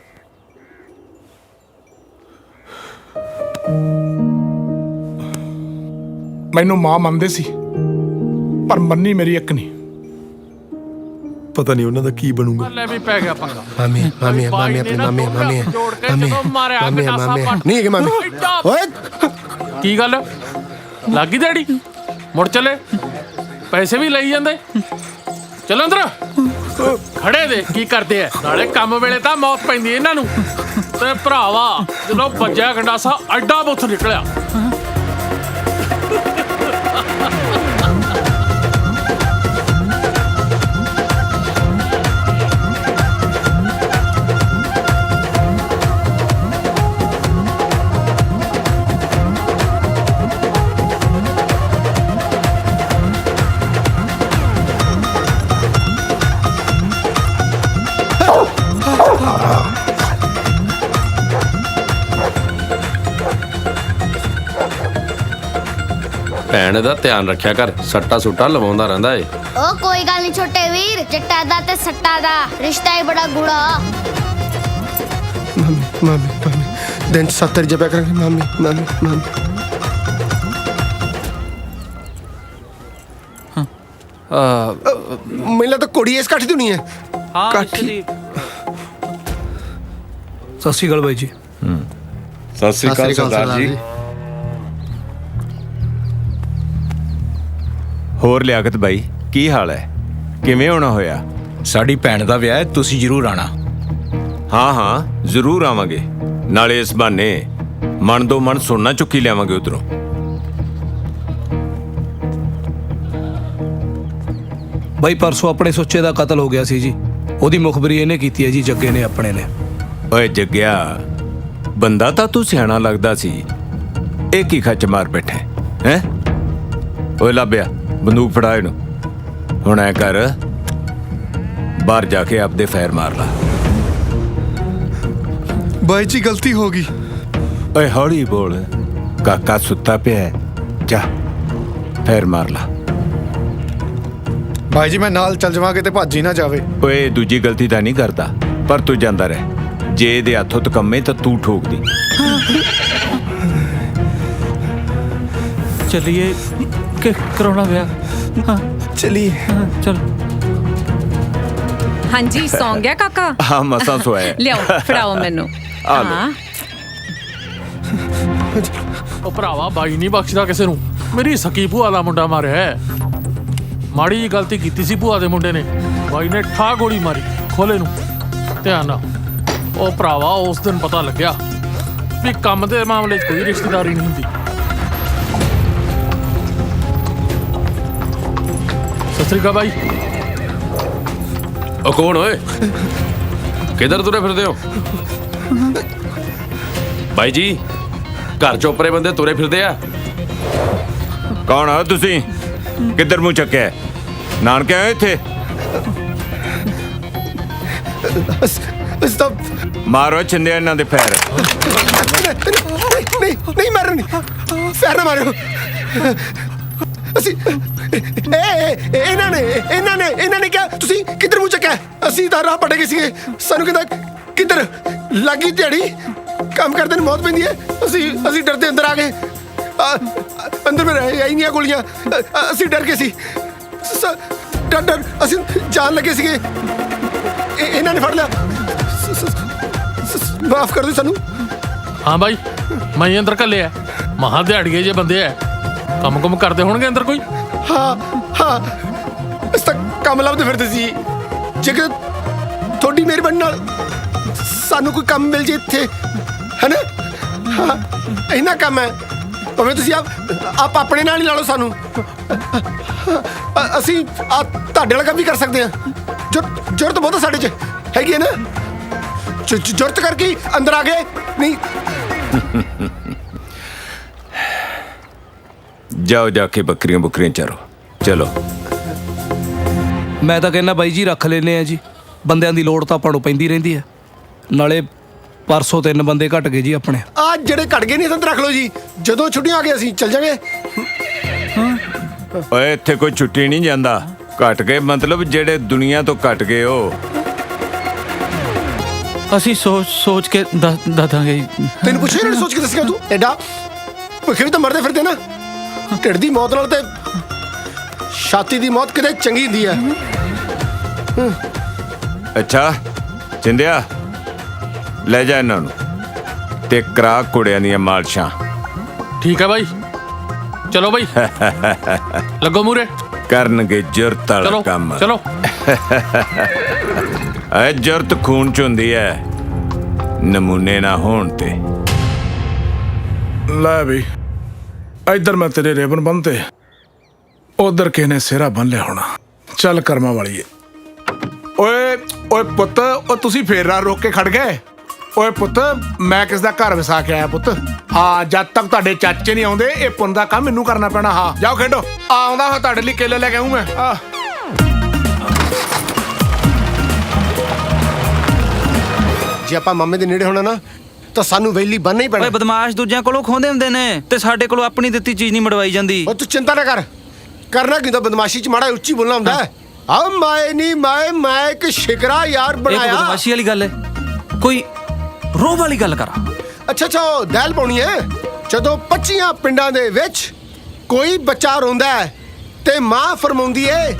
ਮੈਨੂੰ ਮਾਂ ਮੰਨਦੇ ਸੀ, ਪਰ ਮੰਨੀ ਮੇਰੀ ਇੱਕ ਨਹੀਂ। ਪਤਾ ਨਹੀਂ ਉਹਨਾਂ ਦਾ ਕੀ ਬਣੂਗਾ। ਲੈ ਵੀ ਪੈ ਗਿਆ ਪੰਗਾ। ਮਾਮੇ ਆਪਣੇ ਮਾਮੇ ਨਹੀਂ ਹੈਗੇ ਮਾਮੇ। ਓਏ ਕੀ ਗੱਲ ਲੱਗੀ ਡੈਡੀ? ਮੁੜ ਚਲੇ, ਪੈਸੇ ਵੀ ਲਈ ਜਾਂਦੇ। ਚਲੋ ਅੰਦਰ। ਖੜੇ ਦੇ ਕੀ ਕਰਦੇ ਐ? ਨਾਲੇ ਕੰਮ ਵੇਲੇ ਤਾਂ ਮੌਤ ਪੈਂਦੀ ਇਹਨਾਂ ਨੂੰ। ਤੇ ਭਰਾਵਾ ਜਦੋਂ ਵੱਜਿਆ ਗੰਡਾਸਾ ਐਡਾ ਬੁੱਥ ਨਿਕਲਿਆ। ਭੈਣ ਦਾ ਧਿਆਨ ਰੱਖਿਆ ਕਰ, ਸੱਟਾ ਸੁੱਟਾ ਲਵਾਉਂਦਾ ਰਹਿੰਦਾ ਏ। ਉਹ ਕੋਈ ਗੱਲ ਨਹੀਂ ਛੋਟੇ ਵੀਰ, ਜੱਟਾ ਦਾ ਤੇ ਸੱਟਾ ਦਾ ਰਿਸ਼ਤਾ ਹੀ ਬੜਾ ਗੂੜਾ। ਮਾਮੇ ਦਿਨ 7 ਰੁਪਏ ਕਰਾਂਗੇ। ਮਾਮੇ ਮੈਨੂੰ ਤਾਂ ਕੋੜੀ ਇਸ ਕਾਠੀ ਦੁਨੀ ਹੈ। ਹਾਂ ਕਾਠੀ। ਸਤਿ ਸ਼੍ਰੀ ਅਕਾਲ ਬਾਈ ਜੀ। ਸਤਿ ਸ੍ਰੀ ਅਕਾਲ ਸਰਦਾਰ ਜੀ। ਹੋਰ ਲਿਆਕਤ ਬਾਈ, ਕੀ ਹਾਲ ਹੈ? ਕਿਵੇਂ ਆਉਣਾ ਹੋਇਆ? ਸਾਡੀ ਭੈਣ ਦਾ ਵਿਆਹ ਹੈ, ਤੁਸੀਂ ਜ਼ਰੂਰ ਆਣਾ। ਹਾਂ ਜ਼ਰੂਰ ਆਵਾਂਗੇ। ਨਾਲੇ ਇਸ ਬਹਾਨੇ ਮਨ ਦੋ ਮਨ ਸੁਣਨਾ ਚੁੱਕੀ ਲਿਆਵਾਂਗੇ ਉਧਰੋਂ। ਬਾਈ ਪਰਸੋਂ ਆਪਣੇ ਸੁੱਚੇ ਦਾ ਕਤਲ ਹੋ ਗਿਆ ਸੀ ਜੀ। ਉਹਦੀ ਮੁਖਬਰੀ ਇਹਨੇ ਕੀਤੀ ਹੈ ਜੀ, ਜੱਗੇ ਨੇ ਆਪਣੇ ਨੇ। ਓਏ ਜੱਗਿਆ, ਬੰਦਾ ਤਾਂ ਤੂੰ ਸਿਆਣਾ ਲੱਗਦਾ ਸੀ, ਇਹ ਕੀ ਖੱਚ ਮਾਰ ਬੈਠਾ ਹੈ? ਓਏ ਲੱਭਿਆ, ਬੰਦੂਕ ਫੜਾ ਇਹਨੂੰ। ਹੁਣ ਐ ਕਰ, ਬਾਹਰ ਜਾ ਕੇ ਆਪਦੇ ਫੈਰ ਮਾਰ ਲਾ। ਬਾਈ ਜੀ ਗਲਤੀ ਹੋ ਗਈ। ਓਏ ਹੌਲੀ ਬੋਲ, ਕਾਕਾ ਸੁੱਤਾ ਪਿਆ ਹੈ। ਜਾ ਫੈਰ ਮਾਰ ਲਾ। ਬਾਈ ਜੀ ਮੈਂ ਨਾਲ ਚੱਲ ਜਾਵਾਂਗੇ ਤੇ ਭੱਜ ਹੀ ਨਾ ਜਾਵੇ। ਓਏ ਦੂਜੀ ਗਲਤੀ ਤਾਂ ਨਹੀਂ ਕਰਦਾ, ਪਰ ਤੂੰ ਜਾਂਦਾ ਰਹਿ। ਜੇ ਇਹਦੇ ਹੱਥੋਂ ਤਕੰਮੇ ਤਾਂ ਤੂੰ ਠੋਕਦੀ। चलिए कि कराना विआह। हाँ चलिए चल। ਹਾਂਜੀ ਸੌਂ ਗਿਆ ਕਾਕਾ? ਹਾਂ ਮਸਾਂ ਸੋਇਆ। ਲਿਆਓ ਫੜਾਓ ਮੈਨੂੰ। ਆ ਲਓ। ਉਹ ਭਰਾਵਾ ਬਾਈ ਨਹੀਂ ਬਖਸ਼ਦਾ ਕਿਸੇ ਨੂੰ। ਮੇਰੀ ਸਕੀ ਭੂਆ ਦਾ ਮੁੰਡਾ ਮਾਰਿਆ ਹੈ। ਮਾੜੀ ਜਿਹੀ ਗਲਤੀ ਕੀਤੀ ਸੀ ਭੂਆ ਦੇ ਮੁੰਡੇ ਨੇ, ਬਾਈ ਨੇ ਠਾ ਗੋਲੀ ਮਾਰੀ ਖੋਲੇ ਨੂੰ। ਧਿਆਨ ਨਾਲ। ਉਹ ਭਰਾਵਾ ਉਸ ਦਿਨ ਪਤਾ ਲੱਗਿਆ ਵੀ ਕੰਮ ਦੇ ਮਾਮਲੇ 'ਚ ਕੋਈ ਰਿਸ਼ਤੇਦਾਰੀ ਨਹੀਂ ਹੁੰਦੀ। ਸਤਿ ਸ੍ਰੀ ਅਕਾਲ ਬਾਈ। ਉਹ ਕੌਣ ਓਏ? ਕਿੱਧਰ ਤੁਰੇ ਫਿਰਦੇ ਹੋ? ਬਾਈ ਜੀ ਘਰ ਚੋਪਰੇ ਬੰਦੇ ਤੁਰੇ ਫਿਰਦੇ ਆ। ਕੌਣ ਹੋ ਤੁਸੀਂ? ਕਿੱਧਰ ਮੂੰਹ ਚੱਕਿਆ? ਨਾਨਕੇ ਆਏ ਇੱਥੇ? ਮਾਰੋ ਛਿੰਦੇ ਇਹਨਾਂ ਦੇ ਪੈਰ। ਨਹੀਂ ਮਾਰਨੀ, ਪੈਰ ਨਾ ਮਾਰਿਓ। ਅਸੀਂ ਇਹਨਾਂ ਨੇ ਕਿਹਾ ਤੁਸੀਂ ਕਿੱਧਰ ਮੂੰਹ ਚੱਕਿਆ? ਅਸੀਂ ਤਾਂ ਰਾਹ ਪਟੇ ਗਏ ਸੀਗੇ, ਸਾਨੂੰ ਕਹਿੰਦਾ ਕਿੱਧਰ ਲੱਗੀ ਦਿਹਾੜੀ, ਕੰਮ ਕਰਦੇ ਨੂੰ ਮੌਤ ਪੈਂਦੀ ਹੈ। ਅਸੀਂ ਡਰਦੇ ਅੰਦਰ ਆ ਗਏ। ਅੰਦਰ ਮੇਰੇ ਆਈ ਨਹੀਂ ਗੋਲੀਆਂ, ਅਸੀਂ ਡਰ ਗਏ ਸੀ। ਡਰ ਅਸੀਂ ਜਾਣ ਲੱਗੇ ਸੀਗੇ, ਇਹਨਾਂ ਨੇ ਫੜ ਲਿਆ। ਮਾਫ ਕਰ ਦਿਓ ਸਾਨੂੰ। ਹਾਂ ਬਾਈ ਮੈਂ ਅੰਦਰ ਘੱਲਿਆ। ਮਹਾ ਦਿਹਾੜੀਏ ਜੇ ਬੰਦੇ ਐ, ਕੰਮ ਕੁਮ ਕਰਦੇ ਹੋਣਗੇ ਅੰਦਰ ਕੋਈ। ਹਾਂ ਇਸ ਤੱਕ ਕੰਮ ਲੱਭਦੇ ਫਿਰਦੇ ਸੀ। ਜੇਕਰ ਤੁਹਾਡੀ ਮਿਹਰਬਾਨੀ ਨਾਲ ਸਾਨੂੰ ਕੋਈ ਕੰਮ ਮਿਲ ਜੇ ਇੱਥੇ, ਹੈਨਾ? ਹਾਂ ਇੰਨਾ ਕੰਮ ਹੈ, ਭਾਵੇਂ ਤੁਸੀਂ ਆਪ ਆਪਣੇ ਨਾਲ ਹੀ ਲਾ ਲਓ ਸਾਨੂੰ। ਅਸੀਂ ਤੁਹਾਡੇ ਵਾਲਾ ਕੰਮ ਵੀ ਕਰ ਸਕਦੇ ਹਾਂ। ਜ਼ਰੂਰਤ ਬਹੁਤ ਸਾਡੇ 'ਚ ਹੈਗੀ ਹੈ ਨਾ। ਜ਼ਰੂਰਤ ਕਰਕੇ ਅੰਦਰ ਆ ਗਏ। ਨਹੀਂ ਜਾਓ ਜਾ ਕੇ ਬੱਕਰੀਆਂ ਬੁੱਕਰੀਆਂ ਚਾਰੋ। ਚਲੋ ਮੈਂ ਤਾਂ ਕਹਿੰਦਾ ਬਾਈ ਜੀ ਰੱਖ ਲੈਨੇ ਆ ਜੀ, ਬੰਦਿਆਂ ਦੀ ਲੋੜ ਤਾਂ ਆਪਾਂ ਨੂੰ ਪੈਂਦੀ ਰਹਿੰਦੀ ਹੈ। ਨਾਲੇ ਪਰਸੋਂ 3 ਬੰਦੇ ਘਟ ਗਏ ਜੀ ਆਪਣੇ। ਆ ਜਿਹੜੇ ਘਟ ਗਏ ਨਹੀਂ ਸੰਤ ਰੱਖ ਲਓ ਜੀ, ਜਦੋਂ ਛੁੱਟੀਆਂ ਆ ਗਈਆਂ ਅਸੀਂ ਚੱਲ ਜਾਵਾਂਗੇ। ਓਏ ਇੱਥੇ ਕੋਈ ਛੁੱਟੀ ਨਹੀਂ ਜਾਂਦਾ। ਘਟ ਗਏ ਮਤਲਬ ਜਿਹੜੇ ਦੁਨੀਆ ਤੋਂ ਘਟ ਗਏ ਉਹ। ਅਸੀਂ ਸੋਚ ਕੇ ਦੱਸਾਂਗੇ। ਤੈਨੂੰ ਪੁੱਛਿਆ ਇਹਨਾਂ ਨੇ ਸੋਚ ਕੇ ਦੱਸਿਆ? ਤੂੰ ਐਡਾ ਭੁੱਖੇ ਵੀ ਤਾਂ ਮਰਦੇ ਫਿਰਦੇ ਨਾ। ਢਿੱਡ ਦੀ ਮੌਤ ਨਾਲ ਤੇ ਛਾਤੀ ਦੀ ਮੌਤ ਕਿਤੇ ਚੰਗੀ ਹੁੰਦੀ ਹੈ। ਅੱਛਾ ਚਿੰਦਿਆ ਲੈ ਜਾ ਇਹਨਾਂ ਨੂੰ ਤੇ ਕਰਾ ਕੁੜਿਆਂ ਦੀਆਂ ਮਾਲਸ਼ਾਂ। ਠੀਕ ਹੈ ਬਾਈ, ਚਲੋ ਬਾਈ ਲੱਗੋ ਮੂਰੇ। ਕਰਨਗੇ ਜੁਰਤ ਵਾਲਾ ਕੰਮ। ਚਲੋ ਐ ਜੁਰਤ ਖੂਨ ਚ ਹੁੰਦੀ ਹੈ, ਨਮੂਨੇ ਨਾ ਹੋਣ ਤੇ। ਲੈ ਵੀ ਇੱਧਰ ਮੈਂ ਤੇਰੇ ਰੇਬਨ ਬੰਨਤੇ, ਉਧਰ ਕਿਸੇ ਨੇ ਸਿਹਰਾ ਬੰਨ ਲਿਆ ਹੋਣਾ। ਚੱਲ ਕਰਮਾਂ ਵਾਲੀ ਏ। ਓਏ ਓਏ ਪੁੱਤ, ਉਹ ਤੁਸੀਂ ਫੇਰ ਰਾਹ ਰੋਕ ਕੇ ਖੜ ਗਏ। ਓਏ ਪੁੱਤ ਮੈਂ ਕਿਸ ਦਾ ਘਰ ਵਸਾ ਕੇ ਆਇਆ ਪੁੱਤ। ਹਾਂ ਜਦ ਤੱਕ ਤੁਹਾਡੇ ਚਾਚੇ ਨਹੀਂ ਆਉਂਦੇ ਇਹ ਪੁੰਨ ਦਾ ਕੰਮ ਮੈਨੂੰ ਕਰਨਾ ਪੈਣਾ। ਹਾਂ ਜਾਓ ਖੇਡੋ। ਆਉਂਦਾ ਹਾਂ ਤੁਹਾਡੇ ਲਈ ਕੇਲੇ ਲੈ ਕੇ ਆਊਂ ਮੈਂ। ਜੇ ਆਪਾਂ ਮਾਮੇ ਦੇ ਨੇੜੇ ਹੋਣਾ ਨਾ ਤਾਂ ਸਾਨੂੰ ਵੈਲੀ ਬੰਨਣਾ ਹੀ ਪੈਣਾ। ਓਏ ਬਦਮਾਸ਼ ਦੂਜਿਆਂ ਕੋਲੋਂ ਖੋਹਦੇ ਹੁੰਦੇ ਨੇ ਤੇ ਸਾਡੇ ਕੋਲੋਂ ਆਪਣੀ ਦਿੱਤੀ ਚੀਜ਼ ਨਹੀਂ ਮੜਵਾਈ ਜਾਂਦੀ। ਉਹ ਤੂੰ ਚਿੰਤਾ ਨਾ ਕਰ। ਕਰਨਾ ਕਿਉਂ? ਬਦਮਾਸ਼ੀ ਚ ਮਾੜਾ ਉੱਚੀ ਬੋਲਣਾ ਹੁੰਦਾ ਹੈ। ਆ ਮੈਂ ਇੱਕ ਸ਼ਿਕਰਾ ਯਾਰ ਬਣਾਇਆ। ਇਹ ਬਦਮਾਸ਼ੀ ਵਾਲੀ ਗੱਲ ਹੈ, ਕੋਈ ਰੋਹ ਵਾਲੀ ਗੱਲ ਕਰ। ਅੱਛਾ ਦਹਿਲ ਪਾਉਣੀ ਹੈ। ਜਦੋਂ 25 ਪਿੰਡਾਂ ਦੇ ਵਿੱਚ ਕੋਈ ਬੱਚਾ ਰੋਂਦਾ ਹੈ ਤੇ ਮਾਂ ਫਰਮਾਉਂਦੀ ਏ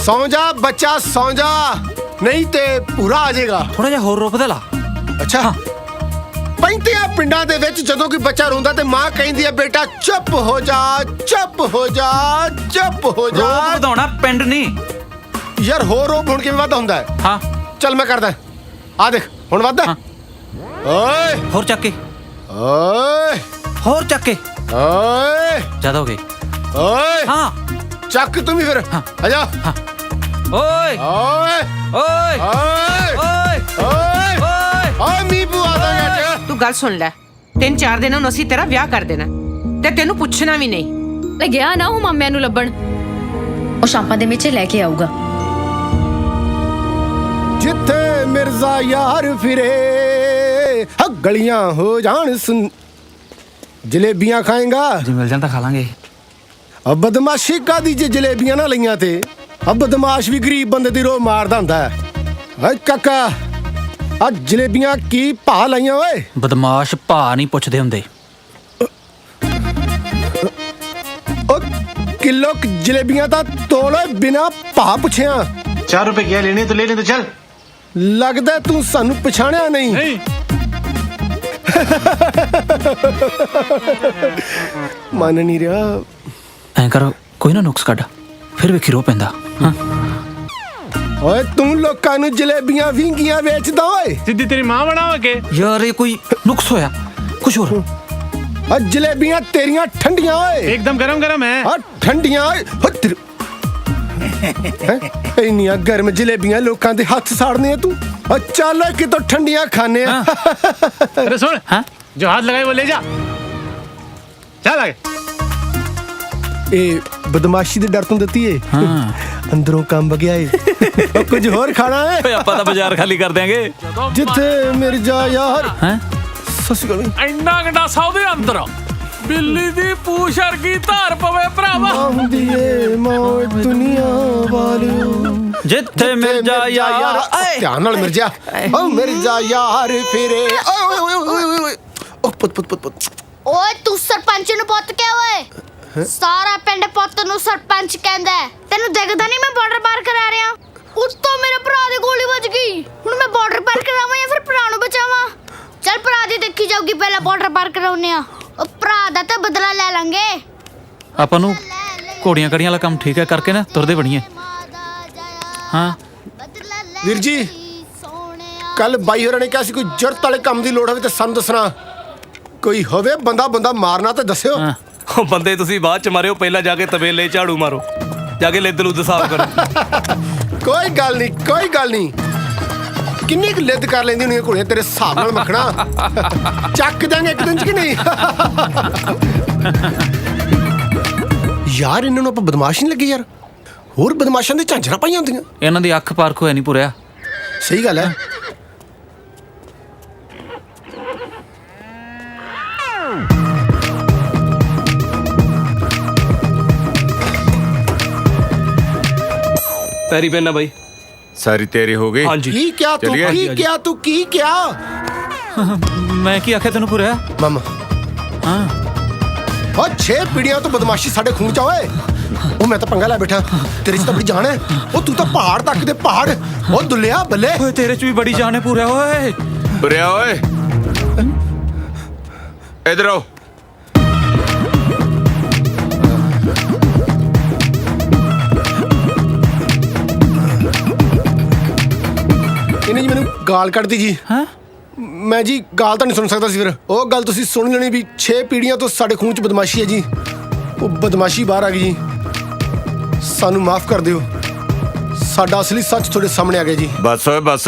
ਸੌਂ ਜਾ ਬੱਚਾ ਸੌਂ ਜਾ, ਨਹੀਂ ਤੇ ਪੂਰਾ ਆ ਜਾਏਗਾ। ਥੋੜਾ ਜਿਹਾ ਹੋਰ ਰੋਹ ਬਦਲਾ। ਅੱਛਾ 35 ਪਿੰਡਾਂ ਦੇ ਵਿੱਚ ਜਦੋਂ ਕੋਈ ਬੱਚਾ ਰੋਂਦਾ ਤੇ ਮਾਂ ਕਹਿੰਦੀ ਹੈ ਬੇਟਾ ਚੁੱਪ ਹੋ ਜਾ, ਚੁੱਪ ਹੋ ਜਾ, ਚੁੱਪ ਹੋ ਜਾ। ਰੋਹ ਵਧਾਉਣਾ ਪਿੰਡ ਨਹੀਂ ਯਾਰ। ਹੋਰ ਰੋਹ ਹੁਣ ਕਿਵੇਂ ਵੱਧਦਾ ਹੁੰਦਾ ਹੈ? ਹਾਂ ਚੱਲ ਮੈਂ ਕਰਦਾ। ਆ ਦੇਖ ਹੁਣ ਵੱਧਦਾ। ਓਏ ਹੋਰ ਚੱਕ ਕੇ, ਓਏ ਹੋਰ ਚੱਕ ਕੇ। ਓਏ ਜ਼ਿਆਦਾ ਹੋ ਗਏ। ਓਏ ਹਾਂ ਚੱਕ ਤੂੰ ਵੀ ਫਿਰ। ਆ ਜਾ। ਓਏ ਓਏ ਓਏ ਓਏ ਓਏ ਓਏ ਓਏ ਮੀ ਬੁਆ ਦਾ ਯਾਰ। ਤੂੰ ਗੱਲ ਸੁਣ ਲੈ, 3-4 ਦਿਨਾਂ ਨੂੰ ਅਸੀਂ ਤੇਰਾ ਵਿਆਹ ਕਰ ਦੇਣਾ ਤੇ ਤੈਨੂੰ ਪੁੱਛਣਾ ਵੀ ਨਹੀਂ। ਮੈਂ ਗਿਆ ਨਾ ਉਹ ਮਾਮਿਆਂ ਨੂੰ ਲੱਭਣ, ਉਹ ਸ਼ਾਂਪਾਂ ਦੇ ਵਿੱਚ ਲੈ ਕੇ ਆਊਗਾ। ਜਿੱਥੇ ਮਿਰਜ਼ਾ ਯਾਰ ਫਿਰੇ ਗਲੀਆਂ ਹੋ ਜਾਣ ਸੁਨ। ਜਲੇਬੀਆਂ ਖਾਏਗਾ? ਜੇ ਮਿਲ ਜਾਣ ਤਾਂ ਖਾ ਲਾਂਗੇ। ਅਬ ਬਦਮਾਸ਼ੀ ਕਾਦੀ ਜੇ ਜਲੇਬੀਆਂ ਨਾ ਲਈਆਂ ਤੇ। ਅਬ ਬਦਮਾਸ਼ ਵੀ ਗਰੀਬ ਬੰਦੇ ਦੀ ਰੋਹ ਮਾਰਦਾ ਹੁੰਦਾ ਹੈ। ਹਾਏ ਕਾਕਾ ਆ ਜਲੇਬੀਆਂ ਕੀ ਭਾਅ ਲਾਈਆਂ ਓਏ? ਬਦਮਾਸ਼ ਭਾ ਨਹੀਂ ਪੁੱਛਦੇ ਹੁੰਦੇ। किलो जलेबियां ता तोलो बिना भाव पुछिया। 4 रुपए क्या लेने तो ले ले तो चल। लगदा तू सानू पछाणिया नहीं। मन नहीं रहा। ਐ ਕਰ ਕੋਈ ਨਾ ਨੁਕਸ ਕੱਢ ਫਿਰ ਵੇਖੀ ਰੋ ਪੈਂਦਾ। ਹਾਂ ਓਏ ਤੂੰ ਲੋਕਾਂ ਨੂੰ ਜਲੇਬੀਆਂ ਵਿੰਗੀਆਂ ਵੇਚਦਾ ਓਏ। ਸਿੱਧੀ ਤੇਰੀ ਮਾਂ ਬਣਾਵਾਂਗੇ ਯਾਰ। ਇਹ ਕੋਈ ਨੁਕਸ ਹੋਇਆ ਕੁਛ ਹੋਰ। ਆ ਜਲੇਬੀਆਂ ਤੇਰੀਆਂ ਠੰਡੀਆਂ ਓਏ। ਇੱਕਦਮ ਗਰਮ ਗਰਮ ਹੈ। ਆ ਠੰਡੀਆਂ ਓਏ। ਇੰਨੀਆਂ ਗਰਮ ਜਲੇਬੀਆਂ ਲੋਕਾਂ ਦੇ ਹੱਥ ਸਾੜਨੇ ਆ ਤੂੰ। ਆ ਚੱਲ ਕਿਤੋਂ ਠੰਡੀਆਂ ਖਾਣੇ ਆ। अरे सुन हाँ जो हाथ लगाए वो ले जा। चल आगे। ਇਹ ਬਦਮਾਸ਼ੀ ਦੇ ਡਰ ਤੋਂ ਦਿੱਤੀ ਏ। ਅੰਦਰੋਂ ਕੰਮ ਵਗਿਆ ਏ। ਕੁਝ ਹੋਰ ਖਾਣਾ ਹੈ? ਓਏ ਆਪਾਂ ਤਾਂ ਬਾਜ਼ਾਰ ਖਾਲੀ ਕਰ ਦਿਆਂਗੇ। ਜਿੱਥੇ ਮਿਰਜ਼ਾ ਯਾਰ। ਹੈ ਇੰਨਾ ਗੰਡਾ ਸੌਦੇ ਅੰਦਰ ਬਿੱਲੀ ਦੀ ਪੂਛ ਵਰਗੀ ਧਾਰ ਪਵੇ ਭਰਾਵਾ। ਹੁੰਦੀ ਏ ਮੌਤ ਦੁਨੀਆ ਵਾਲਿਓ। ਜਿੱਥੇ ਮਿਰਜ਼ਾ ਯਾਰ। ਧਿਆਨ ਨਾਲ ਮਿਰਜ਼ਾ। ਓ ਮਿਰਜ਼ਾ ਯਾਰ ਫਿਰੇ। ਓਏ ਓਏ ਓਏ ਓਏ। ਓ ਪੁੱਤ। ਓਏ ਤੂੰ ਸਰਪੰਚ ਨੂੰ ਪੁੱਤ ਕਿਹਾ ਓਏ? ਸਾਰਾ ਪਿੰਡ ਪੁੱਤ ਨੂੰ ਸਰਪੰਚ ਕਹਿੰਦਾ ਹੈ। ਤੈਨੂੰ ਦਿਖਦਾ ਨਹੀਂ ਮੈਂ ਬਾਰਡਰ ਪਾਰ ਕਰਾ ਰਿਹਾ? ਉੱਤੋਂ ਮੇਰੇ ਭਰਾ ਦੀ ਗੋਲੀ ਵੱਜ ਗਈ। ਹੁਣ ਮੈਂ ਬਾਰਡਰ ਪਾਰ ਕਰਾਵਾਂ ਜਾਂ ਫਿਰ ਭਰਾ ਨੂੰ ਬਚਾਵਾਂ? ਚੱਲ ਭਰਾ ਦੀ ਦੇਖੀ ਜਾਊਗੀ, ਪਹਿਲਾਂ ਬਾਰਡਰ ਪਾਰ ਕਰਾਉਨੇ ਆ। ਉਹ ਭਰਾ ਦਾ ਤਾਂ ਬਦਲਾ ਲੈ ਲਾਂਗੇ। ਆਪਾਂ ਨੂੰ ਘੋੜੀਆਂ ਕੜੀਆਂ ਵਾਲਾ ਕੰਮ ਠੀਕ ਹੈ ਕਰਕੇ ਨਾ ਤੁਰਦੇ ਬਣੀਏ। ਹਾਂ ਵੀਰ ਜੀ ਕੱਲ ਬਾਈ ਹੋਰਾਂ ਨੇ ਕਿਹਾ ਸੀ ਕੋਈ ਜੁਰਤ ਵਾਲੇ ਕੰਮ ਦੀ ਲੋੜ ਹੋਵੇ ਤੇ ਸਾਨੂੰ ਦੱਸਣਾ। ਕੋਈ ਹੋਵੇ ਬੰਦਾ ਮਾਰਨਾ ਤਾਂ ਦੱਸਿਓ। ਉਹ ਬੰਦੇ ਤੁਸੀਂ ਬਾਅਦ ਚ ਮਾਰਿਓ, ਪਹਿਲਾਂ ਜਾ ਕੇ ਤਬੇਲੇ ਝਾੜੂ ਮਾਰੋ, ਜਾ ਕੇ ਲਿੱਦ ਲੁੱਦ ਸਾਫ਼ ਕਰੋ। ਕੋਈ ਗੱਲ ਨਹੀਂ। ਕਿੰਨੀ ਕੁ ਲਿੱਦ ਕਰ ਲੈਂਦੀ ਹੁੰਦੀਆਂ ਕੁੜੀਆਂ ਤੇਰੇ ਹਿਸਾਬ ਨਾਲ ਮੱਖਣਾ। ਚੱਕ ਦਾਂਗੇ ਇੱਕ ਦਿਨ ਚ ਕਿ ਨਹੀਂ? ਯਾਰ ਇਹਨਾਂ ਨੂੰ ਆਪਾਂ ਬਦਮਾਸ਼ ਨਹੀਂ ਲੱਗੇ ਯਾਰ? ਹੋਰ ਬਦਮਾਸ਼ਾਂ ਦੇ ਝਾਂਜਰਾਂ ਪਾਈਆਂ ਹੁੰਦੀਆਂ। ਇਹਨਾਂ ਦੀ ਅੱਖ ਪਾਰਕ ਹੋਇਆ ਨਹੀਂ ਪੂਰਿਆ। ਸਹੀ ਗੱਲ ਹੈ। ਪੈਰੀ ਪੈਨਾ ਬਾਈ। ਸਾਰੀ ਤੇਰੀ ਹੋ ਗਈ। ਹਾਂਜੀ। ਕੀ ਕਿਹਾ ਤੂੰ? ਕੀ ਕਿਹਾ? ਮੈਂ ਕੀ ਆਖਿਆ ਤੈਨੂੰ ਪੂਰਿਆ? ਮਾਮਾ ਹਾਂ ਉਹ 6 ਪੀੜੀਆਂ ਤੋਂ ਬਦਮਾਸ਼ੀ ਸਾਡੇ ਖੂਨ ਚ ਓਏ। ਉਹ ਮੈਂ ਤਾਂ ਪੰਗਾ ਲੈ ਬੈਠਾ। ਤੇਰੇ ਚ ਤਾਂ ਬੜੀ ਜਾਨ ਹੈ। ਉਹ ਤੂੰ ਤਾਂ ਪਹਾੜ ਤੱਕ ਦੇ ਪਹਾੜ। ਉਹ ਦੁੱਲਿਆ ਬੱਲੇ। ਓਏ ਤੇਰੇ ਚ ਵੀ ਬੜੀ ਜਾਨ ਹੈ ਪੂਰਿਆ। ਓਏ ਬੁਰਿਆ ਓਏ ਇਧਰ ਆਓ। ਇਹਨੇ ਜੀ ਮੈਨੂੰ ਗਾਲ ਕੱਢਦੀ ਜੀ। ਹਾਂ ਮੈਂ ਜੀ ਗਾਲ ਤਾਂ ਨਹੀਂ ਸੁਣ ਸਕਦਾ ਸੀ। ਫਿਰ ਉਹ ਗੱਲ ਤੁਸੀਂ ਸੁਣ ਲੈਣੀ ਵੀ 6 ਪੀੜੀਆਂ ਤੋਂ ਸਾਡੇ ਖੂਨ ਚ ਬਦਮਾਸ਼ੀ ਹੈ ਜੀ। ਉਹ ਬਦਮਾਸ਼ੀ ਬਾਹਰ ਆ ਗਈ ਜੀ। ਸਾਨੂੰ ਮਾਫ ਕਰ ਦਿਓ। ਸਾਡਾ ਅਸਲੀ ਸੱਚ ਤੁਹਾਡੇ ਸਾਹਮਣੇ ਆ ਗਿਆ ਜੀ। ਬਸ ਓਏ ਬਸ,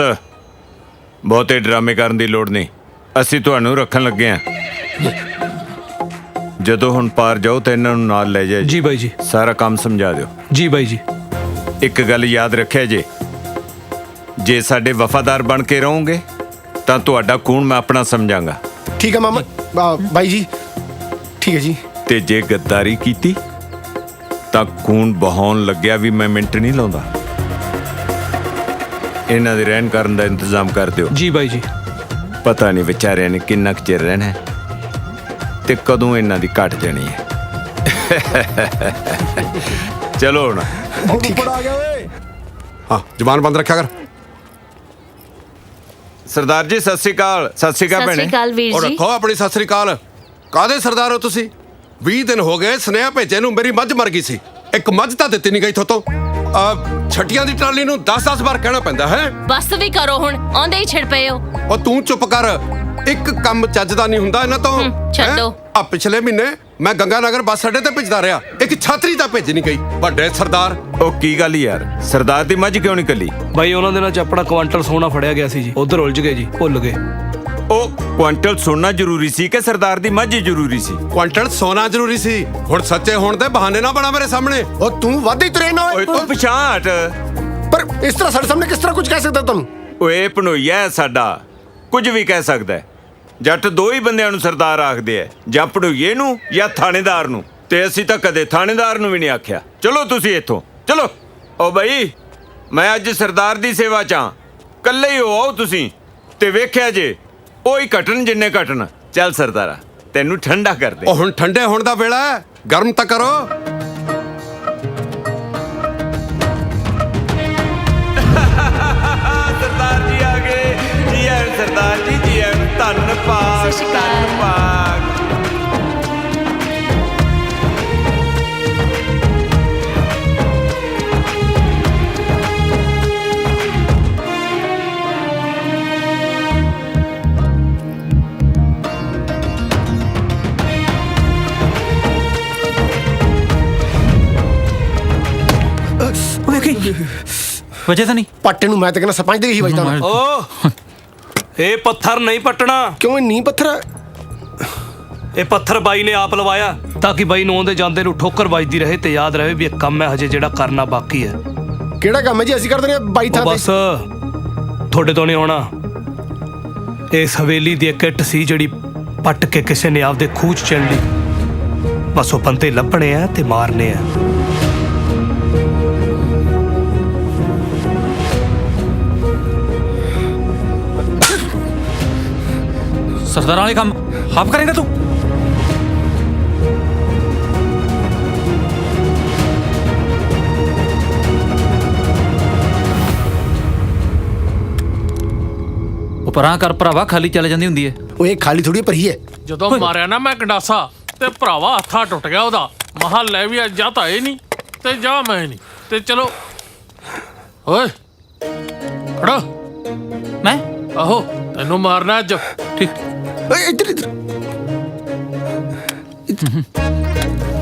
ਬਹੁਤੇ ਡਰਾਮੇ ਕਰਨ ਦੀ ਲੋੜ ਨਹੀਂ। ਅਸੀਂ ਤੁਹਾਨੂੰ ਰੱਖਣ ਲੱਗੇ ਆਂ। ਜਦੋਂ ਹੁਣ ਪਾਰ ਜਾਓ ਤਾਂ ਇਹਨਾਂ ਨੂੰ ਨਾਲ ਲੈ ਜਾਓ ਜੀ ਬਾਈ ਜੀ। ਸਾਰਾ ਕੰਮ ਸਮਝਾ ਦਿਓ। ਜੀ ਬਾਈ ਜੀ। ਇੱਕ ਗੱਲ ਯਾਦ ਰੱਖਿਆ ਜੇ ਸਾਡੇ ਵਫਾਦਾਰ ਬਣ ਕੇ ਰਹੋਗੇ ਤਾਂ ਤੁਹਾਡਾ ਖੂਨ ਮੈਂ ਆਪਣਾ ਸਮਝਾਂਗਾ। ਠੀਕ ਹੈ ਮਾਮਾ ਬਾਈ ਜੀ। ਠੀਕ ਹੈ ਜੀ। ਤੇ ਜੇ ਗੱਦਾਰੀ ਕੀਤੀ ਤਾਂ ਖੂਨ ਬਹਾਉਣ ਲੱਗਿਆ ਵੀ ਮੈਂ ਮਿੰਟ ਨਹੀਂ ਲਾਉਂਦਾ। ਇਹਨਾਂ ਦੇ ਰਹਿਣ ਕਰਨ ਦਾ ਇੰਤਜ਼ਾਮ ਕਰ ਦਿਓ। ਜੀ ਬਾਈ ਜੀ। ਪਤਾ ਨਹੀਂ ਵਿਚਾਰਿਆਂ ਨੇ ਕਿੰਨਾ ਕੁ ਚਿਰ ਰਹਿਣਾ ਹੈ ਤੇ ਕਦੋਂ ਇਹਨਾਂ ਦੀ ਘਟ ਜਾਣੀ ਹੈ। ਚਲੋ ਹੁਣ। ਆ ਗਿਆ ਓਏ। ਹਾਂ ਜ਼ਬਾਨ ਬੰਦ ਰੱਖਿਆ ਕਰ। ਸਰਦਾਰ ਜੀ ਸਤਿ ਸ੍ਰੀ ਅਕਾਲ। ਸਤਿ ਸ੍ਰੀ ਅਕਾਲ ਭੈਣੇ। ਉਹ ਰੱਖੋ ਆਪਣੀ ਸਤਿ ਸ੍ਰੀ ਅਕਾਲ। ਕਾਹਦੇ ਸਰਦਾਰ ਹੋ ਤੁਸੀਂ? 20 ਦਿਨ ਹੋ ਗਏ ਸੁਨੇਹਾ ਭੇਜੇ ਨੂੰ ਮੇਰੀ ਮੱਝ ਮਰ ਗਈ ਸੀ। ਇੱਕ ਮੱਝ ਤਾਂ ਦਿੱਤੀ ਨਹੀਂ ਗਈ ਥੋਤੋਂ। ਛੱਟੀਆਂ ਦੀ ਟਰਾਲੀ ਨੂੰ 10-10 ਵਾਰ ਕਹਿਣਾ ਪੈਂਦਾ ਹੈ। ਬਸ ਵੀ ਕਰੋ ਹੁਣ, ਆਉਂਦੇ ਹੀ ਛਿੜ ਪਏ ਹੋ। ਉਹ ਤੂੰ ਚੁੱਪ ਕਰ। ਇੱਕ ਕੰਮ ਚੱਜਦਾ ਨਹੀਂ ਹੁੰਦਾ ਇਹਨਾਂ ਤੋਂ। ਛੱਡੋ। ਆ ਪਿਛਲੇ ਮਹੀਨੇ ਮੈਂ ਗੰਗਾਨਗਰ ਬੱਸ ਅੱਡੇ ਤੇ ਭੇਜਦਾ ਰਿਹਾ, ਇੱਕ ਛਾਤਰੀ ਤਾਂ ਭੇਜ ਨਹੀਂ ਗਈ। ਵੱਡੇ ਸਰਦਾਰ। ਉਹ ਕੀ ਗੱਲ ਯਾਰ, ਸਰਦਾਰ ਦੀ ਮੱਝ ਕਿਉਂ ਨਹੀਂ ਕੱਲੀ? ਬਾਈ ਉਹਨਾਂ ਦੇ ਨਾਲ ਚ ਆਪਣਾ ਕੁਆਂਟਲ ਸੋਨਾ ਫੜਿਆ ਗਿਆ ਸੀ ਜੀ, ਉਧਰ ਉਲਝ ਗਏ ਜੀ, ਭੁੱਲ ਗਏ। ਉਹ ਕੁਆਂਟਲ ਸੋਨਾ ਜ਼ਰੂਰੀ ਸੀ ਕਿ ਸਰਦਾਰ ਦੀ ਮੱਝ ਜ਼ਰੂਰੀ ਸੀ? ਕੁਆਂਟਲ ਸੋਨਾ ਜ਼ਰੂਰੀ ਸੀ। ਹੁਣ ਸੱਚੇ ਹੋਣ ਦੇ ਬਹਾਨੇ ਨਾ ਬਣਾ ਮੇਰੇ ਸਾਹਮਣੇ। ਉਹ ਤੂੰ ਵਾਧੀ ਤੁਰੇ ਨਾ ਓਏ ਤੂੰ ਪਛਾਣ। ਪਰ ਇਸ ਤਰ੍ਹਾਂ ਸਾਡੇ ਸਾਹਮਣੇ ਕਿਸ ਤਰ੍ਹਾਂ ਕੁਝ ਕਹਿ ਸਕਦਾ ਤੁਹਾਨੂੰ? ਓਏ ਭਣੋਈਆ ਸਾਡਾ ਕੁਝ ਵੀ ਕਹਿ ਸਕਦਾ ਹੈ। ਜੱਟ ਦੋ ਹੀ ਬੰਦਿਆਂ ਨੂੰ ਸਰਦਾਰ ਆਖਦੇ ਐ, ਜਾਂ ਭਣੋਈਏ ਨੂੰ ਜਾਂ ਥਾਣੇਦਾਰ ਨੂੰ। ਤੇ ਅਸੀਂ ਤਾਂ ਕਦੇ ਥਾਣੇਦਾਰ ਨੂੰ ਵੀ ਨਹੀਂ ਆਖਿਆ। ਚਲੋ ਤੁਸੀਂ ਇੱਥੋਂ ਚਲੋ। ਓ ਬਈ ਮੈਂ ਅੱਜ ਸਰਦਾਰ ਦੀ ਸੇਵਾ 'ਚ ਆਂ, ਇਕੱਲੇ ਹੀ ਹੋ ਆਓ ਤੁਸੀਂ। ਤੇ ਵੇਖਿਆ ਜੇ ਉਹੀ ਘਟਣ ਜਿੰਨੇ ਘਟਣ। ਚੱਲ ਸਰਦਾਰਾ ਤੈਨੂੰ ਠੰਡਾ ਕਰ ਦੇ। ਉਹ ਹੁਣ ਠੰਡੇ ਹੋਣ ਦਾ ਵੇਲਾ ਹੈ, ਗਰਮ ਤਾਂ ਕਰੋ। ਸਰਦਾਰ ਜੀ ਆ ਗਏ। ਜੀ ਆਇਆਂ ਸਰਦਾਰ ਜੀ, ਜੀ ਆਇਆਂ। ਧੰਨ ਭਾਗ, ਧੰਨ ਭਾਗ। ਵਜੇ ਤਾਂ ਨਹੀਂ ਪੱਟੇ ਨੂੰ ਮੈਂ ਤਾਂ ਕਹਿੰਦਾ ਸਰਪੰਚ ਦੇ ਹੀ ਵਜਦਾ ਹੋਣਾ। ਓ ਇਹ ਪੱਥਰ ਨਹੀਂ ਪੱਟਣਾ। ਕਿਉਂ ਇਹ ਨਹੀਂ ਪੱਥਰ? ਇਹ ਪੱਥਰ ਬਾਈ ਨੇ ਆਪ ਲਵਾਇਆ ਤਾਂ ਕਿ ਬਾਈ ਨੂੰ ਆਉਂਦੇ ਜਾਂਦੇ ਨੂੰ ਠੋਕਰ ਵੱਜਦੀ ਰਹੇ ਤੇ ਯਾਦ ਰਹੇ ਵੀ ਇਹ ਕੰਮ ਹੈ ਹਜੇ ਜਿਹੜਾ ਕਰਨਾ ਬਾਕੀ ਹੈ। ਕਿਹੜਾ ਕੰਮ ਹੈ ਜੀ ਅਸੀਂ ਕਰਦੇ ਨੇ ਬਾਈ ਥਾਂ ਤੇ? ਬਸ ਤੁਹਾਡੇ ਤੋਂ ਨਹੀਂ ਆਉਣਾ। ਇਸ ਹਵੇਲੀ ਦੀ ਇੱਕ ਇੱਟ ਸੀ ਜਿਹੜੀ ਪੱਟ ਕੇ ਕਿਸੇ ਨੇ ਆਪਦੇ ਖੂਹ 'ਚ ਚਿਣ ਲਈ। ਬਸ ਉਹ ਬੰਦੇ ਲੱਭਣੇ ਆ ਤੇ ਮਾਰਨੇ ਆ। ਸਰਦਾਰਾਂ ਵਾਲੇ ਕੰਮ ਆਪ ਕਰੇਂਗਾ ਤੂੰ? ਉਹ ਪਰਾਂ ਕਰ ਭਰਾਵਾ, ਖਾਲੀ ਚੱਲ ਜਾਂਦੀ ਹੁੰਦੀ ਏ। ਉਹ ਇਹ ਖਾਲੀ ਥੋੜੀ ਭਰੀ ਹੈ। ਜਦੋਂ ਮਾਰਿਆ ਨਾ ਮੈਂ ਗੰਡਾਸਾ ਤੇ ਭਰਾਵਾ ਹੱਥਾ ਟੁੱਟ ਗਿਆ ਉਹਦਾ। ਮਹਾ ਲੈ ਵੀ ਅੱਜ ਤਾਂ ਇਹ ਨਹੀਂ ਤੇ ਜਾ ਮੈਂ ਨਹੀਂ ਤੇ ਚਲੋ। ਓਏ ਖੜਾ। ਮੈਂ ਆਹੋ ਤੈਨੂੰ ਮਾਰਨਾ ਅੱਜ। ਠੀਕ। ਓਏ ਇੱਧਰ ਇੱਧਰ।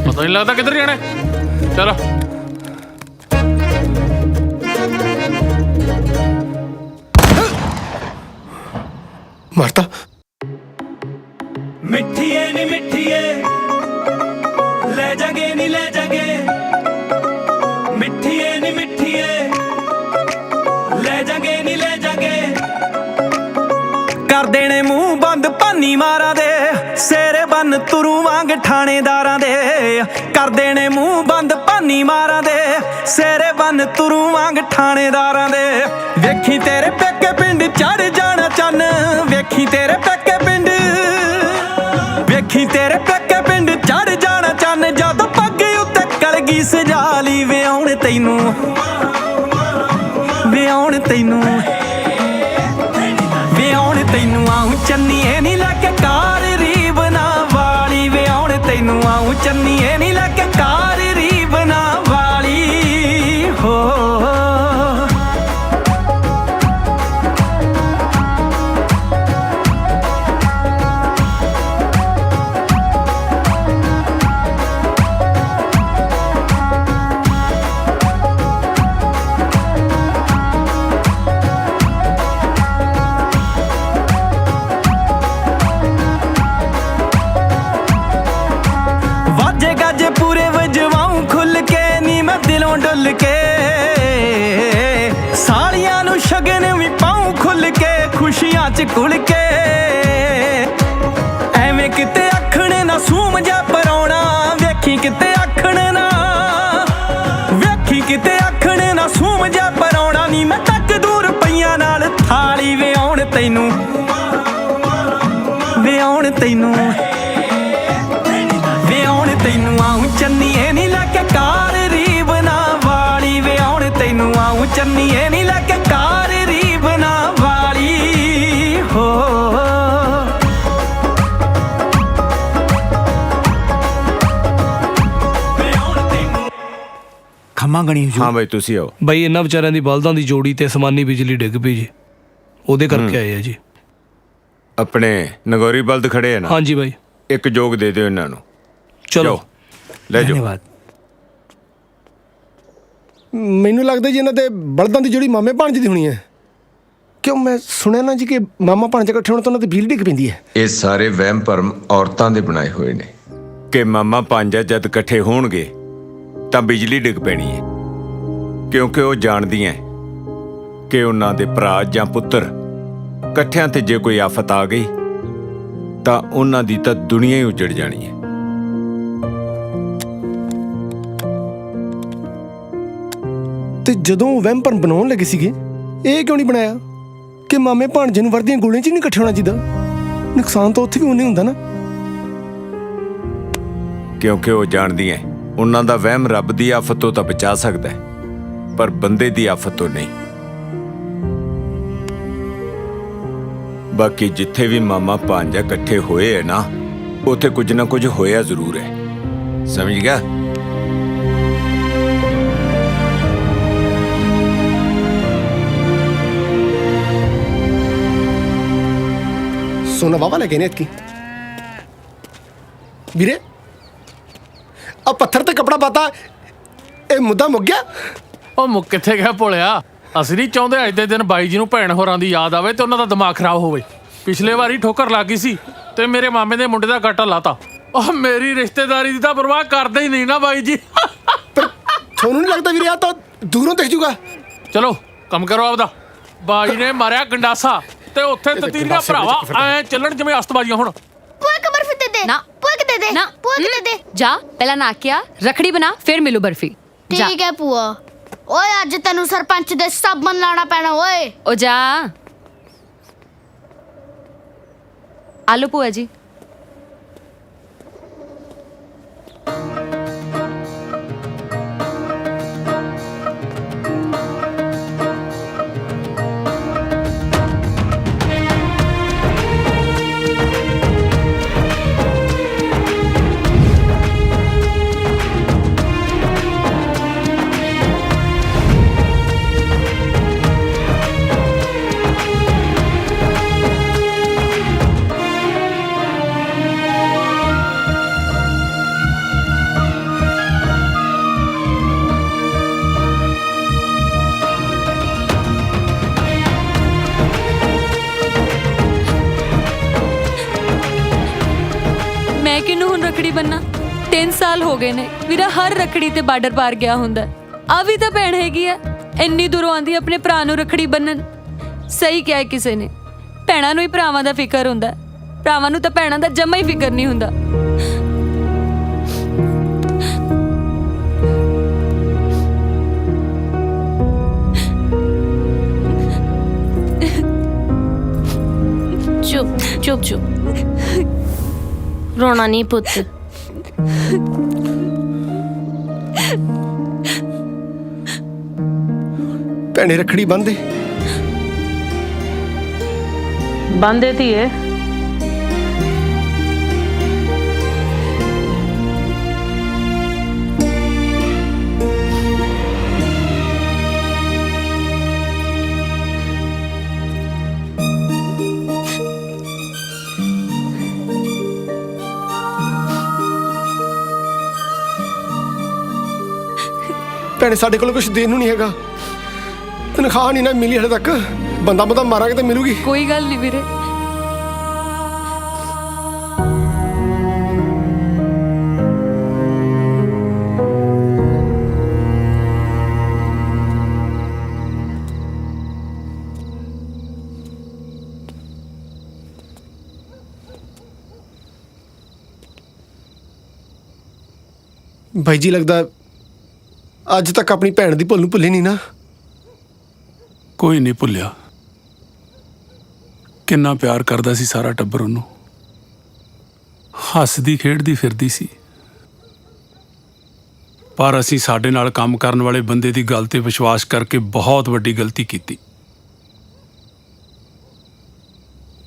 ਪਤਾ ਨਹੀਂ ਲੱਗਦਾ ਕਿੱਧਰ ਜਾਣਾ। ਚਲੋ ਮਾਰਤਾ। ਮਿੱਠੀਏ ਨੀ ਮਿੱਠੀਏ ਲੈ ਜਾਗੇ ਨੀ ਲੈ ਜਾਗੇ। ਮਿੱਠੀਏ ਨੀ ਮਿੱਠੀਏ ਲੈ ਜਾਗੇ ਨੀ ਲੈ ਜਾਗੇ। ਕਰ ਦੇਣੇ ਮੂੰਹ ਬੰਦ ਭਾਨੀ ਮਾਰਾਂ ਦੇ, ਸੇਰੇ ਬੰਨ ਤੁਰੂ ਵਾਂਗ ਥਾਣੇਦਾਰਾਂ ਦੇ। ਕਰ ਦੇਣੇ ਮੂੰਹ ਬੰਦ ਭਾਨੀ ਮਾਰਾਂ ਦੇ, ਸੇਰੇ ਬੰਨ ਤੁਰੂ ਵਾਂਗ ਥਾਣੇਦਾਰਾਂ ਦੇ। ਵੇਖੀ ਤੇਰੇ ਪੇਕੇ ਪਿੰਡ ਚੜ ਜਾਣਾ ਚੰਨ, ਵੇਖੀ ਤੇਰੇ ਪੇਕੇ ਪਿੰਡ, ਵੇਖੀ ਤੇਰੇ ਪੇਕੇ ਪਿੰਡ ਚੜ ਜਾਣਾ ਚੰਨ। ਜਦ ਪੱਗ ਉੱਤੇ ਕਲਗੀ ਸਜਾ ਲਈ ਵਿਆਹੁਣ ਤੈਨੂੰ, ਵਿਆਹੁਣ ਤੈਨੂੰ, ਵਿਆਹੁਣ ਤੈਨੂੰ ਆਉਂ ਚੰਨੀਏ ਨੀ ਲੈ ਕੇ ਕਾਰ ਰੀਬ ਨਾ ਵਾਲੀ। ਵਿਆਹੁਣ ਤੈਨੂੰ ਆਉਂ ਚੰਨੀਏ ਨੀ ਲੈ ਕੇ ਕਾਰ ਰੀਬ ਨਾ ਵਾਲੀ ਹੋ। ਵਾਜੇ ਗਾਜੇ ਪੂਰੇ ਵਜਵਾਉਂ ਖੁੱਲ ਕੇ ਨੀ ਮੈਂ ਦਿਲੋਂ ਡੁੱਲ ਕੇ। ਸਾਲੀਆਂ ਨੂੰ ਸ਼ਗਨ ਵੀ ਪਾਉਂ ਖੁੱਲ ਕੇ, ਖੁਸ਼ੀਆਂ ਚ ਘੁਲ ਕੇ। ਐਵੇਂ ਕਿਤੇ ਅੱਖਣ ਨਾ ਸੂਮ ਜਾ ਪਰਾਉਣਾ, ਵੇਖੀ ਕਿਤੇ ਅੱਖਣ ਨਾ, ਵੇਖੀ ਕਿਤੇ ਅੱਖਣ ਨਾ ਸੂਮ ਜਾ ਪਰਾਉਣਾ। ਨੀ ਮੈਂ ਤੱਕ ਦੂਰ ਪਈਆਂ ਨਾਲ ਥਾਲੀ ਵਿਆਹੁਣ ਤੈਨੂੰ, ਵਿਆਹੁਣ ਤੈਨੂੰ, ਵਿਆਹੁਣ ਤੈਨੂੰ ਆਉਂ ਚੰਨੀਏ ਨੀ ਲੈ ਕੇ ਕਾਰ ਰੀਬ ਨਾ ਵਾਲੀ। ਵਿਆਹੁਣ ਤੈਨੂੰ ਆਉਂ ਚੰਨੀਏ ਨੀ ਲੈ ਕੇ ਕਾਰ ਰੀਬ ਨਾ ਵਾਲੀ ਹੋ। ਖੰਮਾ ਗਣੀ ਹਜੂਰ। ਹਾਂ ਬਾਈ ਤੁਸੀਂ ਆਓ। ਬਾਈ ਇਹਨਾਂ ਵਿਚਾਰਿਆਂ ਦੀ ਬਲਦਾਂ ਦੀ ਜੋੜੀ ਤੇ ਅਸਮਾਨੀ ਬਿਜਲੀ ਡਿੱਗ ਪਈ ਜੀ, ਉਹਦੇ ਕਰਕੇ ਆਏ ਆ ਜੀ। ਆਪਣੇ ਨਗੌਰੀ ਬਲਦ ਖੜੇ ਆ ਨਾ? ਹਾਂਜੀ ਬਾਈ। ਇੱਕ ਜੋਗ ਦੇ ਦਿਓ ਇਹਨਾਂ ਨੂੰ। ਚਲੋ ਲੈ ਜਾਓ। ਧੰਨਵਾਦ। ਮੈਨੂੰ ਲੱਗਦਾ ਜੀ ਇਹਨਾਂ ਦੇ ਬਲਦਾਂ ਦੀ ਜੋੜੀ ਮਾਮੇ ਭਾਣਜੇ ਦੀ ਹੋਣੀ ਹੈ। ਕਿਉਂ ਮੈਂ ਸੁਣਿਆ ਨਾ ਜੀ ਕਿ ਮਾਮਾ ਭਾਣਜਾ ਇਕੱਠੇ ਹੋਣ ਤੋਂ ਉਹਨਾਂ ਦੀ ਬਿਜਲੀ ਡਿੱਗ ਪੈਂਦੀ ਹੈ। ਇਹ ਸਾਰੇ ਵਹਿਮ ਭਰਮ ਔਰਤਾਂ ਦੇ ਬਣਾਏ ਹੋਏ ਨੇ ਕਿ ਮਾਮਾ ਭਾਂਜਾ ਜਦ ਇਕੱਠੇ ਹੋਣਗੇ ਤਾਂ ਬਿਜਲੀ ਡਿੱਗ ਪੈਣੀ ਹੈ, ਕਿਉਂਕਿ ਉਹ ਜਾਣਦੀਆਂ ਕਿ ਉਹਨਾਂ ਦੇ ਭਰਾ ਜਾਂ ਪੁੱਤਰ ਇਕੱਠਿਆਂ ਤੇ ਜੇ ਕੋਈ ਆਫਤ ਆ ਗਈ ਤਾਂ ਉਹਨਾਂ ਦੀ ਤਾਂ ਦੁਨੀਆ ਹੀ ਉਜੜ ਜਾਣੀ ਹੈ। ਤੇ ਜਦੋਂ ਵਹਿਮ ਭਰਮ ਬਣਾਉਣ ਲੱਗੇ ਸੀਗੇ ਇਹ ਕਿਉਂ ਨਹੀਂ ਬਣਾਇਆ? ਕਿ ਮਾਮੇ ਭਾਣਜੇ ਨੂੰ ਵਰਦੀਆਂ ਗੋਲੀਆਂ 'ਚ ਹੀ ਨਹੀਂ ਇਕੱਠੇ ਹੋਣਾ ਚਾਹੀਦਾ। ਨੁਕਸਾਨ ਤਾਂ ਉੱਥੇ ਵੀ ਉਹਨੇ ਹੁੰਦਾ ਨਾ। ਕਿਉਂਕਿ ਉਹ ਜਾਣਦੀ ਹੈ ਉਹਨਾਂ ਦਾ ਵਹਿਮ ਰੱਬ ਦੀ ਆਫਤ ਤੋਂ ਤਾਂ ਬਚਾ ਸਕਦਾ ਹੈ, ਪਰ ਬੰਦੇ ਦੀ ਆਫਤ ਤੋਂ ਨਹੀਂ। ਬਾਕੀ ਜਿੱਥੇ ਵੀ ਮਾਮਾ ਭਾਂਜਾ ਇਕੱਠੇ ਹੋਏ ਹੈ ਨਾ, ਉੱਥੇ ਕੁਝ ਨਾ ਕੁਝ ਹੋਇਆ ਜ਼ਰੂਰ ਹੈ। ਸਮਝ ਗਿਆ? ਸੋਨਾ ਵਾਵਾ ਲੱਗੇ ਨੇ ਇਤਕੀ ਵੀਰੇ। ਆ ਪੱਥਰ ਤੇ ਕਪੜਾ ਪਾਤਾ, ਇਹ ਮੁੱਦਾ ਮੁੱਕ ਗਿਆ। ਉਹ ਮੁੱਕ ਕਿੱਥੇ ਗਿਆ ਭੋਲਿਆ? ਅਸੀਂ ਨਹੀਂ ਚਾਹੁੰਦੇ ਅੱਜ ਦੇ ਦਿਨ ਬਾਈ ਜੀ ਨੂੰ ਭੈਣ ਹੋਰਾਂ ਦੀ ਯਾਦ ਆਵੇ ਤੇ ਉਹਨਾਂ ਦਾ ਦਿਮਾਗ ਖਰਾਬ ਹੋਵੇ। ਪਿਛਲੇ ਵਾਰੀ ਠੋਕਰ ਲੱਗ ਗਈ ਸੀ ਤੇ ਮੇਰੇ ਮਾਮੇ ਦੇ ਮੁੰਡੇ ਦਾ ਗਾਟਾ ਲਾਤਾ। ਉਹ ਮੇਰੀ ਰਿਸ਼ਤੇਦਾਰੀ ਦੀ ਤਾਂ ਪਰਵਾਹ ਕਰਦੇ ਹੀ ਨਹੀਂ ਨਾ ਬਾਈ ਜੀ। ਤੁਹਾਨੂੰ ਨਹੀਂ ਲੱਗਦਾ ਵੀਰੇ ਆ ਤਾਂ ਦੂਰੋਂ ਦਿਖ ਜੂਗਾ? ਚਲੋ ਕੰਮ ਕਰੋ ਆਪਦਾ। ਬਾਈ ਨੇ ਮਾਰਿਆ ਗੰਡਾਸਾ ਤੇ ਉੱਥੇ ਤਤੀਰੀਆਂ ਭਰਾਵਾ ਐ ਚੱਲਣ ਜਿਵੇਂ ਅਸਤਬਾਜ਼ੀਆਂ। ਹੁਣ ਭੂਆ ਇੱਕ ਬਰਫੀ ਦੇ ਦੇ। ਨਾ ਭੂਆ ਦੇ ਦੇ ਨਾ ਭੂਆ ਦੇ ਦੇ। ਜਾ ਪਹਿਲਾਂ ਨਾ ਕਿਆ ਰਖੜੀ ਬਣਾ ਫਿਰ ਮਿਲੂ ਬਰਫੀ। ਠੀਕ ਹੈ ਭੂਆ। ਓਏ ਅੱਜ ਤੈਨੂੰ ਸਰਪੰਚ ਦੇ ਸਾਬਣ ਲਾਣਾ ਪੈਣਾ ਓਏ। ਉਹ ਜਾ। ਆਲੂ ਭੂਆ ਜੀ। ਮੈਂ ਕਿਹਨੂੰ ਹੁਣ ਰੱਖੜੀ ਬੰਨਾ? 3 ਸਾਲ ਹੋ ਗਏ ਨੇ ਵੀਰਾ ਹਰ ਰੱਖੜੀ ਤੇ ਬਾਰਡਰ ਪਾਰ ਗਿਆ ਹੁੰਦਾ। ਆ ਵੀ ਤਾਂ ਭੈਣ ਹੈਗੀ ਆ, ਇੰਨੀ ਦੂਰੋਂ ਆਂਦੀ ਆਪਣੇ ਭਰਾ ਨੂੰ ਰੱਖੜੀ ਬੰਨਣ। ਸਹੀ ਕਿਹਾ ਕਿਸੇ ਨੇ, ਭੈਣਾਂ ਨੂੰ ਹੀ ਭਰਾਵਾਂ ਦਾ ਫਿਕਰ ਹੁੰਦਾ, ਭਰਾਵਾਂ ਨੂੰ ਤਾਂ ਭੈਣਾਂ ਦਾ ਜਮਾ ਹੀ ਫਿਕਰ ਨਹੀਂ ਹੁੰਦਾ। ਚੁੱਪ ਚੁੱਪ ਚੁੱਪ, ਰੋਣਾ ਨਹੀਂ ਪੁੱਤ। ਭੈਣੇ ਰੱਖੜੀ ਬੰਨ੍ਹਦੇ ਬੰਦੇ ਧੀਏ। ਭੈਣੇ ਸਾਡੇ ਕੋਲ ਕੁਝ ਦੇਣ ਨੂੰ ਨਹੀਂ ਹੈਗਾ, ਤਨਖਾਹ ਨਹੀਂ ਨਾ ਮਿਲੀ ਹਲੇ ਤੱਕ। ਬੰਦਾ ਮਾਰਾਂਗੇ ਤਾਂ ਮਿਲੂਗੀ। ਕੋਈ ਗੱਲ ਨਹੀਂ ਵੀਰੇ। ਬਾਈ ਜੀ ਲੱਗਦਾ ਅੱਜ ਤੱਕ ਆਪਣੀ ਭੈਣ ਦੀ ਭੁੱਲ ਨੂੰ ਭੁੱਲੇ ਨਹੀਂ ਨਾ। ਕੋਈ ਨਹੀਂ ਭੁੱਲਿਆ। ਕਿੰਨਾ ਪਿਆਰ ਕਰਦਾ ਸੀ ਸਾਰਾ ਟੱਬਰ ਉਹਨੂੰ, ਹੱਸਦੀ ਖੇਡਦੀ ਫਿਰਦੀ ਸੀ। ਪਰ ਅਸੀਂ ਸਾਡੇ ਨਾਲ ਕੰਮ ਕਰਨ ਵਾਲੇ ਬੰਦੇ ਦੀ ਗੱਲ ਤੇ ਵਿਸ਼ਵਾਸ ਕਰਕੇ ਬਹੁਤ ਵੱਡੀ ਗਲਤੀ ਕੀਤੀ।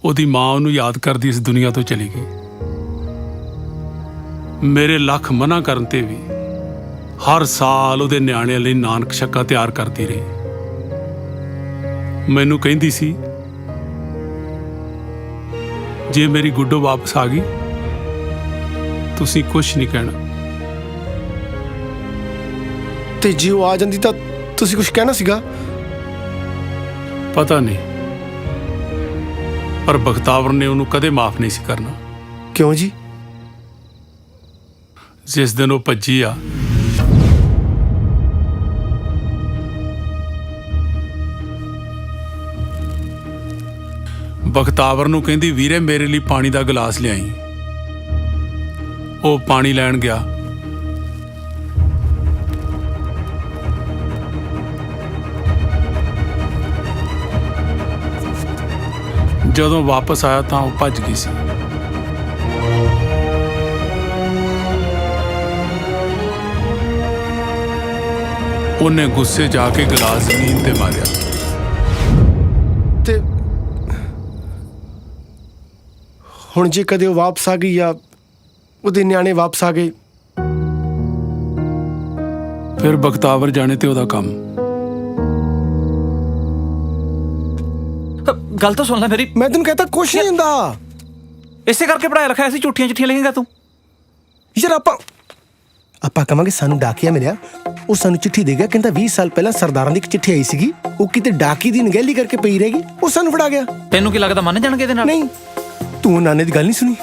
ਉਹਦੀ ਮਾਂ ਉਹਨੂੰ ਯਾਦ ਕਰਦੀ ਇਸ ਦੁਨੀਆ ਤੋਂ ਚਲੀ ਗਈ। ਮੇਰੇ ਲੱਖ ਮਨਾ ਕਰਨ ਤੇ ਵੀ ਹਰ ਸਾਲ ਉਹਦੇ ਨਿਆਣਿਆਂ ਲਈ ਨਾਨਕ ਛੱਕਾ ਤਿਆਰ ਕਰਦੀ ਰਹੀ। ਮੈਨੂੰ ਕਹਿੰਦੀ ਸੀ ਜੇ ਮੇਰੀ ਗੁੱਡੋ ਵਾਪਸ ਆ ਗਈ ਤੁਸੀਂ ਕੁਝ ਨਹੀਂ ਕਹਿਣਾ। ਤੇ ਜੇ ਉਹ ਆ ਜਾਂਦੀ ਤਾਂ ਤੁਸੀਂ ਕੁਝ ਕਹਿਣਾ ਸੀਗਾ? ਪਤਾ ਨਹੀਂ, ਪਰ ਬਖਤਾਵਰ ਨੇ ਉਹਨੂੰ ਕਦੇ ਮਾਫ ਨਹੀਂ ਸੀ ਕਰਨਾ। ਕਿਉਂ ਜੀ? ਜਿਸ ਦਿਨ ਉਹ ਭੱਜੀ ਆ, ਬਖਤਾਵਰ ਨੂੰ ਕਹਿੰਦੀ ਵੀਰੇ ਮੇਰੇ ਲਈ ਪਾਣੀ ਦਾ ਗਲਾਸ ਲਿਆਈ। ਉਹ ਪਾਣੀ ਲੈਣ ਗਿਆ, ਜਦੋਂ ਵਾਪਸ ਆਇਆ ਤਾਂ ਉਹ ਭੱਜ ਗਈ ਸੀ। ਉਹਨੇ ਗੁੱਸੇ 'ਚ ਆ ਕੇ ਗਲਾਸ ਜ਼ਮੀਨ ਤੇ ਮਾਰਿਆ। ਤੇ ਹੁਣ ਜੇ ਕਦੇ ਉਹ ਵਾਪਸ ਆ ਗਈ ਜਾਂ ਉਹਦੇ ਨਿਆਣੇ ਵਾਪਸ ਆ ਗਏ, ਫਿਰ ਬਖਤਾਵਰ ਜਾਣੇ ਤੇ ਉਹਦਾ ਕੰਮ। ਗੱਲ ਤਾਂ ਸੁਣ ਲੈ ਮੇਰੀ। ਮੈਂ ਤੈਨੂੰ ਕਹਤਾ ਕੁਛ ਨਹੀਂ ਹੁੰਦਾ। ਇਸੇ ਕਰਕੇ ਪੜਾਇਆ ਲਿਖਾਇਆ ਸੀ, ਝੂਠੀਆਂ ਚਿੱਠੀਆਂ ਲਿਖੇਗਾ ਤੂੰ। ਯਾਰ ਆਪਾਂ ਕਹਾਂਗੇ ਸਾਨੂੰ ਡਾਕੀਆ ਮਿਲਿਆ, ਉਹ ਸਾਨੂੰ ਚਿੱਠੀ ਦੇ ਗਿਆ, ਕਹਿੰਦਾ 20 ਸਾਲ ਪਹਿਲਾਂ ਸਰਦਾਰਾਂ ਦੀ ਇੱਕ ਚਿੱਠੀ ਆਈ ਸੀਗੀ, ਉਹ ਕਿਤੇ ਡਾਕੀ ਦੀ ਨਗਹਿਲੀ ਕਰਕੇ ਪਈ ਰਹੇਗੀ, ਉਹ ਸਾਨੂੰ ਫੜਾ ਗਿਆ। ਤੈਨੂੰ ਕੀ ਲੱਗਦਾ ਮੰਨ ਜਾਣਗੇ ਇਹਦੇ ਨਾਲ? ਨਹੀਂ, ਤੂੰ ਨਾਨੇ ਦੀ ਗੱਲ ਨਹੀਂ ਸੁਣੀ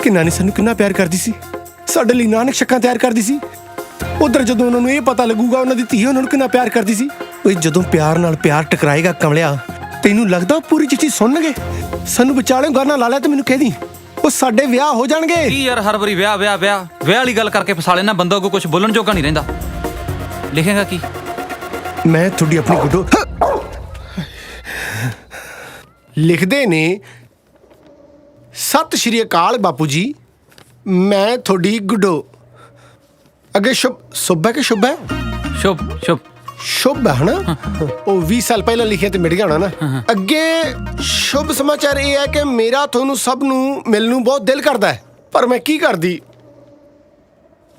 ਕਿ ਨਾਨੀ ਸਾਨੂੰ ਕਿੰਨਾ ਪਿਆਰ ਕਰਦੀ ਸੀ, ਸਾਡੇ ਲਈ ਨਾਨਕ ਸ਼ੱਕਾਂ ਤਿਆਰ ਕਰਦੀ ਸੀ। ਉਧਰ ਜਦੋਂ ਉਹਨਾਂ ਨੂੰ ਇਹ ਪਤਾ ਲੱਗੂਗਾ ਉਹਨਾਂ ਦੀ ਧੀ ਉਹਨਾਂ ਨੂੰ ਕਿੰਨਾ ਪਿਆਰ ਕਰਦੀ ਸੀ, ਓਏ ਜਦੋਂ ਪਿਆਰ ਨਾਲ ਪਿਆਰ ਟਕਰਾਏਗਾ ਕਮਲਿਆ, ਤੈਨੂੰ ਲੱਗਦਾ ਪੂਰੀ ਚਿੱਠੀ ਸੁਣਨਗੇ? ਸਾਨੂੰ ਵਿਚਾਲੇ ਗਾਣਾ ਲਾ ਲਿਆ ਤੇ ਮੈਨੂੰ ਕਹਿਦੀ ਉਹ ਸਾਡੇ ਵਿਆਹ ਹੋ ਜਾਣਗੇ। ਕੀ ਯਾਰ ਹਰ ਵਾਰੀ ਵਿਆਹ ਵਿਆਹ ਵਿਆਹ ਵਿਆਹ ਵਾਲੀ ਗੱਲ ਕਰਕੇ ਫਸਾ ਲੈਣਾ, ਬੰਦਾ ਕੋ ਕੁਝ ਬੋਲਣ ਜੋਗਾ ਨਹੀਂ ਰਹਿੰਦਾ। ਲਿਖੇਗਾ ਕੀ? ਮੈਂ ਤੁਹਾਡੀ ਆਪਣੀ ਗੁੱਡੋ ਲਿਖਦੇ ਨੇ, ਸਤਿ ਸ਼੍ਰੀ ਅਕਾਲ ਬਾਪੂ ਜੀ, ਮੈਂ ਤੁਹਾਡੀ ਗੁੱਡੋ। ਅੱਗੇ ਸ਼ੁਭ ਹੈ ਕਿ ਸ਼ੁਭ ਹੈ? ਸ਼ੁਭ ਹੈ ਹਨਾ? ਉਹ 20 ਸਾਲ ਪਹਿਲਾਂ ਲਿਖਿਆ ਤੇ ਮਿਟ ਗਿਆ ਹੋਣਾ ਨਾ। ਅੱਗੇ ਸ਼ੁਭ ਸਮਾਚਾਰ ਇਹ ਹੈ ਕਿ ਮੇਰਾ ਤੁਹਾਨੂੰ ਸਭ ਨੂੰ ਮਿਲਣ ਨੂੰ ਬਹੁਤ ਦਿਲ ਕਰਦਾ ਹੈ, ਪਰ ਮੈਂ ਕੀ ਕਰਦੀ,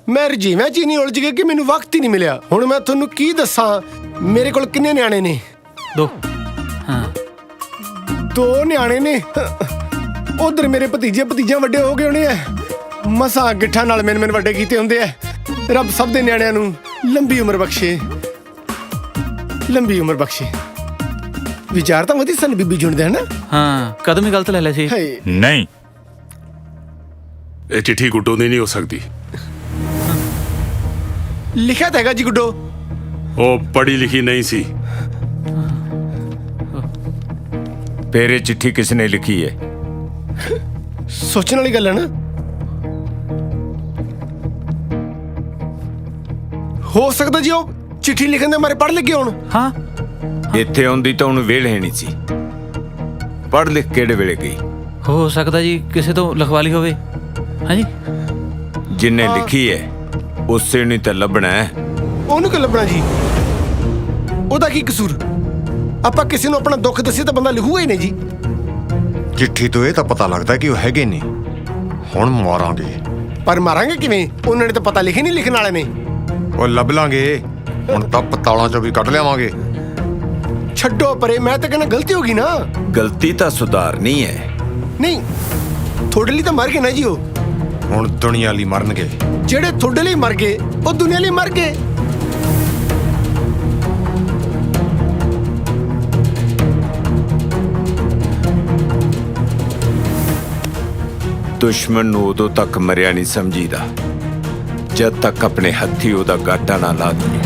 ਮੈਂ ਰਜੀਵਾਂ 'ਚ ਹੀ ਨਹੀਂ ਉਲਝ ਗਿਆ ਕਿ ਮੈਨੂੰ ਵਕਤ ਹੀ ਨਹੀਂ ਮਿਲਿਆ। ਹੁਣ ਮੈਂ ਤੁਹਾਨੂੰ ਕੀ ਦੱਸਾਂ, ਮੇਰੇ ਕੋਲ ਕਿੰਨੇ ਨਿਆਣੇ ਨੇ? 2। ਦੋ ਨਿਆਣੇ ਨੇ। ਉਧਰ ਮੇਰੇ ਭਤੀਜੇ ਵੱਡੇ ਹੋ ਗਏ ਹੋਣੇ ਐ, ਮਸਾਂ ਗਿੱਠਾਂ ਨਾਲ ਮੈਨੂੰ ਵੱਡੇ ਕੀਤੇ ਹੁੰਦੇ ਐ। ਰੱਬ ਸਭ ਦੇ ਨਿਆਣਿਆਂ ਨੂੰ ਲੰਬੀ ਉਮਰ ਬਖਸ਼ੇ, ਲੰਬੀ ਉਮਰ ਬਖਸ਼ੇ। ਵਿਚਾਰ ਤਾਂ ਵਧੀਆ ਸਨ ਬੀਬੀ ਜੁਣਦੇ ਹਨ। ਹਾਂ, ਕਦਮ ਹੀ ਗਲਤ ਲੈ ਲਿਆ ਸੀ। ਨਹੀਂ, ਇਹ ਚਿੱਠੀ ਗੁੱਡੋ ਦੀ ਨਹੀਂ ਹੋ ਸਕਦੀ। ਲਿਖਿਆ ਤਾਂ ਹੈਗਾ ਜੀ ਗੁੱਡੋ। ਉਹ ਪੜ੍ਹੀ ਲਿਖੀ ਨਹੀਂ ਸੀ। ਫਿਰ ਇਹ ਚਿੱਠੀ ਕਿਸ ਨੇ ਲਿਖੀ ਹੈ? ਸੋਚਣ ਵਾਲੀ ਗੱਲ ਹੈ ਨਾ। ਹੋ ਸਕਦਾ ਜੀ ਉਹ ਚਿੱਠੀ ਲਿਖਣ ਦੇ ਮਾਰੇ ਪੜ੍ਹ ਲਿਖੇ ਹੋਣ। ਹਾਂ, ਇੱਥੇ ਆਉਂਦੀ ਤਾਂ ਉਹਨੂੰ ਵੇਲ ਹੈ ਨਹੀਂ ਸੀ। ਪੜ੍ਹ ਲਿਖ ਕਿਹੜੇ ਵੇਲੇ ਗਈ? ਹੋ ਸਕਦਾ ਜੀ ਕਿਸੇ ਤੋਂ ਲਿਖਵਾ ਲਈ ਹੋਵੇ। ਹਾਂਜੀ, ਜਿੰਨੇ ਲਿਖੀ ਹੈ ਉਸੇ ਨੂੰ ਤਾਂ ਲੱਭਣਾ ਹੈ। ਉਹਨੂੰ ਕਿ ਲੱਭਣਾ ਜੀ? ਉਹਦਾ ਕੀ ਕਸੂਰ? ਆਪਾਂ ਕਿਸੇ ਨੂੰ ਆਪਣਾ ਦੁੱਖ ਦੱਸੇ ਤਾਂ ਬੰਦਾ ਲਿਖੂਗਾ ਹੀ ਨਹੀਂ ਜੀ। ਚਿੱਠੀ ਤੋਂ ਇਹ ਤਾਂ ਪਤਾ ਲੱਗਦਾ ਕਿ ਉਹ ਹੈਗੇ ਨਹੀਂ। ਹੁਣ ਮਾਰਾਂਗੇ। ਪਰ ਮਾਰਾਂਗੇ ਕਿਵੇਂ? ਉਹਨਾਂ ਨੇ ਤਾਂ ਪਤਾ ਲਿਖੇ ਨਹੀਂ, ਲਿਖਣ ਵਾਲੇ ਨੇ। ਉਹ ਲੱਭ ਲਾਂਗੇ, ਹੁਣ ਤਾਂ ਪਤਾਲਾਂ ਚੋਂ ਵੀ ਕੱਢ ਲਿਆਵਾਂਗੇ। ਛੱਡੋ ਪਰੇ, ਮੈਂ ਤਾਂ ਕਹਿੰਦਾ ਗਲਤੀ ਹੋ ਗਈ ਨਾ। ਗਲਤੀ ਤਾਂ ਸੁਧਾਰਨੀ ਹੈ। ਨਹੀਂ, ਤੁਹਾਡੇ ਲਈ ਤਾਂ ਮਰ ਗਏ ਨਾ ਜੀ ਉਹ। ਹੁਣ ਦੁਨੀਆ ਲਈ ਮਰਨਗੇ। ਜਿਹੜੇ ਤੁਹਾਡੇ ਲਈ ਮਰ ਗਏ ਉਹ ਦੁਨੀਆ ਲਈ ਮਰ ਗਏ। ਦੁਸ਼ਮਣ ਨੂੰ ਉਦੋਂ ਤੱਕ ਮਰਿਆ ਨਹੀਂ ਸਮਝੀਦਾ ਜਦ ਤੱਕ ਆਪਣੇ ਹੱਥੀ ਉਹਦਾ ਗਾਟਾ ਨਾ ਲਾ ਦੇ।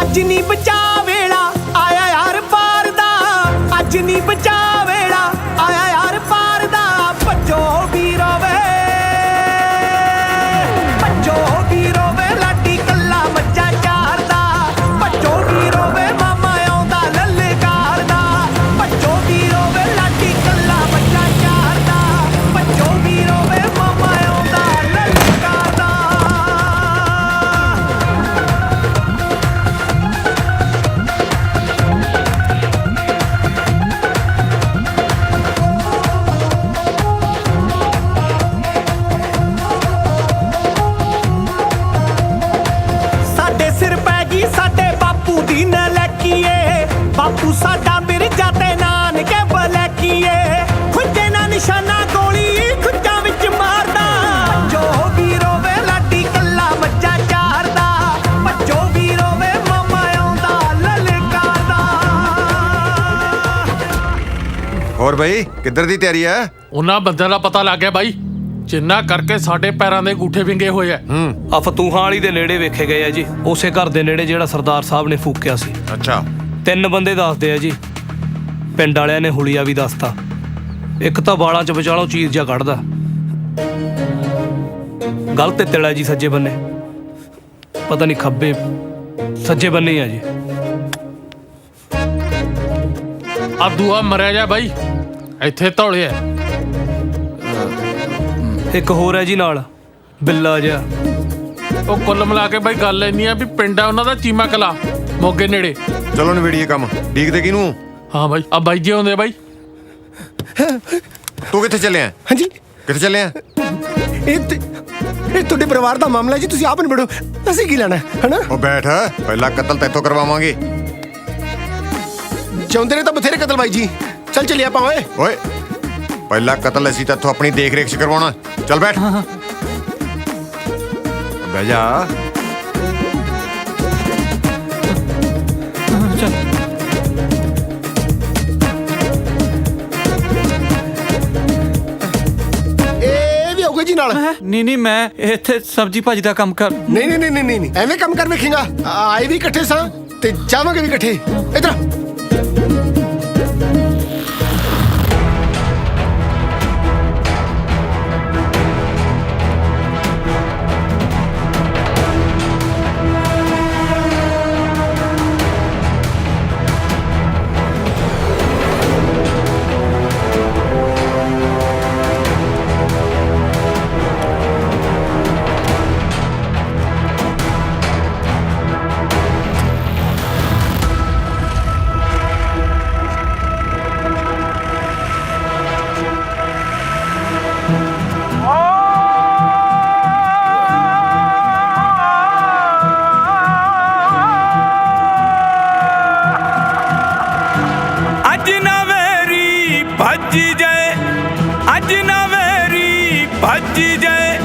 ਅੱਜ ਨਹੀਂ ਬਚਾ ਵੇਲਾ ਆਇਆ ਯਾਰ ਪਾਰ ਦਾ, ਅੱਜ ਨਹੀਂ ਬਚਾ ਵੇਲਾ ਆਇਆ ਯਾਰ ਪਾਰ ਦਾ। ਭੱਜੋ ਵੀਰੋ ਵੇ, ਭੱਜੋ ਵੀਰੋ ਵੇ, ਲਾਡੀ ਕੱਲਾ ਮੱਝਾਂ ਚਾਰਦਾ। ਭੱਜੋ ਵੀਰੋ ਵੇ, ਮਾਮਾ ਆਉਂਦਾ ਲਲਕਾਰ ਦਾ। ਭੱਜੋ ਵੀਰੋ ਵੇ, ਲਾਡੀ ਕੱਲਾ ਮੱਝਾਂ ਚਾਰਦਾ। ਭੱਜੋ ਵੀਰੋ ਵੇ, ਮਾਮਾ ਆਉਂਦਾ ਲਲਕਾਰ ਦਾ। ਸਾਡੇ ਸਿਰ ਪੈ ਗਈ ਸਾਡੇ ਬਾਪੂ ਦੀ ਨਲੈਕੀਏ। ਬਾਪੂ ਸਾਡਾ ਮਿਰਜ਼ਾ ਤੇ ਨਾਨਕੇ ਬਲੈਕੀਏ। ਖੁੱਜੇ ਨਾ ਨਿਸ਼ਾਨਾ ਗੋਲੀ ਖੁੱਜਾਂ ਵਿੱਚ ਮਾਰਦਾ। ਭੱਜੋ ਵੀਰੋ ਵੇ, ਲਾਡੀ ਕੱਲਾ ਮੱਝਾਂ ਚਾਰਦਾ। ਭੱਜੋ ਵੀਰੋ ਵੇ, ਮਾਮਾ ਆਉਂਦਾ ਲਲਕਾਰ ਦਾ। ਹੋਰ ਬਈ, ਕਿੱਧਰ ਦੀ ਤਿਆਰੀ ਹੈ? ਉਹਨਾਂ ਬੰਦਿਆਂ ਦਾ ਪਤਾ ਲੱਗ ਗਿਆ ਬਾਈ, ਜਿੰਨਾ ਕਰਕੇ ਸਾਡੇ ਪੈਰਾਂ ਦੇ ਅੰਗੂਠੇ ਵਿੰਗੇ ਹੋਏ ਆ। ਆ ਫਤੂਹਾਂ ਵਾਲੀ ਦੇ ਨੇੜੇ ਵੇਖੇ ਗਏ ਆ ਜੀ, ਉਸੇ ਘਰ ਦੇ ਨੇੜੇ ਜਿਹੜਾ ਸਰਦਾਰ ਸਾਹਿਬ ਨੇ ਫੂਕਿਆ ਸੀ। ਅੱਛਾ, 3 ਬੰਦੇ ਦੱਸਦੇ ਆ ਜੀ, ਪਿੰਡ ਵਾਲਿਆਂ ਨੇ ਹੁਲੀਆ ਵੀ ਦੱਸਤਾ। ਇੱਕ ਤਾਂ ਬਾਲਾਂ 'ਚ ਵਿਚਾਲੋਂ ਚੀਜ਼ ਜਿਹਾ ਕੱਢਦਾ। ਗਲ ਤੇ ਤਿਲ ਹੈ ਜੀ ਸੱਜੇ ਬੰਨੇ, ਪਤਾ ਨਹੀਂ ਖੱਬੇ ਸੱਜੇ ਬੰਨੇ ਹੀ ਆ ਜੀ। ਆ ਦੂਆ ਮਰਿਆ ਜਾ ਬਾਈ, ਇੱਥੇ ਧੌਲੇ ਐ। ਇੱਕ ਹੋਰ ਹੈ ਜੀ ਨਾਲ, ਬਿੱਲਾ ਜਿਹਾ। ਉਹ ਕੁੱਲ ਮਿਲਾ ਕੇ ਬਾਈ ਗੱਲ ਇੰਨੀ ਆ ਵੀ ਪਿੰਡ ਆ ਉਹਨਾਂ ਦਾ ਚੀਮਾ ਕਲਾ, ਮੋਗੇ ਨੇੜੇ। ਚਲੋ ਨਵੇੜੀਏ ਕੰਮ। ਡੀਕਦੇ ਕਿਹਨੂੰ? ਹਾਂ ਬਾਈ, ਆ ਬਾਈ ਜੀ ਆਉਂਦੇ ਬਾਈ। ਤੂੰ ਕਿੱਥੇ ਚੱਲਿਆ? ਹਾਂਜੀ, ਕਿੱਥੇ ਚੱਲਿਆ? ਇਹ ਤੁਹਾਡੇ ਪਰਿਵਾਰ ਦਾ ਮਾਮਲਾ ਜੀ, ਤੁਸੀਂ ਆਪ ਨਿਬੜੋ, ਅਸੀਂ ਕੀ ਲੈਣਾ ਹਨਾ। ਉਹ ਬੈਠ, ਪਹਿਲਾ ਕਤਲ ਤੈਥੋਂ ਕਰਵਾਵਾਂਗੇ। ਚਾਹੁੰਦੇ ਨੇ ਤਾਂ ਬਥੇਰੇ ਕਤਲ ਬਾਈ ਜੀ, ਚੱਲ ਚੱਲੀਏ ਆਪਾਂ। ਓਏ ਓਏ, ਪਹਿਲਾ ਕਤਲ ਅਸੀਂ ਤੈਥੋਂ ਆਪਣੀ ਦੇਖ ਰੇਖ 'ਚ ਕਰਵਾਉਣਾ। ਚੱਲ ਬੈਠ। ਬਹਿ ਜਾ। ਇਹ ਵੀ ਆਊਗਾ ਜੀ ਨਾਲ। ਨਹੀਂ ਮੈਂ ਇੱਥੇ ਸਬਜੀ ਭਾਜੀ ਦਾ ਕੰਮ ਕਰ। ਨਹੀਂ ਐਵੇਂ ਕੰਮ ਕਰ ਵੇਖੇਗਾ। ਆਏ ਵੀ ਇਕੱਠੇ ਸਾਂ ਤੇ ਜਾਵਾਂਗੇ ਵੀ ਇਕੱਠੇ। ਇਧਰ ਭੱਜੀ ਜਾਏ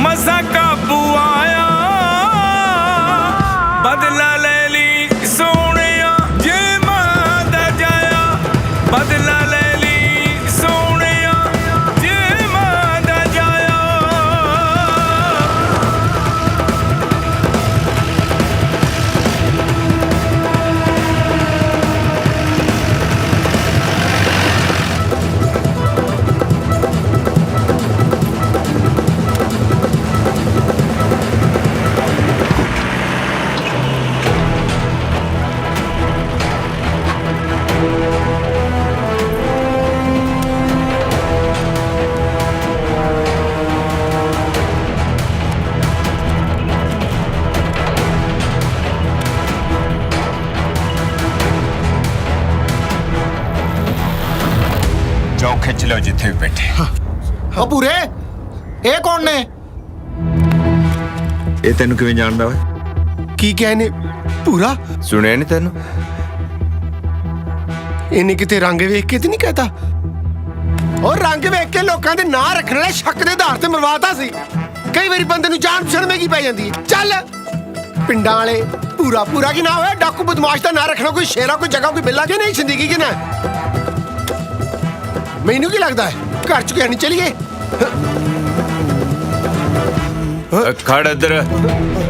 ਮਸਾਂ ਕਾਬੂ ਆਇਆ, ਬਦਲਾ ਲੈ ਲਈ ਸੋਹਣਿਆ ਜੇ ਮਾਂ ਦਾ ਜਾਇਆ, ਬਦਲਾ ਲੈ ਲਈ ਸੋਹਣਿਆ ਜੇ ਮਾਂ ਦਾ ਜਾਇਆ। ਜਾਓ ਖਿੱਚ ਲਓ ਜਿੱਥੇ ਵੀ ਬੈਠੇ। ਉਹ ਪੂਰੇ, ਇਹ ਕੌਣ ਨੇ? ਇਹ ਤੈਨੂੰ ਕਿਵੇਂ ਜਾਣਦਾ ਓਏ? ਕੀ ਕਹਿੰਨੇ ਪੂਰਾ? ਸੁਣਿਆ ਨਹੀਂ ਤੈਨੂੰ? ਇਹਨੇ ਕਿਤੇ ਰੰਗ ਵੇਖ ਕੇ ਤੇ ਨਹੀਂ ਕਹਤਾ? ਉਹ ਰੰਗ ਵੇਖ ਕੇ ਲੋਕਾਂ ਦੇ ਨਾਂ ਰੱਖਣ ਵਾਲੇ ਸ਼ੱਕ ਦੇ ਆਧਾਰ ਤੇ ਮਰਵਾਤਾ ਸੀ। ਕਈ ਵਾਰੀ ਬੰਦੇ ਨੂੰ ਜਾਣ ਪਛਾਣ ਮਹਿੰਗੀ ਪੈ ਜਾਂਦੀ ਹੈ। ਚੱਲ ਪਿੰਡਾਂ ਵਾਲੇ ਪੂਰਾ ਕੀ ਨਾ ਹੋਇਆ, ਡਾਕੂ ਬਦਮਾਸ਼ ਦਾ ਨਾਂ ਰੱਖਣਾ ਕੋਈ ਸ਼ੇਰਾ, ਕੋਈ ਜਗ੍ਹਾ, ਕੋਈ ਬਿੱਲਾ ਕਿ ਨਹੀਂ ਜ਼ਿੰਦਗੀ ਕਿ ਨਾ। ਮੈਨੂੰ ਕੀ ਲੱਗਦਾ ਹੈ ਘਰ ਚ ਕਹਿਣੀ ਚਲੀਏ? ਖੜ ਇੱਧਰ,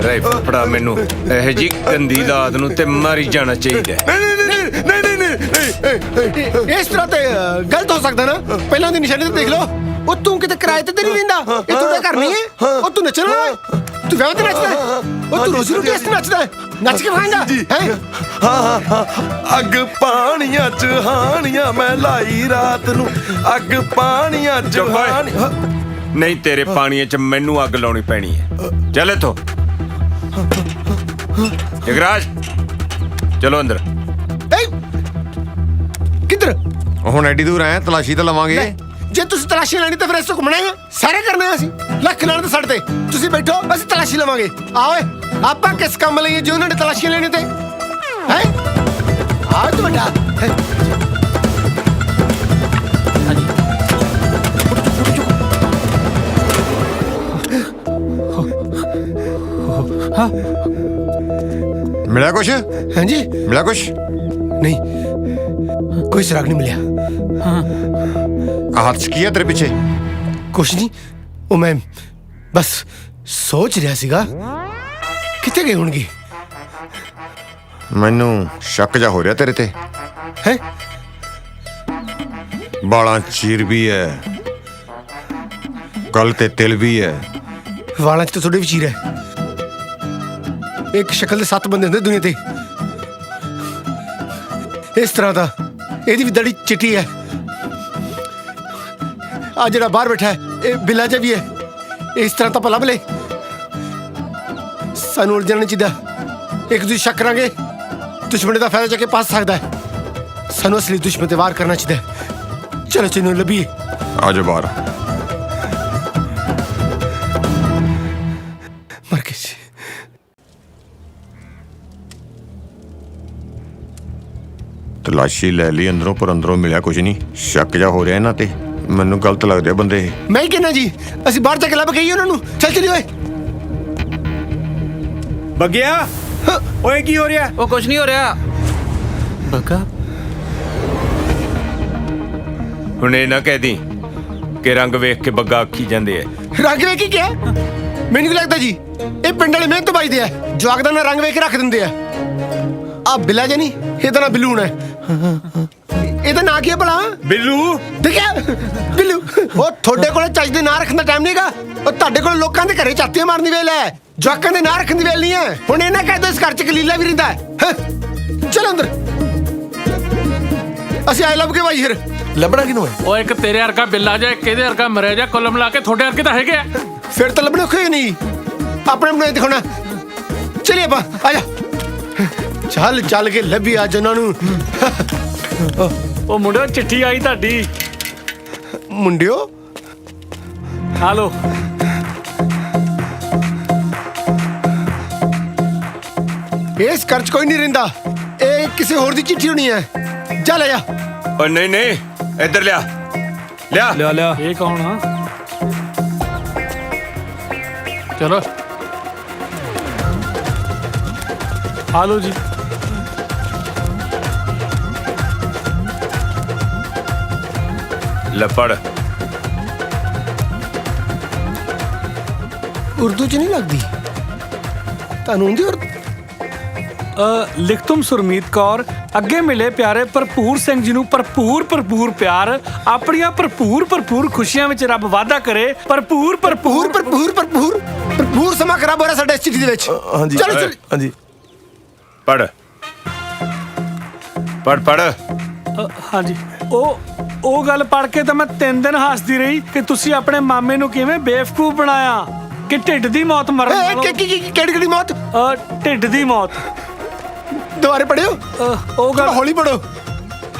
ਰਾਈਫਲ ਫੜਾ ਮੈਨੂੰ। ਇਹ ਜੀ ਗੰਦੀ ਲਾਦ ਨੂੰ ਤੇ ਮਾਰੀ ਜਾਣਾ ਚਾਹੀਦਾ। ਇਸ ਤਰ੍ਹਾਂ ਤੇ ਗਲਤ ਹੋ ਸਕਦਾ ਨਾ। ਪਹਿਲਾਂ ਦੀ ਨਿਸ਼ਾਨੀ ਤੇ ਦੇਖ ਲਓ। ਉਹ ਤੂੰ ਕਿਤੇ ਕਿਰਾਏ ਤੇ ਨਹੀਂ ਰਹਿੰਦਾ, ਇਹ ਤੁਹਾਡਾ ਘਰ ਨਹੀਂ ਹੈ। ਉਹ ਤੂੰ ਨੱਚਣਾ ਹੈ, ਤੂੰ ਵਿਆਹ ਤੇ ਨੱਚਦਾ ਹੈ, ਉਹ ਤੂੰ ਰੋਜ਼ੀ ਰੋਟੀ ਵਾਸਤੇ ਨੱਚਦਾ ਹੈ, ਨੱਚ ਕੇ ਖਾਏਂਗਾ ਹੈ। ਹਾਂ ਅੱਗ ਪਾਣੀਆਂ ਚ ਹਾਣੀਆਂ ਮੈਂ ਲਾਈ ਰਾਤ ਨੂੰ, ਅੱਗ ਪਾਣੀਆਂ ਚ ਹਾਣੀਆਂ। ਨਹੀਂ ਤੇਰੇ ਪਾਣੀਆਂ 'ਚ ਮੈਨੂੰ ਅੱਗ ਲਾਉਣੀ ਪੈਣੀ ਹੈ। ਚੱਲ ਇੱਥੋਂ ਜਗਰਾਜ, ਚਲੋ ਅੰਦਰ। ਕਿੱਧਰ? ਹੁਣ ਐਡੀ ਦੂਰ ਆਏ, ਤਲਾਸ਼ੀ ਤਾਂ ਲਵਾਂਗੇ। ਜੇ ਤੁਸੀਂ ਤਲਾਸ਼ੀ ਲੈਣੀ ਤਾਂ ਫਿਰ ਇਸ ਤੋਂ ਘੁੰਮਣਾ ਹੈ। ਸਾਰੇ ਕਰਨੇ ਆ ਅਸੀਂ, ਲੱਖ ਲੈਣ ਤੇ ਸਾਡੇ ਤੇ। ਤੁਸੀਂ ਬੈਠੋ, ਅਸੀਂ ਤਲਾਸ਼ੀ ਲਵਾਂਗੇ। ਆਓ ਆਪਾਂ ਕਿਸ ਕੰਮ ਲਈ ਜੇ ਉਹਨਾਂ ਨੇ ਤਲਾਸ਼ੀ ਲੈਣੀ ਤੇ ਹੈ। ਆਹ ਤੂੰ ਵੱਡਾ ਮਿਲਿਆ ਕੁਛ? ਹਾਂਜੀ ਮਿਲਿਆ ਕੁਛ? ਨਹੀਂ, ਕੋਈ ਸੁਰਾਗ ਨਹੀਂ ਮਿਲਿਆ। ਹੱਥ 'ਚ ਕੀ ਹੈ ਤੇਰੇ ਪਿੱਛੇ? ਕੁਛ ਨਹੀਂ, ਉਹ ਮੈਂ ਬਸ ਸੋਚ ਰਿਹਾ ਸੀਗਾ ਕਿੱਥੇ ਗਏ ਹੋਣਗੇ। ਮੈਨੂੰ ਸ਼ੱਕ ਜਾ ਹੋ ਰਿਹਾ ਤੇਰੇ ਤੇ। ਹੈ ਬਾਲਾਂ 'ਚ ਚੀਰ ਵੀ ਹੈ, ਗਲ ਤੇ ਤਿਲ ਵੀ ਹੈ, ਵਾਲਾਂ 'ਚ ਤਾਂ ਤੁਹਾਡੇ ਵਚੀਰ ਹੈ। ਇੱਕ ਸ਼ਕਲ ਦੇ 7 ਬੰਦੇ ਹੁੰਦੇ ਦੁਨੀਆ ਤੇ। ਇਸ ਤਰ੍ਹਾਂ ਦਾ ਇਹਦੀ ਵੀ ਦਾੜੀ ਚਿੱਟੀ ਹੈ। ਆ ਜਿਹੜਾ ਬਾਹਰ ਬੈਠਾ ਹੈ ਇਹ ਬਿੱਲਾ ਜਿਹਾ ਵੀ ਹੈ। ਇਸ ਤਰ੍ਹਾਂ ਤਾਂ ਆਪਾਂ ਲੱਭ ਲਏ। ਸਾਨੂੰ ਉਲਝਣਾ ਨਹੀਂ ਚਾਹੀਦਾ। ਇੱਕ ਦੂਜੇ ਸ਼ੱਕ ਕਰਾਂਗੇ ਦੁਸ਼ਮਣ ਦਾ ਫਾਇਦਾ ਚੱਕ ਕੇ ਪਾ ਸਕਦਾ ਹੈ। ਸਾਨੂੰ ਅਸਲੀ ਦੁਸ਼ਮਣ ਤੇ ਵਾਰ ਕਰਨਾ ਚਾਹੀਦਾ ਹੈ। ਚਲੋ ਚਿੰਨੂ ਲੱਭੀਏ। ਆ ਜਾ ਬਾਹਰ। ਮਰ ਗਏ ਸੀ। ਤਲਾਸ਼ੀ ਲੈ ਲਈ ਅੰਦਰੋਂ, ਪਰ ਅੰਦਰੋਂ ਮਿਲਿਆ ਕੁਝ ਨਹੀਂ। ਸ਼ੱਕ ਜਾ ਹੋ ਰਿਹਾ ਇਹਨਾਂ ਤੇ। ਮੈਨੂੰ ਗਲਤ ਲੱਗਦੇ ਆ ਬੰਦੇ ਇਹ। ਮੈਂ ਹੀ ਕਹਿਣਾ ਜੀ, ਅਸੀਂ ਬਾਹਰ ਜਾ ਕੇ ਲੱਭ ਗਈ ਉਹਨਾਂ ਨੂੰ। ਚੱਲ ਚਲੀ ਓਏ। ਬੱਗਿਆ ਓਏ ਕੀ ਹੋ ਰਿਹਾ? ਉਹ ਕੁਝ ਨਹੀਂ ਹੋ ਰਿਹਾ। ਬੱਗਾ ਹੁਣ ਇਹ ਨਾ ਕਹਿ ਦੀ ਕਿ ਰੰਗ ਵੇਖ ਕੇ ਬੱਗਾ ਆਖੀ ਜਾਂਦੇ ਐ। ਰੰਗ ਵੇਖ ਕੇ ਕਿਹਾ? ਮੈਨੂੰ ਕੀ ਲੱਗਦਾ ਜੀ ਇਹ ਪਿੰਡ ਵਾਲੇ ਮਿਹਨਤ ਬਾਈਦੇ ਆ। ਜਵਾਕ ਦਾ ਨਾ ਰੰਗ ਵੇਖ ਕੇ ਰੱਖ ਦਿੰਦੇ ਆ। ਆ ਬਿੱਲਾ ਜੇ ਨਹੀਂ, ਇਹਦਾ ਨਾਂ ਬਿੱਲੂ ਹੈ। ਇਹਦਾ ਨਾਂ ਕੀ ਹੈ ਭਲਾ? ਬਿੱਲੂ। ਦੇਖਿਆ ਬਿੱਲੂ। ਉਹ ਤੁਹਾਡੇ ਕੋਲੇ ਚੱਜ ਦੇ ਨਾਂ ਰੱਖਣ ਦਾ ਟਾਈਮ ਨਹੀਂਗਾ। ਉਹ ਤੁਹਾਡੇ ਕੋਲ ਲੋਕਾਂ ਦੇ ਘਰੇ ਚਾਤੀਆਂ ਮਾਰਨ ਦੀ ਵੇਲ ਹੈ। ਜਵਾਕਾਂ ਦੇ ਨਾਂ ਰੱਖਣ ਦੀ ਵੇਲ ਨਹੀਂ ਹੈ। ਹੁਣ ਇਹਨਾਂ ਕਹਿ ਦੋ ਇਸ ਘਰ ਚ ਕਲੀਲਾ ਵੀ ਰਹਿੰਦਾ ਹੈ। ਚਲੋ ਅੰਦਰ। ਅਸੀਂ ਆਏ ਲੱਭ ਕੇ ਭਾਈ ਫਿਰ ਲੱਭਣਾ ਕਿਨੂੰ ਹੈ? ਉਹ ਇੱਕ ਤੇਰੇ ਵਰਗਾ ਬਿੱਲਾ ਜਾ, ਇੱਕ ਇਹਦੇ ਵਰਗਾ ਮਰਿਆ ਜਾ, ਕੁੱਲ ਮਿਲਾ ਕੇ ਤੁਹਾਡੇ ਵਰਗੇ ਤਾਂ ਹੈਗੇ ਆ। ਫਿਰ ਤਾਂ ਲੱਭਣੇ ਔਖੇ ਨਹੀਂ। ਆਪਣੇ ਬਣਾਏ ਦਿਖਾਉਣਾ। ਚਲਿਏ ਆਪਾਂ ਆ ਜਾ। ਚੱਲ ਚੱਲ ਕੇ ਲੱਭੀ ਅੱਜ ਉਹਨਾਂ ਨੂੰ। ਉਹ ਮੁੰਡਿਓ ਚਿੱਠੀ ਆਈ ਤੁਹਾਡੀ। ਮੁੰਡਿਓ ਆ ਲੋ। ਇਸ ਘਰ 'ਚ ਕੋਈ ਨਹੀਂ ਰਹਿੰਦਾ। ਇਹ ਕਿਸੇ ਹੋਰ ਦੀ ਚਿੱਠੀ ਹੋਣੀ ਹੈ। ਜਾ ਲੈ ਜਾ। ਓ ਨਹੀਂ ਨਹੀਂ ਇੱਧਰ ਲਿਆ ਲਿਆ ਲਿਆ ਲਿਆ। ਇਹ ਕੌਣ ਆ? ਚਲੋ ਆ ਲੋ ਜੀ। ਲੈ ਪੜ। ਉਰਦੂ 'ਚ ਨਹੀਂ ਲੱਗਦੀ ਤੁਹਾਨੂੰ? ਹੁੰਦੀ ਉਰਦੂ? ਲਿਖਤੁਮ ਸੁਰਮੀਤ ਕੌਰ। ਅੱਗੇ ਮਿਲੇ ਪਿਆਰੇ ਭਰਪੂਰ ਸਿੰਘ ਜੀ ਨੂੰ ਭਰਪੂਰ ਭਰਪੂਰ ਪਿਆਰ। ਆਪਣੀਆਂ ਭਰਪੂਰ ਭਰਪੂਰ ਖੁਸ਼ੀਆਂ ਵਿੱਚ ਰੱਬ ਵਾਅਦਾ ਕਰੇ। ਭਰਪੂਰ ਭਰਪੂਰ ਭਰਪੂਰ ਭਰਪੂਰ ਭਰਪੂਰ ਸਮਾਂ ਖਰਾਬ ਹੋ ਰਿਹਾ ਸਾਡੇ ਇਸ ਚਿੱਠੀ ਦੇ ਵਿੱਚ। ਹਾਂਜੀ ਚਲੋ ਚਲ। ਹਾਂਜੀ ਪੜ ਪੜ ਪੜ। ਹਾਂਜੀ ਉਹ ਗੱਲ ਪੜ ਕੇ ਤਾਂ ਮੈਂ 3 ਦਿਨ ਹੱਸਦੀ ਰਹੀ ਕਿ ਤੁਸੀਂ ਆਪਣੇ ਮਾਮੇ ਨੂੰ ਕਿਵੇਂ ਬੇਵਕੂਫ ਬਣਾਇਆ ਕਿ ਢਿੱਡ ਦੀ ਮੌਤ ਮਰਨ ਨਾਲੋਂ। ਕਿਹੜੀ ਮੌਤ? ਢਿੱਡ ਦੀ ਮੌਤ। ਦੁਬਾਰੇ ਪੜਿਓ। ਉਹ ਗੱਲ ਹੌਲੀ ਪੜੋ।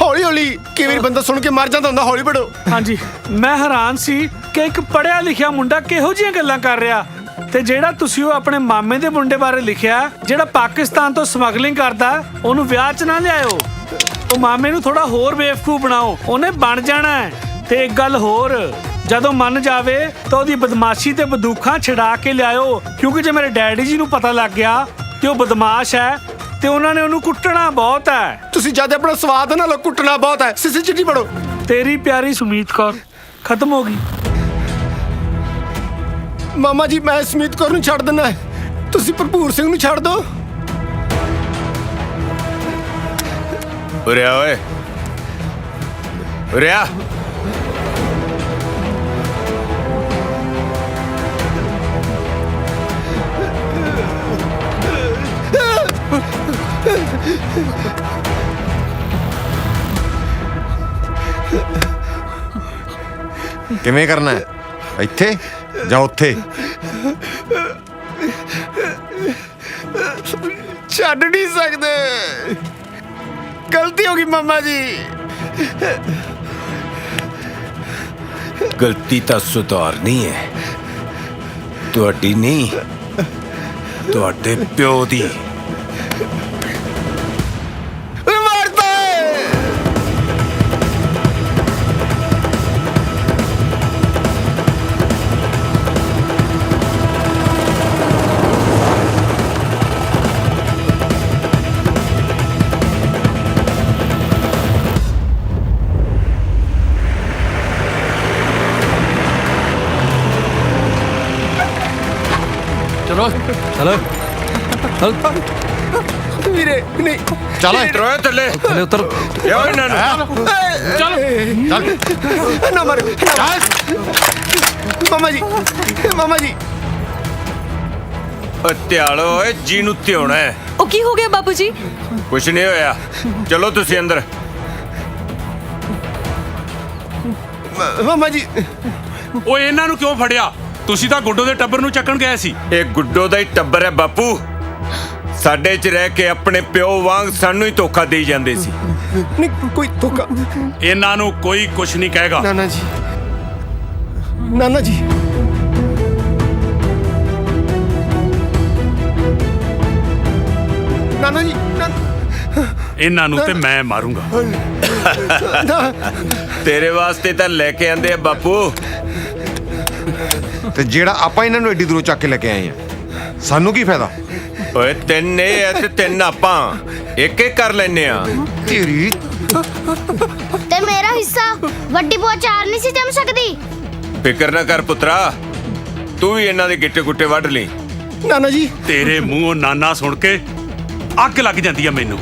ਹੌਲੀ ਹੌਲੀ ਕਈ ਵਾਰੀ ਬੰਦਾ ਸੁਣ ਕੇ ਮਰ ਜਾਂਦਾ ਹੁੰਦਾ। ਹੌਲੀ ਪੜੋ। ਹਾਂਜੀ ਮੈਂ ਹੈਰਾਨ ਸੀ ਕਿ ਇੱਕ ਪੜਿਆ ਲਿਖਿਆ ਮੁੰਡਾ ਕਿਹੋ ਜਿਹੀਆਂ ਗੱਲਾਂ ਕਰ ਰਿਹਾ। ਤੇ ਜਿਹੜਾ ਤੁਸੀਂ ਉਹ ਆਪਣੇ ਮਾਮੇ ਦੇ ਮੁੰਡੇ ਬਾਰੇ ਲਿਖਿਆ ਜਿਹੜਾ ਪਾਕਿਸਤਾਨ ਤੋਂ ਸਮਗਲਿੰਗ ਕਰਦਾ, ਉਹਨੂੰ ਵਿਆਹ 'ਚ ਨਾ ਲਿਆਇਓ। ਉਹ ਮਾਮੇ ਨੂੰ ਥੋੜਾ ਹੋਰ ਬੇਵਕੂਫ ਬਣਾਓ, ਉਹਨੇ ਬਣ ਜਾਣਾ ਹੈ। ਤੇ ਇੱਕ ਗੱਲ ਹੋਰ, ਜਦੋਂ ਮੰਨ ਜਾਵੇ ਤਾਂ ਉਹਦੀ ਬਦਮਾਸ਼ੀ ਤੇ ਬੰਦੂਕਾਂ ਛਡਾ ਕੇ ਲਿਆਇਓ। ਕਿਉਂਕਿ ਜੇ ਮੇਰੇ ਡੈਡੀ ਜੀ ਨੂੰ ਪਤਾ ਲੱਗ ਗਿਆ ਕਿ ਉਹ ਬਦਮਾਸ਼ ਹੈ ਤੇ ਉਹਨਾਂ ਨੇ ਉਹਨੂੰ ਕੁੱਟਣਾ ਬਹੁਤ ਹੈ। ਤੁਸੀਂ ਜਦ ਆਪਣਾ ਸਵਾਦ ਨਾ ਲੋ, ਕੁੱਟਣਾ ਬਹੁਤ ਹੈ। ਸਿੱਧੀ ਚਿੱਠੀ ਪੜੋ। ਤੇਰੀ ਪਿਆਰੀ ਸੁਮੀਤ ਕੌਰ। ਖਤਮ ਹੋ ਗਈ। ਮਾਮਾ ਜੀ ਮੈਂ ਸੁਮੀਤ ਕੌਰ ਨੂੰ ਛੱਡ ਦਿੰਦਾ। ਤੁਸੀਂ ਭਰਪੂਰ ਸਿੰਘ ਨੂੰ ਛੱਡ ਦਿਓ। ਉਰੇ ਆ ਓਏ ਉਰੇ ਆ। ਕਿਵੇਂ ਕਰਨਾ ਹੈ? ਇੱਥੇ ਜਾਂ ਉੱਥੇ? ਛੱਡ ਨਹੀਂ ਸਕਦੇ। ਗਲਤੀ ਹੋ ਗਈ ਮਾਮਾ ਜੀ। ਗਲਤੀ ਤਾਂ ਸੁਧਾਰਨੀ ਹੈ, ਤੁਹਾਡੀ ਨਹੀਂ, ਤੁਹਾਡੇ ਪਿਓ ਦੀ। ਚਲੋ ਚਲੋ ਵੀਰੇ ਨਹੀਂ ਚੱਲ ਇੱਧਰ ਓਏ ਥੱਲੇ ਥੱਲੇ ਉਤਰ। ਲਿਆਓ ਇਹਨਾਂ ਨੂੰ। ਚੱਲ ਨਾ ਮਾਰੋ। ਮਾਮਾ ਜੀ ਮਾਮਾ ਜੀ ਓ ਧਿਆਲੋ ਓਏ ਜੀ ਨੂੰ ਧਿਆਉਣਾ ਹੈ। ਉਹ ਕੀ ਹੋ ਗਿਆ ਬਾਪੂ ਜੀ? ਕੁਛ ਨਹੀਂ ਹੋਇਆ, ਚਲੋ ਤੁਸੀਂ ਅੰਦਰ। ਮਾਮਾ ਜੀ ਓਏ ਇਹਨਾਂ ਨੂੰ ਕਿਉਂ ਫੜਿਆ? ਤੁਸੀਂ ਤਾਂ ਗੁੱਡੋ ਦੇ ਟੱਬਰ ਨੂੰ ਚੱਕਣ ਗਏ ਸੀ। ਇਹ ਗੁੱਡੋ ਦਾ ਹੀ ਟੱਬਰ ਹੈ ਬਾਪੂ। ਸਾਡੇ 'ਚ ਰਹਿ ਕੇ ਆਪਣੇ ਪਿਓ ਵਾਂਗ ਸਾਨੂੰ ਹੀ ਧੋਖਾ ਦੇਈ ਜਾਂਦੇ ਸੀ। ਨਹੀਂ ਕੋਈ ਧੋਖਾ। ਇਹਨਾਂ ਨੂੰ ਕੋਈ ਕੁਛ ਨਹੀਂ ਕਹੇਗਾ। ਨਾਨਾ ਜੀ, ਨਾਨਾ ਜੀ, ਨਾਨਾ ਜੀ, ਇਹਨਾਂ ਨੂੰ ਤੇ ਮੈਂ ਮਾਰੂੰਗਾ। ਤੇਰੇ ਵਾਸਤੇ ਤਾਂ ਲੈ ਕੇ ਆਂਦੇ ਆ ਬਾਪੂ। ਤੇ ਜਿਹੜਾ ਆਪਾਂ ਇਹਨਾਂ ਨੂੰ ਐਡੀ ਦੂਰੋਂ ਚੱਕ ਕੇ ਲੈ ਕੇ ਆਏ ਆ, ਸਾਨੂੰ ਕੀ ਫਾਇਦਾ? ਓਏ ਤਿੰਨ ਇਹ ਆ ਤੇ ਤਿੰਨ ਆਪਾਂ, ਇੱਕ ਇੱਕ ਕਰ ਲੈਨੇ ਆ। ਤੇਰੀ ਤੇ ਮੇਰਾ ਹਿੱਸਾ ਵੱਡੀ ਭੂਆ ਚਾਰ ਨਹੀਂ ਸੀ ਜਮ ਸਕਦੀ। ਫਿਕਰ ਨਾ ਕਰ ਪੁੱਤਰਾ, ਤੂੰ ਵੀ ਇਹਨਾਂ ਦੇ ਗਿੱਟੇ ਗੁੱਟੇ ਵੱਢ ਲਈ। ਨਾਨਾ ਜੀ, ਤੇਰੇ ਮੂੰਹੋਂ ਨਾਨਾ ਸੁਣ ਕੇ ਅੱਗ ਲੱਗ ਜਾਂਦੀ ਆ ਮੈਨੂੰ।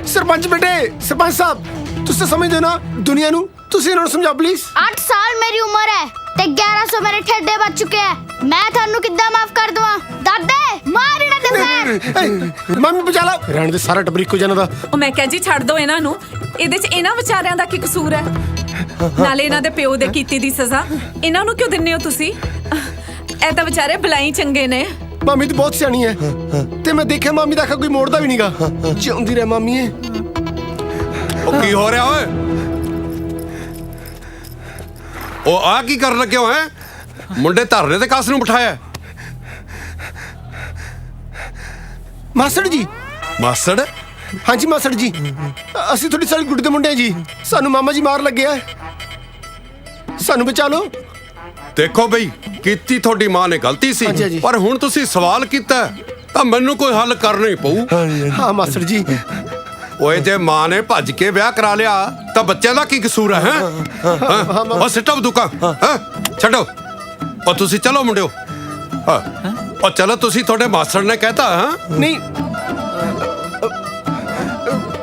ਸਰਪੰਚ ਬੇਟੇ, ਸਰਪੰਚ ਸਾਹਿਬ, ਤੁਸੀਂ ਸਮਝਦੇ ਹੋ ਨਾ ਦੁਨੀਆ ਨੂੰ, ਤੁਸੀਂ ਇਹਨਾਂ ਨੂੰ ਸਮਝਾਓ ਪਲੀਜ਼। 8 ਸਾਲ ਮੇਰੀ ਉਮਰ ਹੈ ਤੇ 1100 ਮੇਰੇ ਠੇਡੇ ਵੱਜ ਚੁੱਕੇ ਹੈ। ਮੈਂ ਤੁਹਾਨੂੰ ਕਿੱਦਾਂ ਮਾਫ ਕਰ ਦਵਾਂ? ਦਾਦੇ ਮਾਰ ਇਹਨਾਂ ਦੇ ਪੈਰ। ਮੰਮੀ ਬਚਾ ਲਾ। ਰਹਿਣ ਦੇ, ਸਾਰਾ ਟੱਬਰ ਇੱਕੋ ਜਨਾ ਦਾ। ਉਹ ਮੈਂ ਕਿਹਾ ਜੀ ਛੱਡ ਦੋ ਇਹਨਾਂ ਨੂੰ, ਇਹਦੇ 'ਚ ਇਹਨਾਂ ਵਿਚਾਰਿਆਂ ਦਾ ਕੀ ਕਸੂਰ ਹੈ? ਨਾਲੇ ਇਹਨਾਂ ਦੇ ਪਿਓ ਦੇ ਕੀਤੀ ਦੀ ਸਜ਼ਾ ਇਹਨਾਂ ਨੂੰ ਕਿਉਂ ਦਿੰਨੇ ਹੋ ਤੁਸੀਂ? ਇਹ ਤਾਂ ਵਿਚਾਰੇ ਬਲਾਈ ਚੰਗੇ ਨੇ। ਮਾਮੀ ਤਾਂ ਬਹੁਤ ਸਿਆਣੀ ਹੈ ਤੇ ਮੈਂ ਦੇਖਿਆ ਮਾਮੀ ਦਾ ਅੱਖਾਂ ਕੋਈ ਮੋੜਦਾ ਵੀ ਨਹੀਂਗਾ। ਜਿਉਂਦੀ ਰਹਿ ਮਾਮੀ। ਉਹ ਕੀ ਹੋ ਰਿਹਾ ਓਏ? ਉਹ ਆ ਕੀ ਕਰਨ ਲੱਗੇ ਹੋ? ਹੈ ਮੁੰਡੇ ਧਰਨੇ ਤੇ ਕਾਸ ਨੂੰ ਬਿਠਾਇਆ? ਮਾਸੜ ਜੀ। ਮਾਸੜ? ਹਾਂਜੀ ਮਾਸੜ ਜੀ, ਅਸੀਂ ਤੁਹਾਡੀ ਸਾਲੀ ਗੁੱਡੀ ਦੇ ਮੁੰਡੇ ਆ ਜੀ। ਸਾਨੂੰ ਮਾਮਾ ਜੀ ਮਾਰ ਲੱਗਿਆ, ਸਾਨੂੰ ਬਚਾ ਲਓ। ਦੇਖੋ ਬਈ, ਕੀਤੀ ਤੁਹਾਡੀ ਮਾਂ ਨੇ ਗਲਤੀ ਸੀ, ਪਰ ਹੁਣ ਤੁਸੀਂ ਸਵਾਲ ਕੀਤਾ ਤਾਂ ਮੈਨੂੰ ਕੋਈ ਹੱਲ ਕਰਨਾ ਹੀ ਪਊ। ਹਾਂ ਮਾਸਟਰ ਜੀ। ਓਏ ਜੇ ਮਾਂ ਨੇ ਭੱਜ ਕੇ ਵਿਆਹ ਕਰਾ ਲਿਆ ਤਾਂ ਬੱਚਿਆਂ ਦਾ ਕੀ ਕਸੂਰ ਹੈ? ਉਹ ਸਿੱਟੋ ਬੰਦੂਕਾਂ, ਛੱਡੋ। ਉਹ ਤੁਸੀਂ ਚਲੋ ਮੁੰਡਿਓ। ਉਹ ਚਲੋ, ਤੁਸੀਂ ਤੁਹਾਡੇ ਮਾਸਟਰ ਨੇ ਕਹਿਤਾ। ਨਹੀਂ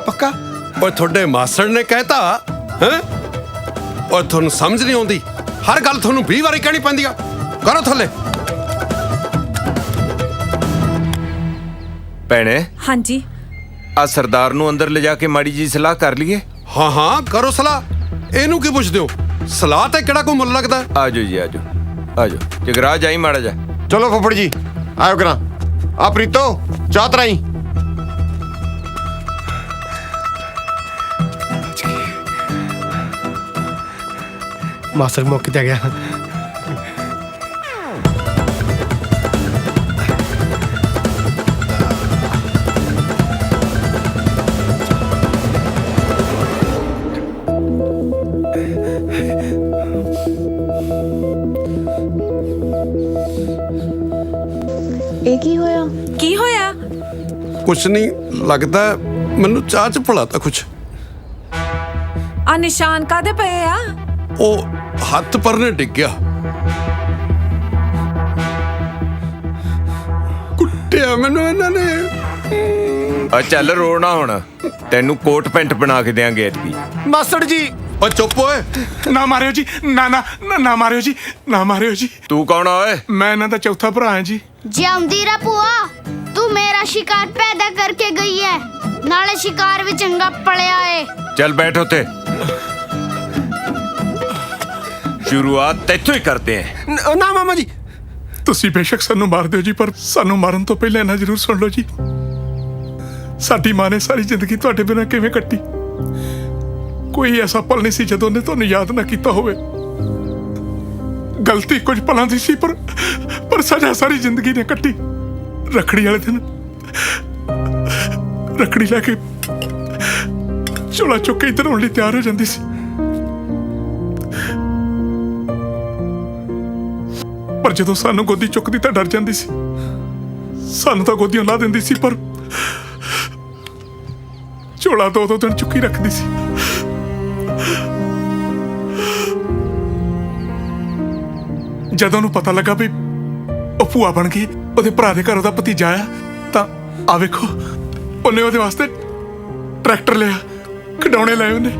ਪੱਕਾ? ਓਏ ਤੁਹਾਡੇ ਮਾਸਟਰ ਨੇ ਕਹਿਤਾ। ਓਏ ਤੁਹਾਨੂੰ ਸਮਝ ਨਹੀਂ ਆਉਂਦੀ? ਹਰ ਗੱਲ ਤੁਹਾਨੂੰ 20 ਵਾਰੀ ਕਹਿਣੀ ਪੈਂਦੀ ਆ। ਕਰੋ ਥੱਲੇ। ਭੈਣੇ, ਹਾਂਜੀ। ਆ ਸਰਦਾਰ ਨੂੰ ਅੰਦਰ ਲਿਜਾ ਕੇ ਮਾੜੀ ਜੀ ਸਲਾਹ ਕਰ ਲਈਏ। ਹਾਂ ਹਾਂ, ਕਰੋ ਸਲਾਹ। ਇਹਨੂੰ ਕੀ ਪੁੱਛਦੇ ਹੋ? ਸਲਾਹ ਤੇ ਕਿਹੜਾ ਕੋਈ ਮੁੱਲ ਲੱਗਦਾ? ਆਜੋ ਜੀ, ਆਜੋ ਆਜੋ। ਜਗਰਾਜ ਆਈ ਮਾੜਾ ਜਾ। ਚਲੋ ਫੁੱਫੜ ਜੀ, ਆਇਓ ਕਰਾਂ। ਆ ਪ੍ਰੀਤੋ, ਚਾਹ ਤਰਾਈ। ਮਾਸਟਰ ਮੌਕੇ ਤੇ ਆ ਗਿਆ। ਇਹ ਕੀ ਹੋਇਆ? ਕੀ ਹੋਇਆ? ਕੁਛ ਨਹੀਂ ਲੱਗਦਾ ਮੈਨੂੰ। ਚਾਹ ਚ ਭਲਾ ਤਾਂ ਕੁਛ। ਆ ਨਿਸ਼ਾਨ ਕਾਦੇ ਪਏ ਆ? ਉਹ ਹੱਥ ਪਰਨੇ ਡਿੱਗ ਗਿਆ। ਕੁੱਟਿਆ ਮੈਨੂੰ ਇਹਨਾਂ ਨੇ। ਆ ਚੱਲ ਰੋਣਾ ਹੁਣ, ਤੈਨੂੰ ਕੋਟ ਪੈਂਟ ਬਣਾ ਕੇ ਦਿਆਂਗੇ ਐਤਕੀ। ਮਾਸਟਰ ਜੀ। ਓ ਚੁੱਪ ਓਏ। ਨਾ ਮਾਰਿਓ ਜੀ, ਨਾ ਮਾਰਿਓ ਜੀ, ਨਾ ਮਾਰਿਓ ਜੀ। ਤੂੰ ਕੌਣ ਆ ਓਏ? ਮੈਂ ਇਹਨਾਂ ਦਾ ਚੌਥਾ ਭਰਾ ਹਾਂ ਜੀ। ਜਿਉਂਦੀ ਰਹਿ ਭੂਆ, ਤੂੰ ਮੇਰਾ ਸ਼ਿਕਾਰ ਪੈਦਾ ਕਰਕੇ ਗਈ ਹੈ, ਨਾਲੇ ਸ਼ਿਕਾਰ ਵੀ ਚੰਗਾ ਪਲਿਆ ਏ। ਚੱਲ ਬੈਠ ਉੱਤੇ। ਸ਼ੁਰੂਆਤ ਤੈਥੋਂ ਹੀ ਕਰਦੇ ਆ। ਨਾ ਮਾਮਾ ਜੀ। ਤੁਸੀਂ ਬੇਸ਼ੱਕ ਸਾਨੂੰ ਮਾਰ ਦਿਓ ਜੀ, ਪਰ ਸਾਨੂੰ ਮਾਰਨ ਤੋਂ ਪਹਿਲਾਂ ਇਹਨਾਂ ਜ਼ਰੂਰ ਸੁਣ ਲਓ ਜੀ। ਸਾਡੀ ਮਾਂ ਨੇ ਸਾਰੀ ਜ਼ਿੰਦਗੀ ਤੁਹਾਡੇ ਬਿਨਾਂ ਕਿਵੇਂ ਕੱਟੀ। ਕੋਈ ਐਸਾ ਪਲ ਨਹੀਂ ਸੀ ਜਦੋਂ ਉਹਨੇ ਤੁਹਾਨੂੰ ਯਾਦ ਨਾ ਕੀਤਾ ਹੋਵੇ। ਗਲਤੀ ਕੁਝ ਪਲਾਂ ਦੀ ਸੀ, ਪਰ ਸਜ਼ਾ ਸਾਰੀ ਜ਼ਿੰਦਗੀ ਨੇ ਕੱਟੀ। ਰੱਖੜੀ ਵਾਲੇ ਦਿਨ ਰੱਖੜੀ ਲੈ ਕੇ ਝੋਲਾ ਚੁੱਕ ਕੇ ਇੱਧਰ ਆਉਣ ਲਈ ਤਿਆਰ ਹੋ ਜਾਂਦੀ ਸੀ, ਪਰ ਜਦੋਂ ਸਾਨੂੰ ਗੋਦੀ ਚੁੱਕਦੀ ਤਾਂ ਡਰ ਜਾਂਦੀ ਸੀ। ਸਾਨੂੰ ਤਾਂ ਗੋਦੀਆਂ ਲਾ ਦਿੰਦੀ ਸੀ, ਪਰ ਝੋਲਾ 2-2 ਦਿਨ ਚੁੱਕੀ ਰੱਖਦੀ ਸੀ। ਜਦੋਂ ਨੂੰ ਪਤਾ ਲੱਗਾ ਵੀ ਉਹ ਭੂਆ ਬਣ ਗਈ, ਉਹਦੇ ਭਰਾ ਦੇ ਘਰ ਉਹਦਾ ਭਤੀਜਾ ਆਇਆ, ਤਾਂ ਆ ਵੇਖੋ, ਉਹਨੇ ਉਹਦੇ ਵਾਸਤੇ ਟਰੈਕਟਰ ਲਿਆ, ਖਿਡੌਣੇ ਲਏ ਉਹਨੇ।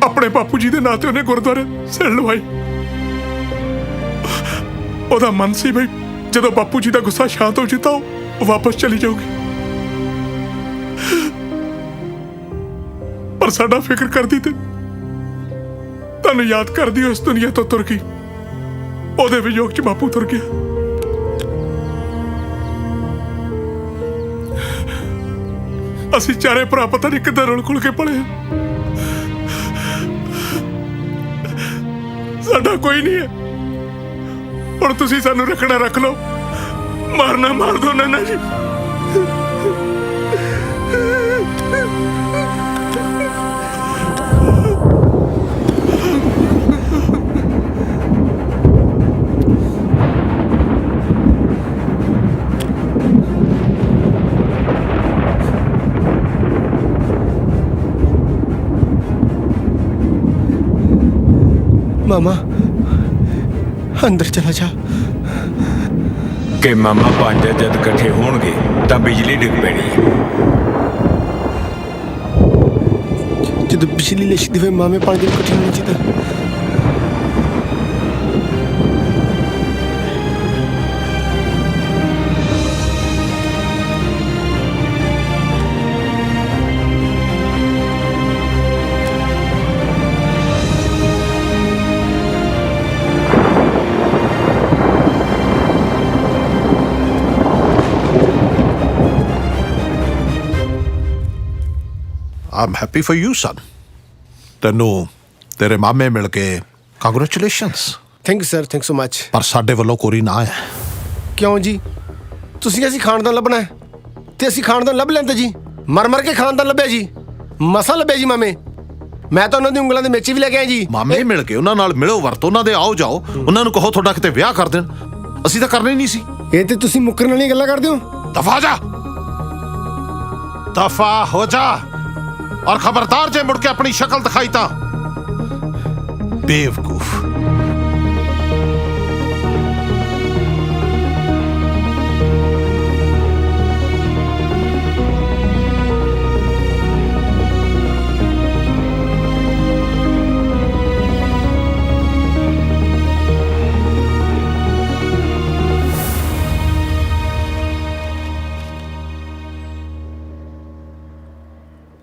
ਆਪਣੇ ਬਾਪੂ ਜੀ ਦੇ ਨਾਂ ਤੇ ਉਹਨੇ ਗੁਰਦੁਆਰੇ ਸਿਰ ਲਵਾਈ। ਉਹਦਾ ਮਨ ਸੀ ਬਈ ਜਦੋਂ ਬਾਪੂ ਜੀ ਦਾ ਗੁੱਸਾ ਸ਼ਾਂਤ ਹੋ ਜਿੱਤਾ ਉਹ ਵਾਪਸ ਚਲੀ ਜਾਊਗੀ, ਪਰ ਸਾਡਾ ਫਿਕਰ ਕਰਦੀ ਤੇ ਤੁਹਾਨੂੰ ਯਾਦ ਕਰਦੀ ਉਸ ਦੁਨੀਆ ਤੋਂ ਤੁਰ ਗਈ। ਉਹਦੇ ਵਿਯੋਗ 'ਚ ਬਾਪੂ ਤੁਰ ਗਿਆ। ਅਸੀਂ ਚਾਰੇ ਭਰਾ ਪਤਾ ਨਹੀਂ ਕਿੱਦਾਂ ਰੁਲ ਖੁਲ ਕੇ ਪਲੇ। ਸਾਡਾ ਕੋਈ ਨਹੀਂ ਹੈ। ਹੁਣ ਤੁਸੀਂ ਸਾਨੂੰ ਰੱਖਣਾ ਰੱਖ ਲਓ, ਮਾਰਨਾ ਮਾਰ ਦੋ ਨਾਨਾ ਜੀ। ਮਾਮਾ ਅੰਦਰ ਚਲਾ ਜਾ। ਕਿ ਮਾਮਾ ਪੰਜ ਜਦ ਇਕੱਠੇ ਹੋਣਗੇ ਤਾਂ ਬਿਜਲੀ ਡਿੱਗ ਪੈਣੀ ਹੈ। ਜਦੋਂ ਬਿਜਲੀ ਲਿਸ਼ਕਦੀ ਹੋਵੇ ਮਾਮੇ ਪੰਜ ਦਿਨ ਇਕੱਠੇ ਹੋਣੇ ਚਾਹੀਦਾ। I'm happy for you, son. ਤੈਨੂੰ ਤੇਰੇ ਮਾਮੇ ਮਿਲ ਕੇ congratulations. Thank you sir, thank so much. ਪਰ ਸਾਡੇ ਵੱਲੋਂ ਕੋਈ ਨਾ ਹੈ। ਕਿਉਂ ਜੀ? ਤੁਸੀਂ ਅਸੀਂ ਖਾਨਦਾਨ ਲੱਭਣਾ ਹੈ ਤੇ ਅਸੀਂ ਖਾਨਦਾਨ ਲੱਭ ਲੈਂਦੇ ਜੀ। ਮਰ ਮਰ ਕੇ ਖਾਨਦਾਨ ਲੱਭਿਆ ਜੀ, ਮਸਾਂ ਲੱਭਿਆ ਜੀ ਮਾਮੇ। ਮੈਂ ਤਾਂ ਉਹਨਾਂ ਦੀ ਉਂਗਲਾਂ ਦੇ ਮੇਚੀ ਵੀ ਲੈ ਕੇ ਆਇਆ ਜੀ। ਮਾਮੇ ਮਿਲ ਕੇ ਉਹਨਾਂ ਨਾਲ ਮਿਲੋ ਵਰਤੋ, ਉਹਨਾਂ ਦੇ ਆਓ ਜਾਓ, ਉਹਨਾਂ ਨੂੰ ਕਹੋ ਤੁਹਾਡਾ ਕਿਤੇ ਵਿਆਹ ਕਰ ਦੇਣ। ਅਸੀਂ ਤਾਂ ਕਰਨਾ ਹੀ ਨਹੀਂ ਸੀ। ਇਹ ਤੇ ਤੁਸੀਂ ਮੁੱਕਰਨ ਵਾਲੀਆਂ ਗੱਲਾਂ ਕਰਦੇ ਹੋ। ਦਫਾ ਜਾ, ਦਫਾ ਹੋ ਜਾ। ਔਰ ਖਬਰਦਾਰ ਜੇ ਮੁੜ ਕੇ ਆਪਣੀ ਸ਼ਕਲ ਦਿਖਾਈ ਤਾਂ ਬੇਵਕੂਫ।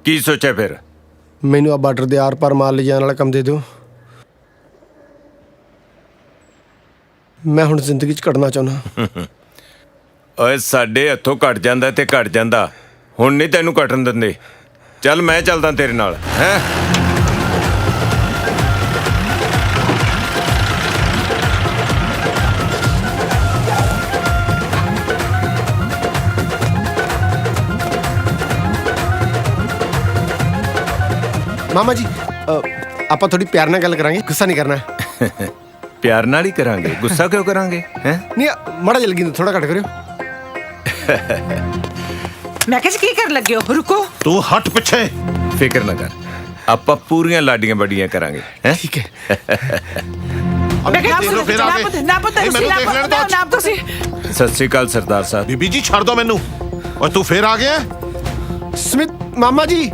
ਕੀ ਸੋਚਿਆ ਫਿਰ? ਮੈਨੂੰ ਆ ਬਾਰਡਰ ਦੇ ਆਰ ਪਾਰ ਮਾਲ ਲੈ ਜਾਣ ਵਾਲਾ ਕੰਮ ਦੇ ਦਿਓ। ਮੈਂ ਹੁਣ ਜ਼ਿੰਦਗੀ 'ਚ ਕੱਢਣਾ ਚਾਹੁੰਦਾ। ਓਏ ਸਾਡੇ ਹੱਥੋਂ ਘਟ ਜਾਂਦਾ ਤੇ ਘਟ ਜਾਂਦਾ, ਹੁਣ ਨਹੀਂ ਤੈਨੂੰ ਘਟਣ ਦਿੰਦੇ। ਚੱਲ ਮੈਂ ਚੱਲਦਾ ਤੇਰੇ ਨਾਲ। ਹੈ ਮਾਮਾ ਜੀ ਆਪਾਂ ਥੋੜੀ ਪਿਆਰ ਨਾਲ ਗੱਲ ਕਰਾਂਗੇ, ਗੁੱਸਾ ਨਹੀਂ ਕਰਨਾ। ਪਿਆਰ ਨਾਲ ਹੀ ਕਰਾਂਗੇ, ਗੁੱਸਾ ਕਿਉਂ ਕਰਾਂਗੇ? ਹੈ ਨਹੀਂ ਮਾੜਾ ਜਿਹਾ ਲੱਗੀ, ਥੋੜਾ ਘੱਟ ਕਰਿਓ। ਮੈਂ ਕਿਹਾ ਕੀ ਕਰਨ ਲੱਗੇ ਹੋ? ਰੁਕੋ, ਤੂੰ ਹਟ ਪਿੱਛੇ। ਫਿਕਰ ਨਾ ਕਰ, ਆਪਾਂ ਪੂਰੀਆਂ ਲਾਡੀਆਂ ਬੜੀਆਂ ਕਰਾਂਗੇ। ਹੈ ਠੀਕ ਹੈ। ਮੈਂ ਕਿਹਾ ਨਾ ਪੁੱਤ ਤੁਸੀਂ। ਸਤਿ ਸ਼੍ਰੀ ਅਕਾਲ ਸਰਦਾਰ ਸਾਹਿਬ। ਬੀਬੀ ਜੀ ਛੱਡ ਦੋ ਮੈਨੂੰ। ਓਏ ਤੂੰ ਫੇਰ ਆ ਗਿਆ? ਸਮਿਤ ਮਾਮਾ ਜੀ।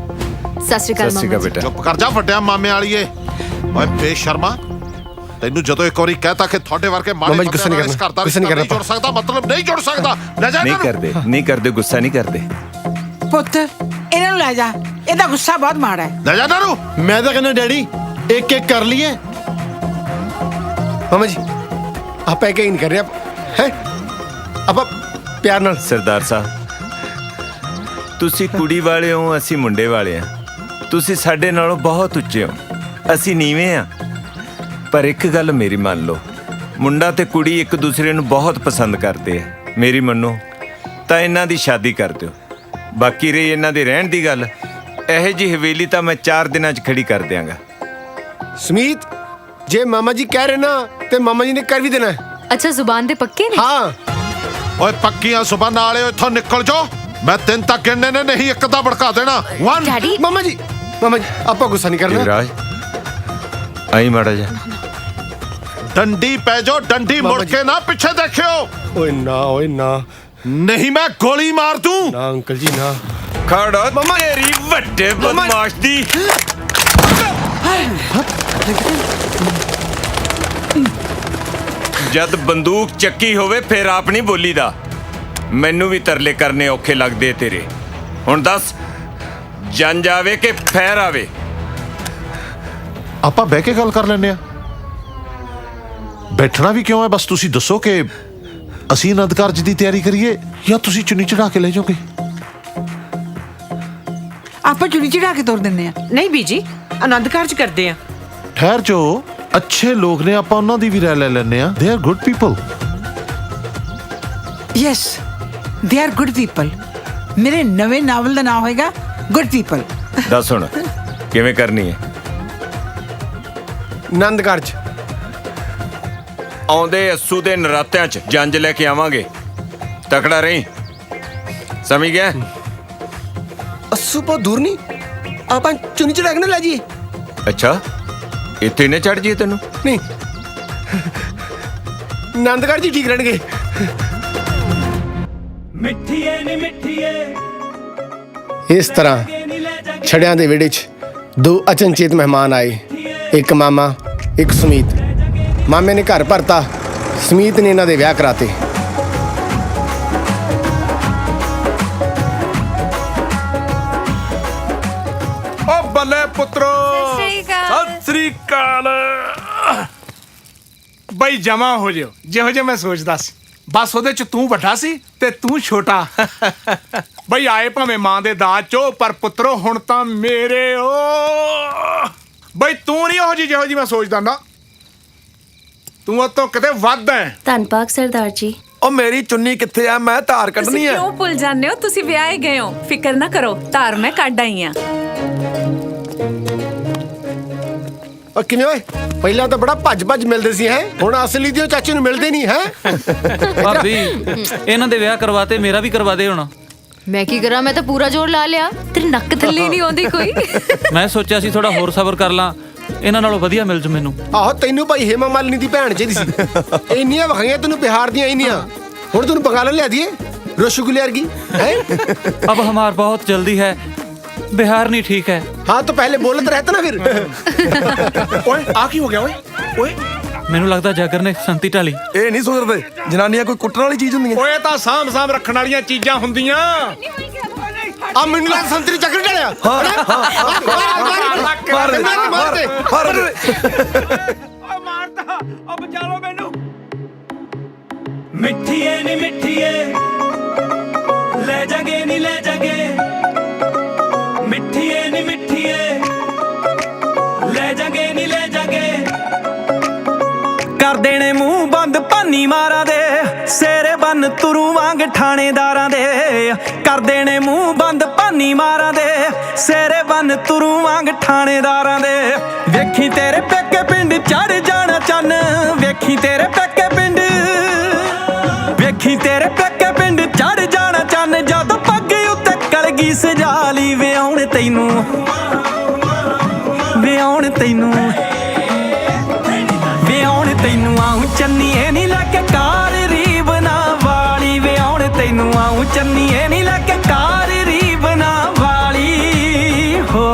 ਸਤਿ ਸ਼੍ਰੀ ਅਕਾਲ ਮਾਮਾ ਜੀ। ਬੇਟਾ ਚੁੱਪ ਕਰ ਜਾ ਵੱਡਿਆ ਮਾਮੇ ਵਾਲੀਏ। ਓਏ ਬੇਸ਼ਰਮਾ, ਤੈਨੂੰ ਜਦੋਂ ਇੱਕ ਵਾਰੀ ਕਹਿਤਾ ਕਿ ਤੁਹਾਡੇ ਵਰਗੇ ਮਾੜੇ ਬੰਦੇ ਨਾਲ ਇਸ ਘਰ ਦਾ ਰਿਸ਼ਤਾ ਨਹੀਂ ਜੁੜ ਸਕਦਾ, ਮਤਲਬ ਨਹੀਂ ਜੁੜ ਸਕਦਾ। ਲੈ ਜਾ। ਨਹੀਂ ਕਰਦੇ, ਗੁੱਸਾ ਨਹੀਂ ਕਰਦੇ। ਪੁੱਤ ਇਹਨਾਂ ਨੂੰ ਲੈ ਜਾ, ਇਹਦਾ ਗੁੱਸਾ ਬਹੁਤ ਮਾੜਾ ਹੈ। ਲੈ ਜਾ ਨਾਰੂ। ਮੈਂ ਤਾਂ ਕਹਿੰਦਾ ਡੈਡੀ ਇੱਕ ਇੱਕ ਕਰ ਲਈਏ। ਮਾਮਾ ਜੀ ਆਪਾਂ ਇੱਕ ਹੀ ਨਹੀਂ ਕਰ ਰਹੇ, ਹੈ ਆਪਾਂ ਪਿਆਰ ਨਾਲ। ਸਰਦਾਰ ਸਾਹਿਬ ਤੁਸੀਂ ਕੁੜੀ ਵਾਲੇ ਹੋ, ਅਸੀਂ ਮੁੰਡੇ ਵਾਲੇ ਆ। ਤੁਸੀਂ ਸਾਡੇ ਨਾਲੋਂ ਬਹੁਤ ਉੱਚੇ ਹੋ, ਅਸੀਂ ਨੀਵੇਂ ਆ। ਪਰ ਇੱਕ ਗੱਲ ਮੇਰੀ ਮੰਨ ਲਓ, ਮੁੰਡਾ ਤੇ ਕੁੜੀ ਇੱਕ ਦੂਸਰੇ ਨੂੰ ਬਹੁਤ ਪਸੰਦ ਕਰਦੇ ਆ। ਮੇਰੀ ਮੰਨੋ ਤਾਂ ਇਹਨਾਂ ਦੀ ਸ਼ਾਦੀ ਕਰ ਦਿਓ। ਬਾਕੀ ਰਹੀ ਇਹਨਾਂ ਦੇ ਰਹਿਣ ਦੀ ਗੱਲ, ਇਹੋ ਜਿਹੀ ਹਵੇਲੀ ਤਾਂ ਮੈਂ 4 ਦਿਨਾਂ 'ਚ ਖੜੀ ਕਰ ਦਿਆਂਗਾ। ਸਮੀਤ ਜੇ ਮਾਮਾ ਜੀ ਕਹਿ ਰਹੇ ਨਾ ਤੇ ਮਾਮਾ ਜੀ ਨੇ ਕਰ ਵੀ ਦੇਣਾ। ਅੱਛਾ ਜ਼ੁਬਾਨ ਦੇ ਪੱਕੇ ਨੇ? ਹਾਂ। ਓਏ ਪੱਕੀਆਂ ਜ਼ੁਬਾਨਾਂ ਵਾਲਿਓ ਇੱਥੋਂ ਨਿਕਲ ਜਾਓ। ਮੈਂ 3 ਤੱਕ ਗਿਣਨੇ ਨੇ, ਨਹੀਂ ਇੱਕ ਤਾਂ ਭੜਕਾ ਦੇਣਾ। 1 ਡੈਡੀ। ਮਾਮਾ ਜੀ ਆਪਾਂ ਗੁੱਸਾ ਨਹੀਂ ਕਰਨਾ। ਰਾਜ ਆਈ ਮਾੜਾ ਜਾ। ਡੰਡੀ ਪੈ ਜਾਓ, ਡੰਡੀ ਮੁੜ ਕੇ ਨਾ ਪਿੱਛੇ ਦੇਖਿਓ। ਓਏ ਨਾ ਨਹੀਂ ਮੈਂ ਗੋਲੀ ਮਾਰ ਦੂੰ। ਨਾ ਅੰਕਲ ਜੀ ਨਾ। ਖੜਾ ਤੇਰੀ ਵੱਡੇ ਬਦਮਾਸ਼ ਦੀ। ਜਦ ਬੰਦੂਕ ਚੱਕੀ ਹੋਵੇ ਫਿਰ ਆਪ ਨਹੀਂ ਬੋਲੀਦਾ। ਮੈਨੂੰ ਵੀ ਤਰਲੇ ਕਰਨੇ ਔਖੇ ਲੱਗਦੇ ਤੇਰੇ। ਹੁਣ ਦੱਸ, ਜੰਜ ਆਵੇ ਕਿ ਫੈਰ ਆਵੇ? ਆਪਾਂ ਬਹਿ ਕੇ ਗੱਲ ਕਰ ਲੈਂਦੇ ਆ। ਬੈਠਣਾ ਵੀ ਕਿਉਂ ਹੈ? ਬਸ ਤੁਸੀਂ ਦੱਸੋ ਕਿ ਅਸੀਂ ਆਨੰਦ ਕਾਰਜ ਦੀ ਤਿਆਰੀ ਕਰੀਏ ਜਾਂ ਤੁਸੀਂ ਚੁੰਨੀ ਚੜਾ ਕੇ ਲੈ ਜਾਓਗੇ? ਆਪਾਂ ਚੁਣੀ ਚੜਾ ਕੇ ਤੋਰ ਦਿੰਦੇ ਆ। ਨਹੀਂ ਬੀਜੀ, ਆਨੰਦ ਕਾਰਜ ਕਰਦੇ ਆ। ਠਹਿਰ ਜੋ, ਅੱਛੇ ਲੋਕ ਨੇ, ਆਪਾਂ ਉਹਨਾਂ ਦੀ ਵੀ ਰਾਏ ਲੈ ਲੈਂਦੇ ਆ। They are good people. Yes, they are good people. ਮੇਰੇ ਨਵੇਂ ਨਾਵਲ ਦਾ ਨਾਮ ਹੋਏਗਾ ਗੁੱਡ ਪੀਪਲ। ਦੱਸ ਹੁਣ ਕਿਵੇਂ ਕਰਨੀ ਹੈ? ਆਨੰਦ ਕਾਰਜ ਆਉਂਦੇ ਅੱਸੂ ਦੇ ਨਰਾਤਿਆਂ 'ਚ ਜੰਜ ਲੈ ਕੇ ਆਵਾਂਗੇ। ਤਕੜਾ ਰਹੀਂ, ਸਮਝ ਗਿਆ? ਅੱਸੂ ਬਹੁਤ ਦੂਰ ਨਹੀਂ, ਆਪਾਂ ਚੁੰਨੀ ਚੜਾ ਕੇ ਨਾ ਲੈ ਜਾਈਏ। ਅੱਛਾ, ਇੱਥੇ ਨੇ ਚੜ ਜੀਏ ਤੈਨੂੰ? ਨਹੀਂ, ਆਨੰਦ ਕਾਰਜ ਹੀ ਠੀਕ ਰਹਿਣਗੇ। ਮਿੱਠੀਏ ਨੀ ਮਿੱਠੀਏ। ਇਸ ਤਰ੍ਹਾਂ ਛੜਿਆਂ ਦੇ ਵਿਹੜੇ 'ਚ ਦੋ ਅਚਨਚੇਤ ਮਹਿਮਾਨ ਆਏ, ਇੱਕ ਮਾਮਾ, ਇੱਕ ਸੁਮੀਤ। ਮਾਮੇ ਨੇ ਘਰ ਭਰਤਾ, ਸੁਮੀਤ ਨੇ ਇਹਨਾਂ ਦੇ ਵਿਆਹ ਕਰਾਤੇ। ਓ ਬੱਲੇ ਪੁੱਤਰੋ, ਸਤਿ ਸ੍ਰੀ ਅਕਾਲ। ਬਈ ਜਮਾ ਹੋ ਜਿਓ, ਜਿਹੋ ਜਿਹਾ ਮੈਂ ਸੋਚਦਾ ਸੀ। ਬਸ ਉਹਦੇ ਚ ਤੂੰ ਵੱਡਾ ਸੀ ਤੇ ਤੂੰ ਛੋਟਾ। ਬਈ ਆਏ ਭਾਵੇਂ ਮਾਂ ਦੇ ਦਾਜ ਚੋ, ਪਰ ਪੁੱਤਰੋ ਹੁਣ ਤਾਂ ਮੇਰੇ ਓ। ਬਈ ਤੂੰ ਨਹੀਂ ਉਹ ਜਿਹੋ ਜੀ ਮੈਂ ਸੋਚਦਾ ਨਾ, ਤੂੰ ਉਹ ਤੋਂ ਕਿਤੇ ਵੱਧ ਐ। ਧੰਨਵਾਦ ਸਰਦਾਰ ਜੀ। ਉਹ ਮੇਰੀ ਚੁੰਨੀ ਕਿੱਥੇ ਆ? ਮੈਂ ਧਾਰ ਕੱਢਣੀ ਤੁਸੀਂ ਆ। ਕਿਉਂ ਭੁੱਲ ਜਾਂਦੇ ਹੋ? ਤੁਸੀਂ ਵਿਆਹੇ ਗਏ ਹੋ, ਫਿਕਰ ਨਾ ਕਰੋ, ਧਾਰ ਮੈਂ ਕੱਢ ਆਈ ਆ। ਉਹ ਕਿਵੇਂ ਓਏ, ਪਹਿਲਾਂ ਤਾਂ ਬੜਾ ਭੱਜ ਮਿਲਦੇ ਸੀ, ਹੈ ਹੁਣ ਅਸਲੀ ਦਿਓ ਚਾਚੇ ਨੂੰ ਮਿਲਦੇ ਨਹੀਂ, ਹੈ? ਭਾਬੀ, ਇਹਨਾਂ ਦੇ ਵਿਆਹ ਕਰਵਾਤੇ, ਮੇਰਾ ਵੀ ਕਰਵਾ ਦੇ ਹੁਣ। ਮੈਂ ਕੀ ਕਰਾਂ, ਮੈਂ ਤਾਂ ਪੂਰਾ ਜ਼ੋਰ ਲਾ ਲਿਆ, ਤੇਰੇ ਨੱਕ ਥੱਲੇ ਨਹੀਂ ਆਉਂਦੀ ਕੋਈ। ਮੈਂ ਸੋਚਿਆ ਸੀ ਥੋੜਾ ਹੋਰ ਸਬਰ ਕਰ ਲਾਂ, ਇਹਨਾਂ ਨਾਲੋਂ ਵਧੀਆ ਮਿਲ ਜੂ ਮੈਨੂੰ। ਆਹੋ, ਤੈਨੂੰ ਭਾਈ ਹੇਮਾ ਮਾਲਿਨੀ ਦੀ ਭੈਣ ਚਾਹੀਦੀ ਸੀ। ਇੰਨੀਆਂ ਵਿਖਾਈਆਂ ਤੈਨੂੰ ਬਿਹਾਰ ਦੀਆਂ, ਇੰਨੀਆਂ। ਹੁਣ ਤੈਨੂੰ ਬੰਗਾਲ ਲਿਆ ਦੀਏ रसगुल्ले वर्गी है? अब हमार बहुत जल्दी है, बिहार नहीं ठीक है। हाँ तो पहले बोलते रहता ना फिर। ओए आ की हो गया? ओए ओए ਮੈਨੂੰ ਲੱਗਦਾ ਜਾਗਰ ਨੇ ਸੰਤੀ ਢਾਲੀ। ਇਹ ਨਹੀਂ ਸੁਧਰਦੇ, ਜਨਾਨੀਆਂ ਕੋਈ ਕੁੱਟਣ ਵਾਲੀ ਚੀਜ਼ ਹੁੰਦੀਆਂ। ਓਏ ਤਾਂ ਸਾਂਭ ਰੱਖਣ ਵਾਲੀਆਂ ਚੀਜ਼ਾਂ ਹੁੰਦੀਆਂ। ਆ ਮੈਨੂੰ ਲੱਗਦਾ ਸੰਤਰੀ ਚੱਕਰ ਢਾਲਿਆ। ਮਾਰ ਮਾਰਦਾ, ਓ ਬਚਾ ਲਓ ਮੈਨੂੰ। ਮਿੱਠੀਏ ਨੀ ਮਿੱਠੀਏ, ਲੈ ਜਾਗੇ ਨੀ ਲੈ ਜਾਗੇ। ਮਿੱਠੀਏ ਨੀ ਮਿੱਠੀਏ, ਲੈ ਜਾਗੇ ਨੀ ਲੈ ਜਾਗੇ। ਕਰ ਦੇਣੇ ਮੂੰਹ ਬੰਦ ਭਾਨੀ ਮਾਰਾਂ ਦੇ, ਸੇਰੇ ਬੰਨ ਤੁਰੂ ਵਾਂਗ ਠਾਣੇਦਾਰਾਂ ਦੇ। ਕਰ ਦੇਣੇ ਮੂੰਹ ਬੰਦ ਭਾਨੀ ਮਾਰਾਂ ਦੇ, ਸੇਰੇ ਬੰਨ ਤੁਰੂ ਵਾਂਗ ਠਾਣੇਦਾਰਾਂ ਦੇ। ਵੇਖੀ ਤੇਰੇ ਪੇਕੇ ਪਿੰਡ ਚੜ ਜਾਣਾ ਚੰਨ, ਵੇਖੀ ਤੇਰੇ ਪੇਕੇ ਪਿੰਡ, ਵੇਖੀ ਤੇਰੇ ਪੇਕੇ ਪਿੰਡ ਚੜ ਜਾਣਾ ਚੰਨ। ਜਦੋਂ ਪੱਗ ਉੱਤੇ ਕਲਗੀ ਸਜਾ ਲਈ, ਵਿਆਹੁਣ ਤੈਨੂੰ, ਵਿਆਹੁਣ ਤੈਨੂੰ, ਵਿਆਹੁਣ ਤੈਨੂੰ ਆਉਂ ਚੰਨੀਏ ਨੀ ਲੈ ਕੇ ਕਾਰ ਰੀਬ ਨਾ ਵਾਲੀ। ਵਿਆਹੁਣ ਤੈਨੂੰ ਆਉਂ ਚੰਨੀਏ ਨੀ ਲੈ ਕੇ ਕਾਰ ਰੀਬ ਨਾ ਵਾਲੀ ਹੋ।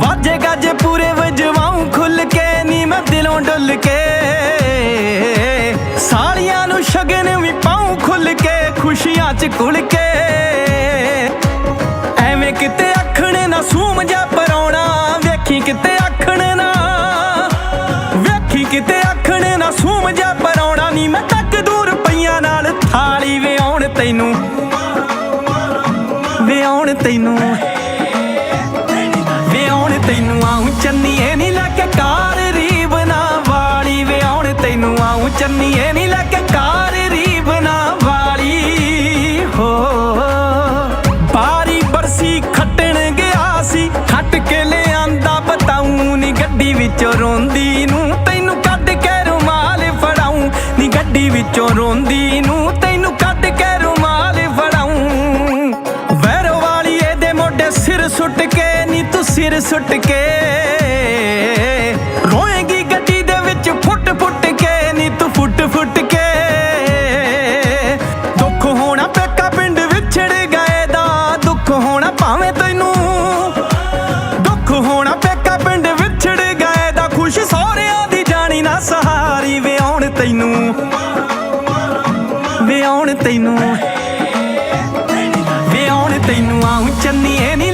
ਵਾਜੇ ਗਾਜੇ ਪੂਰੇ ਵਜਵਾਉਂ ਖੁੱਲ ਕੇ ਨੀ ਮੈਂ ਦਿਲੋਂ ਡੁੱਲ ਕੇ। ਸਾਲੀਆਂ ਨੂੰ ਸ਼ਗਨ ਵੀ ਪਾਉਂ ਖੁੱਲ ਕੇ, ਖੁਸ਼ੀਆਂ ਚ ਘੁਲ ਕੇ। ਐਵੇਂ ਕਿਤੇ ਆਖਣ ਨਾ ਸੂਮ ਜਾ ਪਰੌਣਾ, ਵੇਖੀ ਕਿਤੇ ਆਖਣ ਨਾ, ਵੇਖੀ ਕਿਤੇ ਆਖਣ ਨਾ ਸੂਮ ਜਾ ਪਰੌਣਾ। ਨੀ ਮੈਂ ਤੱਕ ਦੂਰ ਪਈਆਂ ਨਾਲ ਥਾਲੀ। ਵਿਆਹੁਣ ਤੈਨੂੰ, ਵਿਆਹੁਣ ਤੈਨੂੰ, ਵਿਆਹੁਣ ਤੈਨੂੰ ਆਉਂ ਚੰਨੀਏ ਨੀ ਲੈ ਕੇ ਕਾਰ ਰੀਬ ਨਾ ਵਾਲੀ। ਵਿਆਹੁਣ ਤੈਨੂੰ ਆਉਂ ਚੰਨੀਏ ਨੀ ਲੈ ਕੇ ਕਾਰ ਰੀਬ ਨਾ ਵਾਲੀ ਹੋ। ਬਾਰੀ ਬਰਸੀ ਖੱਟਣ ਗਿਆ ਸੀ, ਖੱਟ ਕੇ ਲਿਆਂਦਾ ਬਤਾਊਂ ਨੀ ਗੱਡੀ ਵਿੱਚੋਂ ਰੋਂਦੀ ਨੂੰ। ਤੈਨੂੰ ਕੱਢ ਕੇ ਰੁਮਾਲ ਫੜਾਊਂ ਨੀ ਗੱਡੀ ਵਿੱਚੋਂ ਰੋਂਦੀ ਨੂੰ। ਤੈਨੂੰ ਕੱਢ ਕੇ ਰੁਮਾਲ ਫੜਾਊਂ। ਵੈਰੋ ਵਾਲੀ ਇਹਦੇ ਮੋਢੇ ਸਿਰ ਸੁੱਟ ਕੇ ਨੀ ਤੂੰ ਸਿਰ ਸੁੱਟ ਕੇ। ਰੋਏਗੀ ਗੱਡੀ ਦੇ ਵਿੱਚ ਫੁੱਟ ਫੁੱਟ ਕੇ ਨੀ ਤੂੰ ਫੁੱਟ ਫੁੱਟ ਕੇ। ਤੈਨੂੰ ਆਉਂ ਚੰਨੀਏ ਨੀ